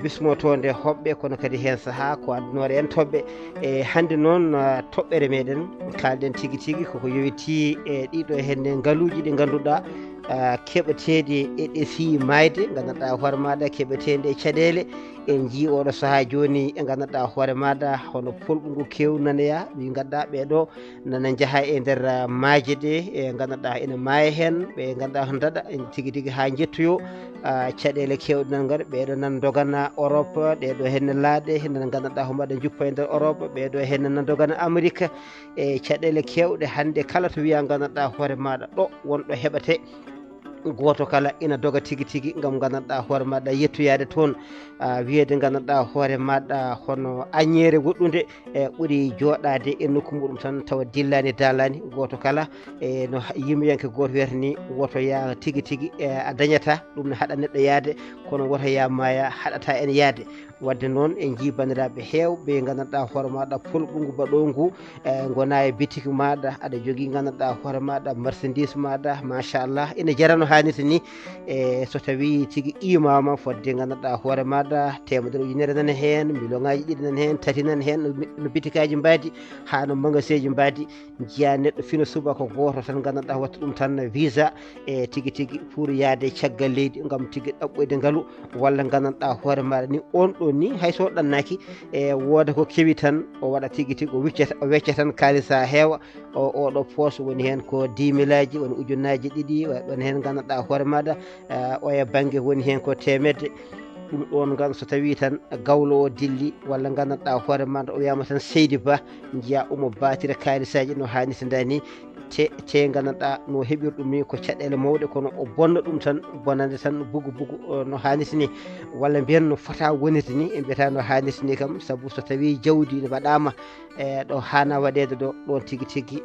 bismotonde hoɓɓe kono kadi hen saaha ko addunoɗo en toɓɓe e hande noon toɓɓere meɗen kalɗen tigui tigui koko yowiti e ɗiɗo henne ngaaluji ɗi ganduɗa keɓeteɗi e ɗefi mayde ganduɗa hoore maɗa keɓeteɗe e caɗele en jii oɗo saaha joni e ganduɗa hoore maɗa hono polɓu ngu kewnaneya wi ganduɗa ɓeɗo nana jaaha e nder maaje ɗe e ganduɗa ene maaya hen ɓe ganduɗa hono daɗa tigui tigui ha jettoyo caɗele kewɗe nan gaɗa ɓeɗo nan dogana Europe ɗeɗo henne laaɗe nana ganduɗa ho mbaɗa juppa e nder Europe ɓeɗo henne nan dogana Amérique e caɗele kewɗe hande kala to wiya ganduɗa hoore maɗa ɗo wonɗo heɓate goto kala ina doga tigui tigui gam ganduɗa hoore maɗa yettoyade toon wiyede ganduɗa hoore maɗa hono añere woɗɗude e ɓuuri joɗade e nokku muɗum tan tawa dillani dalani goto kala e no yimɓeyanke goto wiyata ni woto ya tigui tigui a dañata ɗum ne haɗa neɗɗo yaade kono woto ya maya haɗata en yaade wadde noon en jii bandiraɓe hewɓe ganduɗa hoore maɗa polɓungu baɗo ngu gona e bitiki maɗa aɗa jogui ganduɗa hoore maɗa marchandise maɗa machallah ina jarano hanniti ni so tawi tigui qimama fodde ganduɗa hoore maɗa temedere ujunere nana hen million ngaji ɗiɗi nana hen tati nana hen no bitikaji mbadi ha no magasin ji mbadi jiya neɗɗo fino subaka goto tan ganduɗa watta ɗum tan visa e tigui tigui pour yaade caggal leydi gam tigui ɗaɓɓoyde ngaalu walla ganduɗa hoore maɗa ni on ɗo ni hayso ɗannaki e wooda ko kewi tan o waɗa tigui tigui o wecca tan kalisa heewa oɗo poche woni hen ko 10 000 woni ujunnaji ɗiɗi woni hen ganduɗa hoore maɗa oya banggue woni hen ko temedde ɗum ɗon gan so tawi tan gawlo o dilli walla ganduɗa hoore maɗa o wiyama tan Seydi Ba jiya omo batira kalisaji no hannirta dani te ganduɗa no heɓir ɗum ni ko caɗele mawɗe kono o bonna ɗum tan bonande tan bugu bugu no hannirta ni walla mbiyen no fota wonirde ni e mbiyata no hannirta ni kam saabu so tawi jawdi ne waɗama ɗo hana waɗede ɗo ɗon tigui tigui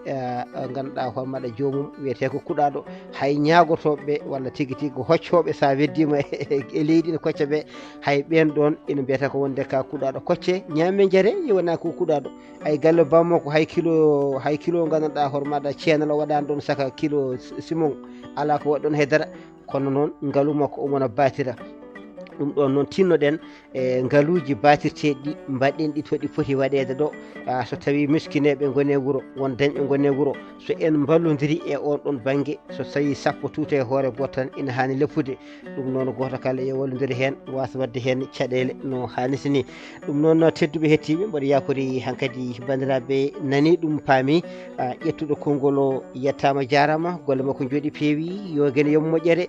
ganduɗa hoore maɗa jomum wiyete ko kuɗaɗo hay ñagotoɓe walla tigui tigui hoccoɓe sa weddima e leydi ne kocca ɓe hay ɓen ɗon ina mbiyata ko wonde ka kuɗaɗo kocce ñamme jaare yewona ko kuɗaɗo ay galle bammo ko hay kilo ganduɗa hoore maɗa ceenal o waɗani ɗon saka kilo simon ala ko waɗi ɗon haydara kono noon ngaalu makko omona batira ɗum ɗon noon tinnoɗen e ngaaluji batirteɗi ɗi mbaɗen ɗi to ɗi foti waɗede ɗo so tawi miskineɓe gone wuuro won dañɓe gone wuuro so en ballodiri e on ɗon banggue so tawi sappo tuute hoore goto tan ina hani leppude ɗum noon goto kala e wallodiri hen wasa wadde hen caɗele no hannirta ni ɗum noon tedduɓe hettiɓe mboɗo yakori hankkadi bandiraɓe nani ɗum paami ƴettuɗo konngol o yettama jarama golle makko jooɗi peewi yo guene yomo moƴƴere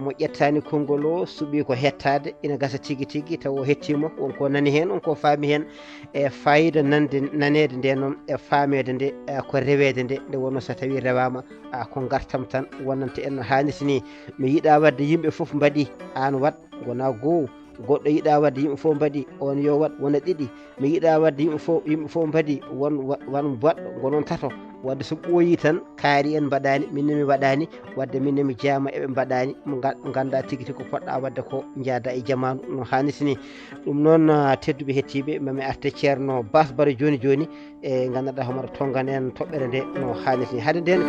mo ƴettani konngol o suuɓi ko hettade ina gasa tigui tigui taw o hettima wonko nani hen wonko faami hen e fayida nanede nde noon e famede nde ko rewede nde wonno so tawi rewama ko gartam tan wonante en no hannirta ni mi yiiɗa wadde yimɓe foof mbaɗi an wat gona goho goɗɗo yiiɗa wadde yimɓe fof mbaɗi on yo wat wona ɗiɗi mi yiiɗa wadde yimɓe fof mbaɗi won baɗɗo gonon tato wadde so ɓooyi tan kaari en mbaɗani minne mi waɗani wadde minne mi jeeyama eɓe mbaɗani mo ganda tigui tigui ko poɗɗa wadde ko jaada e jamanu no hannirta ni ɗum noon tedduɓe hettiɓe mami arte ceerno Bas Bara joni joni e ganduɗa homaɗa tongan en toɓɓere nde no hannirta ni haade nden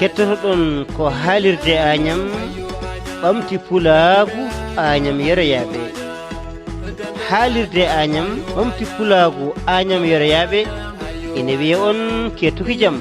kettotoɗon ko haalirde Agnam ɓamti pulagu Agnam yeroyaɓe haalirde Agnam ɓamti pulagu Agnam yeroyaɓe ene wiya on kettuki jaam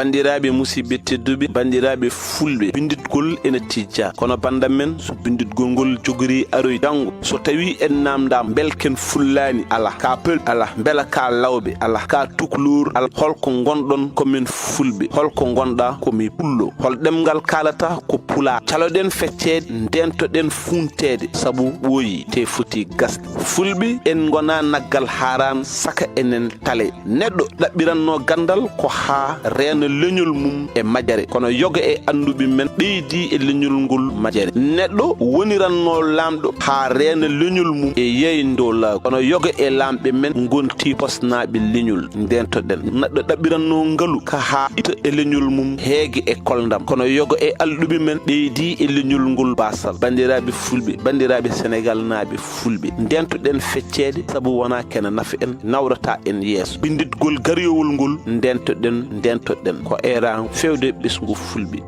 bandiraɓe musidɓe tedduɓe bandiraɓe fulɓe binditgol ene tijja kono bandam men so binditgol ngol jogori aroy jango so tawi en namdam belken fullani ala ka pel ala bela ka lawbe ala ka tuklur ala holko gondon komin fulɓe holko gonda komi pullo hol demgal kalata ko pula caloden feccede dentoden funtede sabu woyi te futi gas fulɓe en gona naggal haran saka enen tale neddo dabbiranno gandal ko ha reena leñol mum e majare kono yoga e andubi men beedi e leñol ngol majare neddo woniranno lamdo ha reena leñol mum e yeyndo la kono yoga e lambe men gonti posnaabe leñol dentoden neddo dabbiranno ngalu ka ha ita e leñol mum heege e koldam kono yoga e aldubi men beedi e leñol ngol basal bandirabe fulbe bandirabe Senegal naabe fulbe dentoden feccede sabu wona kena nafi en nawrata en yeso binditgol gariyowol ngol dentoden ko era fewde bisngu fulbe.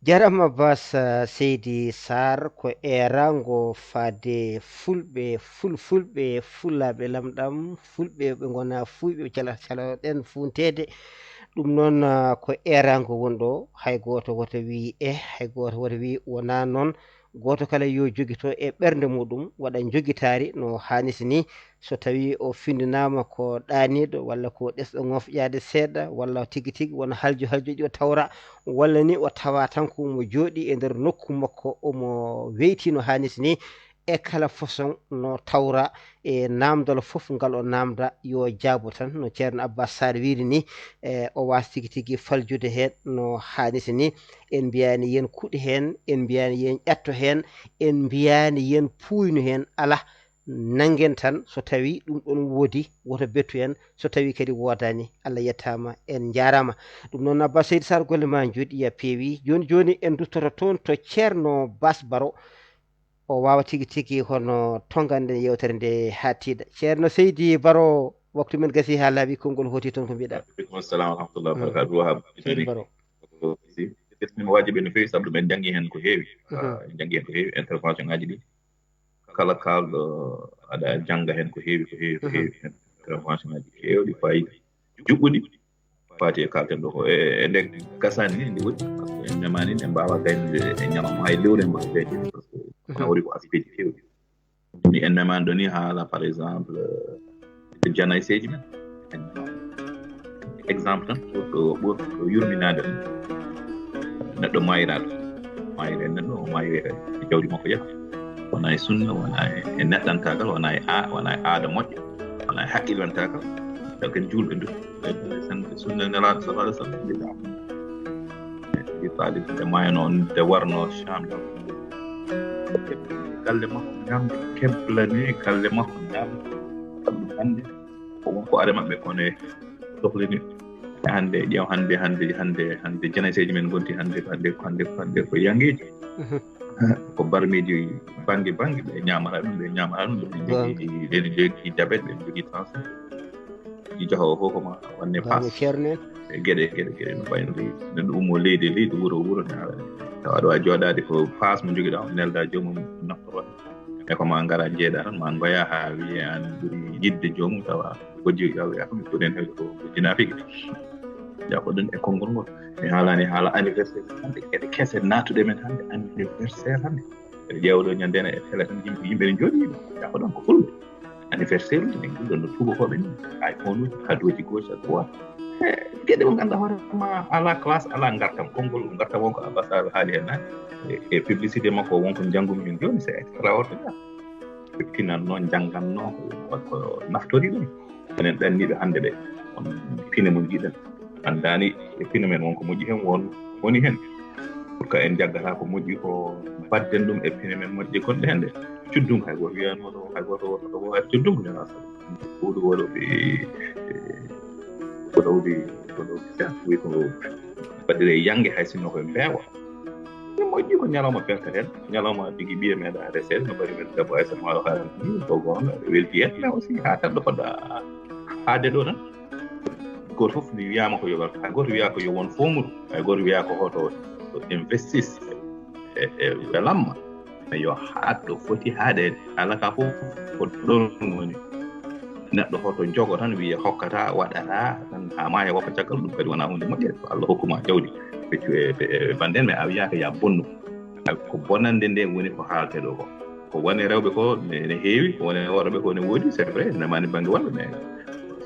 jarama bas Seydi Sarr ko erango fade fulbe fulbe fullabe lamdam fulbe be gona fuube cala den funtede dum non ko erango wondo hay goto woto wi hay goto woto wi wona non goto kala yo jogito e bernde mudum wada jogitaari no hanisi ni so tawi o findinama ko danido walla ko desdo ngofyaade seeda walla tigi wona haljo o tawra walla ni o tawa tan ko mo jodi e der nokku makko o mo weyti no hanisi ni e kala façon no tawra e namdal fof ngal o namda yo jaabo tan no Ceerno Abbas Sarr wiiri ni o was tigi faljude hen no hanisi ni en biyani yen kudi hen en biyani yen ƴatto hen en biyani yen puyno hen ala nangen tan so tawi dum don wodi woto bettu en so tawi kadi wodani Allah yettama en jarama dum non Abbas Seydi Sarr golle ma jodi ya peewi joni en duttoto ton to Ceerno Bas Baro o wawa tigi hono tongande yewtere nde hatida Ceerno Seydi Baro waktu men gasi ha laabi kongol hoti ton ko biida. Assalamu alaikum wa rahmatullahi Seydi Baro min wajibe no fewi sabu men jangi hen ko heewi jangi hen ko heewi intervention ngaji di kala kaldo ada janga hen ko heewi intervention ngaji heewdi fayida jubbudi fati e kalten do ko e nder gasani ni ndi woni en nemani en mbawa gaynde e nyamam hay lewle ma gaynde ko wori ko aspect heewdi ni en nemani do ni hala par exemple janay seji men exemple ko yurminade neddo mayiraado mayre neddo mayre jawdi makko ya wona e sunna wona e neddantagal wona e aada moƴƴo wona e haqqillantagal dalken julɓe ndu sen sunna nelaɗo sallallahu alaihi wasallam di taali de mayno de warno chambre galle makko ñamde kemplani galle makko ñamde hande ko are mabɓe kono e sohlini hande ƴeew hande jenaseji men gonti hande ko yangeji ko barmiji bangi ɓe ñamara ɗum ɓe jogi diabète ɓe jogi tension i jaho fof ma wanne pass geɗe no ɓayno neɗɗo ummo leydi wuro tawa ɗo a jooɗade ko pass mo jogiɗa o nelda joomum naftoro e ko ma ngara jeeɗa tan ma ngoya ha wiye an ɓuuri yidde joomum tawa gojji wiya ko mi ɓuuren heɓde ko jinafiki jaɓoɗon e konngol ngol mi haalani haala anniversaire hande kede kese natuɗe men hande anniversaire hande eɗe ƴeewɗo ñandena e télé tan yimɓe ne jooɗi jaɓoɗon ko fulɓe anniversaire uji ɗin ɗon no tubakoɓe ni iPhone uji kadoji gauche à droite gueɗe mo ganduɗa hoorema ala classe ala gartam konngol gartam wonko Abbasar haali hen nani e publicité makko wonko janggumi min joni c'est extraordinaire ɓe pinan noon jangganno ko naftori ɗum enen ɗanniɓe hande ɓe on pine mo jiiɗen andani e pine men wonko moƴƴi hen woni hen pour que en jaggata ko moƴƴi ko badden ɗum e pine men moƴƴi gonɗe hen ɗe cuddum hay goto wiyanoɗo hay goto woto e cuddum nena ɓuuɗu woɗoɓe sen wi ko waɗire yangue hay sinno koye mbeewa ɗum moƴƴi ko ñalawma perta hen ñalawma tigi ɓiye meeɗa resede no mbaɗi men debbo aysa maɗo haali ko gonga welti hen mais aussi ha tan ɗo poɗɗa haade ɗo tan goto fof mi wiyama ko yogal hay goto wiya ko yo won fomuru hay goto wiya ko hoto investis e welamma mais yo haat ɗo foti haadede alaka fof ko ɗon woni neɗɗo hoto jogo tan wiye hokkata waɗata tan ha ma e woppa caggal ɗum kadi wona hunde moƴƴere ko Allah hokkuma jawdi feccu e banden mais a wiyaka ya bonnu ko bonande nde woni ko haalte ɗo ko woni rewɓe ko ne heewi woni worɓe ko ne woodi c'est vrai nemani banggue walla mais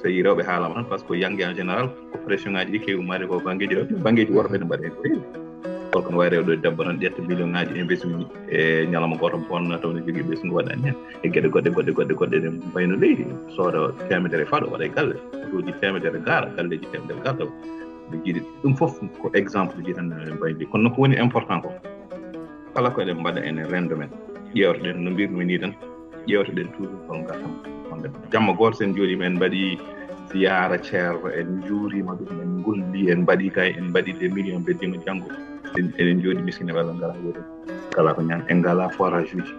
so yi rewɓe haalama tan par ce que yangue en général ko pression ngaji ɗi kewi umade ko banggueji rewɓe banggueji worɓe ne mbaɗa hen ko heewi holko no wawi rewɗo debbo tan ƴetta million ngaji investimi e ñalawma goto bonna taw ne jogui ɓesgu waɗani hen e gueɗe goɗɗe ɗe mbayno leydi sooda temedere faɗo waɗa e galle otoji temedere gaara galleji temedere gaara ɓe jiiɗi ɗum foof ko exemple ji tan mbaydi kono ko woni important ko kala ko eɗen mbaɗa ene rendo men ƴewteɗen no mbirmi ni tan ƴewteɗen toujours hol gasam onde jamma goto sen jooɗima en mbaɗi ziyara ceerno en juurima ɗum en golli en mbaɗi kay en mbaɗi des millions beddima janggo eɗen jooɗi miskine walla ngala woɗen kala ko ñaan en ngala forage uji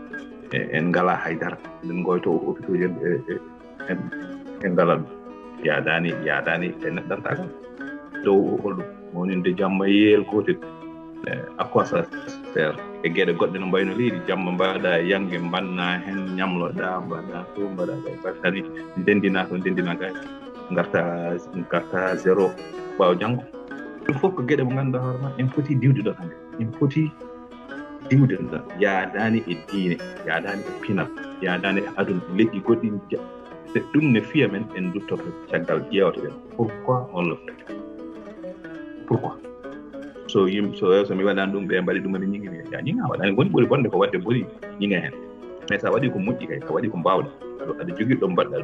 en ngala haydara eɗen goyto hôpitaux ji en ngala ɗum yaadani e neɗɗantagal dow holɗum woninde jamma yeel gotel à quoi ça sert e gueɗe goɗɗe no mbayno leydi jamma mbaɗa yangue mbanna hen ñamloɗa mbaɗa to mbaɗa kay bartani ndendina kay garta zéro ɓaw janggo ɗum fof ko gueɗe mo ganduɗa hoorema en foti diwde ɗon hande en foti diwde ɗon yaadani e diine yaadani e pinal yaadani e aduna leƴƴi goɗɗi ɗum ne fiya men en duttoto caggal ƴewteɗen pourquoi on le fait pourquoi so mi waɗani ɗum ɓe mbaɗi ɗum ene ñiŋi ya ñiŋa waɗani woni ɓuri bonde ko wadde ɓuri ñiŋa hen mais sa waɗi ko moƴƴi kay sa waɗi ko mbawɗa aɗa jogui ɗo mbaɗɗa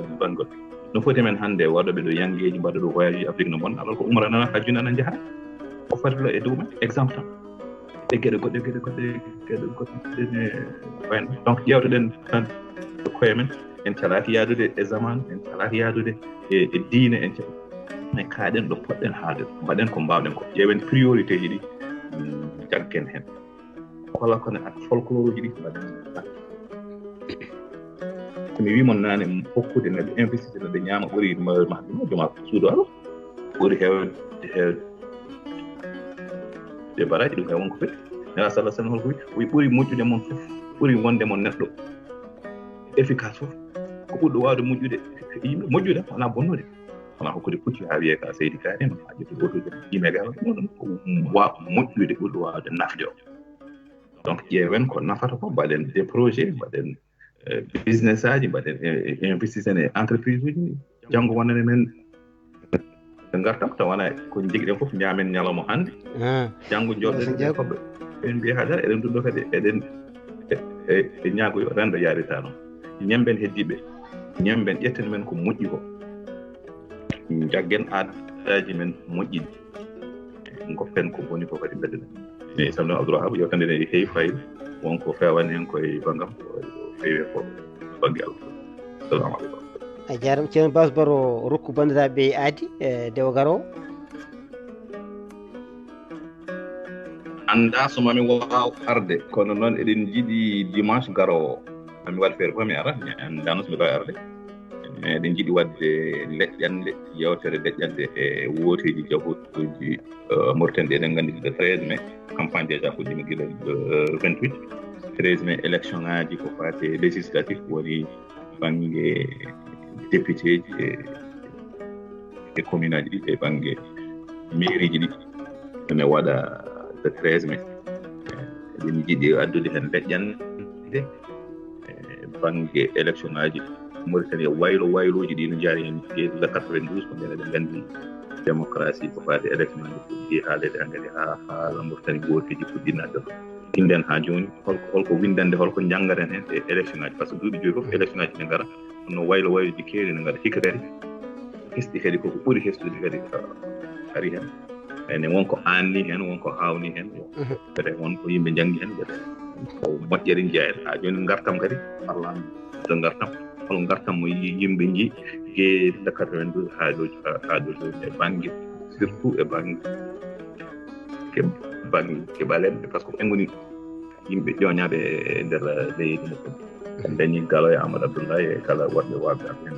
ɗum bangol no foti men hande waɗoɓe ɗo yangueji mbaɗa ɗo voyage Afrique no bonɗa alors ko umra nana hajjuna nana jahata o fatilo e dow men exemple tan e gueɗe goɗɗe wayno donc ƴewteɗen tan koye men en calaki yaadude e zaman en calaki yaadude e diine en mais kaaɗen ɗo poɗɗen haalde mbaɗen ko mbawɗen ko ƴeewen priorité ji ɗi jaggen hen kala kone ak folklore uji ɗi mbaɗen mi wimon nane hokkude neɗɗo investisseur neɗɗo ñaama ɓuri joma suudu aro ɓuri hewde baraji ɗum kay wonko feti nela sallah sallam holko wi ɓuri moƴƴude mon fof ɓuri wonde mon neɗɗo efficace fof ko ɓurɗo wawde moƴƴude yimɓe moƴƴude wona bonnude wona hokkude pucci ha wiye ka seydi kaari no ha ƴettu gotude yimɓe gal wa moƴƴude ɓurɗo wawde nafde o donc ƴeewen ko nafata ko mbaɗen des projets mbaɗen business aji mbaɗen investisseur e entreprise uji janggo wonane men gartam taw wona ko jigɗen fof ñamen ñalawma hande janggo jooɗen koɓe en mbiya haadara eɗen ɗum ɗo kadi eɗen e ñaago yo rendo yarita noon ñamben heddiɓe ñamben ƴetten men ko moƴƴi ko jaggen aadaji men moƴƴiɗi goppen ko woni ko kadi bedden mais salno Abdourahab yo kande ne heewi fayida wonko fewani hen koye bangam feewi ko bagge Allah assalamu aleykum a jarama ceerno Bas Baro rokku bandiraɓe aadi e dewo garowo anda so mami waw arde kono noon eɗen jiiɗi dimanche garowo mami waɗa feere fof mi ara mi andano so mi wawi arde eɗen jiiɗi wadde leƴƴande yewtere leƴƴande e wooteji jahoji Mauritanie eɗen gandi le 13 mai campagne déjà fuɗɗima gila 28 13 mai élection ngaji ko fate législatif woni banggue député ji e commune aji ɗi e banggue mairie ji ɗi ene waɗa le 13 mai eɗen jiiɗi addude hen leƴƴande banggue élection ngaji Mauritanie wayloji ɗi no jaari hen le 92 ko nden eɗen gandi démocratie ko fate élection ngaji fuɗɗi haalede engadi ha haala Mauritanie gootiji fuɗɗinade inden ha joni holko windande holko janggaten hen e élection ngaji par ce que duuɓi joyi fof élection ngaji ne ngara no wayloji keeri ne ngara hikka kadi hisɗi kadi koko ɓuuri hestude kadi ari hen ene wonko anni hen wonko hawni hen kadi wonko yimɓe jangi hen kadi ko moƴƴere jeeya ha joni gartam kadi parlame de gartam hol gartam mo yimɓe jii ge le 92 ha ɗo e banggue surtout e banggue keɓalen par ce que en goni yimɓe ƴoñaɓe e nder leydi en dañi galo e Amadou Abdoulaye e kala woɗɓe waɓe hen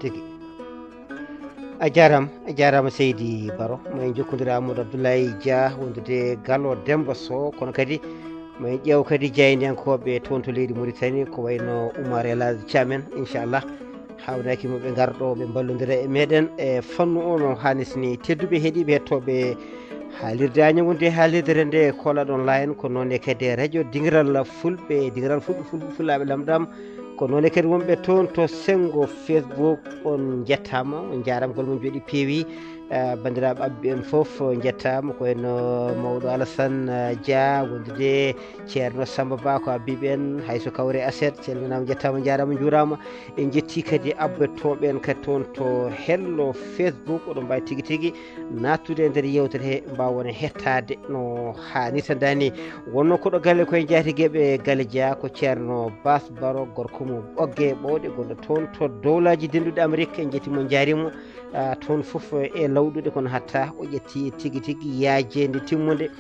tigi a jarama Seydi Baro ma en jokkodira Amadou Abdoulaye Dia wondude Gallo Demba Sow kono kadi may ƴeew kadi jeydiyankoɓe toon to leydi Mauritanie ko wayno Oumar Elhadji Thiamen inchallah hawnaki mo ɓe garɗo ɓe ballodira e meɗen e fannu o no hannisni tedduɓe heeɗiɓe hettoɓe haalirde añagude haalirdere nde kolaɗon line ko noon e kadi radio dingiral fulɓe fulɓe lamɗam ko noon e kadi wonɓe toon to sengo Facebook on jettama on jarama gol mum jooɗi peewi bandiraɓe abbi en foof jettama ko wayno mawɗo Alassane Dia wondude ceerno Samba Ba ko abbiɓe en hayso kawre aset calminama jettama jarama juurama en jetti kadi abbetoɓe en kadi toon to hello Facebook oɗon mbawi tigui tigui nattude e nder yewtere he mbawon hettade no hannirta dani wonno koɗo galle koye jaatigueɓe galle Dia ko ceerno Bas Baro gorko mo ɓogge ɓowɗe gonɗo toon to dowlaji denduɗe Amérique en jettimo jarimo toon foof e lawɗude kono hatta o ƴetti tigui tigui yaajede timmude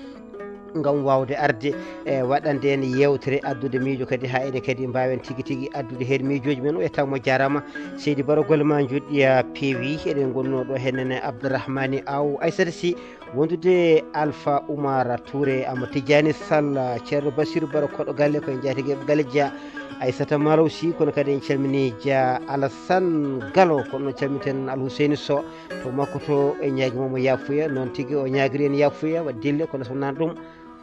ngam wawde arde e waɗande en yewtere addude miijo kadi ha ene kadi mbawen tigui tigui addude hen miijoji men o yettamo jarama seydi Baro golle ma joɗɗiya peewi eɗen gonnoɗo henene Abdourahmani Aw Aissata Sy wondude Alpha Oumar Touré Amadou Tidiani Sall ceerno Bassirou Baro koɗo galle koye jaatigueɓe galle Dia Aissata Malaw Sy kono kadi en calmini Dia Alassane Gallo kono noon calminten Alhousseyni Sow to makko to e ñaguimomo yafuya noon tigui o ñaguiri en yafuya wadde dille kono so nan ɗum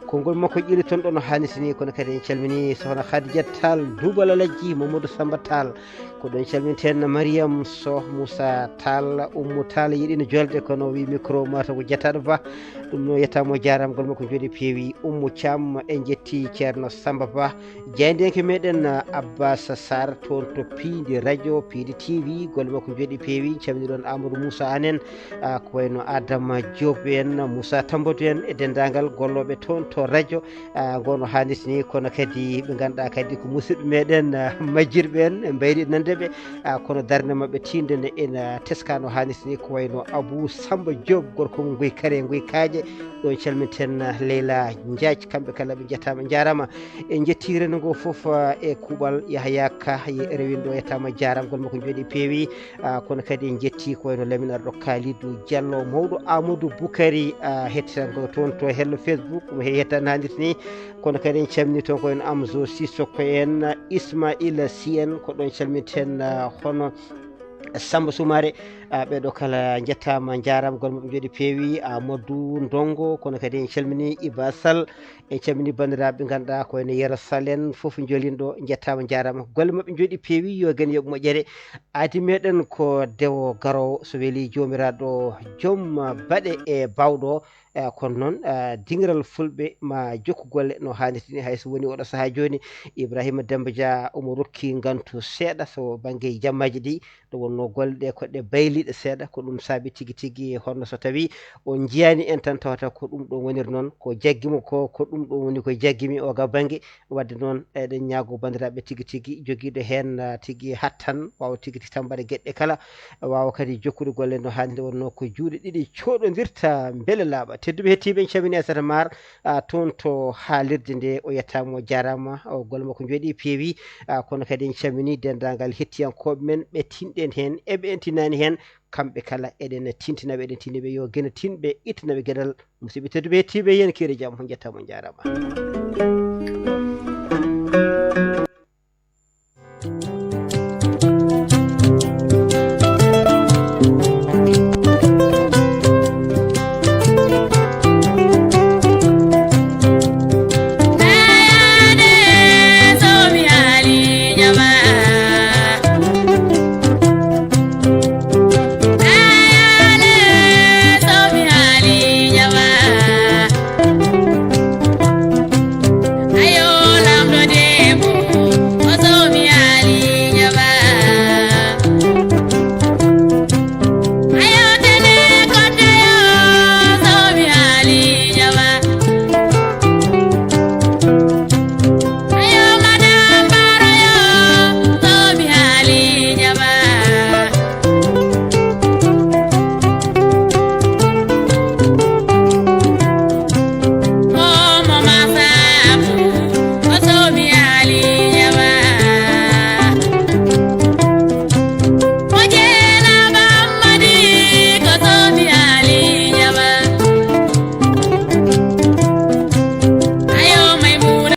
konngol makko ƴiiri toon ɗon no hannitini kono kadi en calmini sohna Khadija Tall Doubala Lajji Mamadou Samba Tall ko ɗon calminten Mariam Sow Moussa Tall Oumou Tall yiɗino jolde kono wi micro mata ko jettaɗo ba ɗum no yettamo jaramgol makko jooɗi peewi Oumou Thiam en jetti ceerno Samba Ba jeydenke meɗen Abbas Sarr toon to Piidi radio Piidi TV golle makko jooɗi peewi calminiɗon Amadou Moussa anen ko wayno Adama Diop en Moussa Tambodou en e dendagal golloɓe toon to radio gono hannitini kono kadi ɓe ganduɗa kadi ko musidɓe meɗen majjirɓe en e mbayri nandeɓe kono darde mabɓe tinde ne ena teskano hannitini ko wayno Abou Samba Diop gorko mo Guy Kare Guy Kaaje ɗon calminten Leyla Diadji kamɓe kala ɓe jettama jarama en jetti reno ngo foof e kuuɓal Yahya Ka rewin ɗo yettama jaramgol makko jooɗi peewi kono kadi en jetti ko wayno laminarɗo Kalidou Diallo mawɗo Amadou Boukary hettitanko toon to hello Facebook mo hettani hannirtini kono kadi en calmini toon ko wayno Amzo Sissoko en Ismaïla Sy en ko ɗon calminten hono Samba Soumare ɓeɗo kala jettama jarama gol mabɓe jooɗi peewi Amadou Ndongo kono kadi en calmini Iba Sall en calmini bandiraɓe ganduɗa ko wayno Yero Sall en foof jolinɗo jettama jarama golle mabɓe jooɗi peewi yo gan yoɓe moƴƴere aadi meɗen ko dewo garowo so weeli jomiraɗo joom baɗe e bawɗo kono noon dingiral fulɓe ma jokku golle no hannirtini hayso woni oɗo saaha joni Ibrahima Demba Dia omo rokki gantu seeɗa so banggue jammaji ɗi ɗo wonno golle ɗe koɗɗe bayliɗe seeɗa ko ɗum saabi tigui tigui honno so tawi on jiyani en tan tawata ko ɗum ɗo woniri noon ko jagguimo ko ɗum ɗo woni ko jaggimi o ga banggue wadde noon eɗen ñaago bandiraɓe tigui tigui joguiɗo hen tigui hattan wawa tigui tigui tan mbaɗa gueɗɗe kala wawa kadi jokkude golle no hannde wonno ko juuɗe ɗiɗi coɗodirta beele laaɓa tedduɓe hettiɓe en calmini Aissata Mar toon to haalirde nde o yettama o jarama o golle makko jooɗi peewi kono kadi en calmini dendagal hettiyankoɓe men ɓe tinɗen hen eɓe en tinani hen kamɓe kala eɗen tintinaɓe eɗen tiniɓe yo guena tinɓe ittanaɓe gueɗal musidɓe tedduɓe hettiɓe yen kiire jaam ho jettama jarama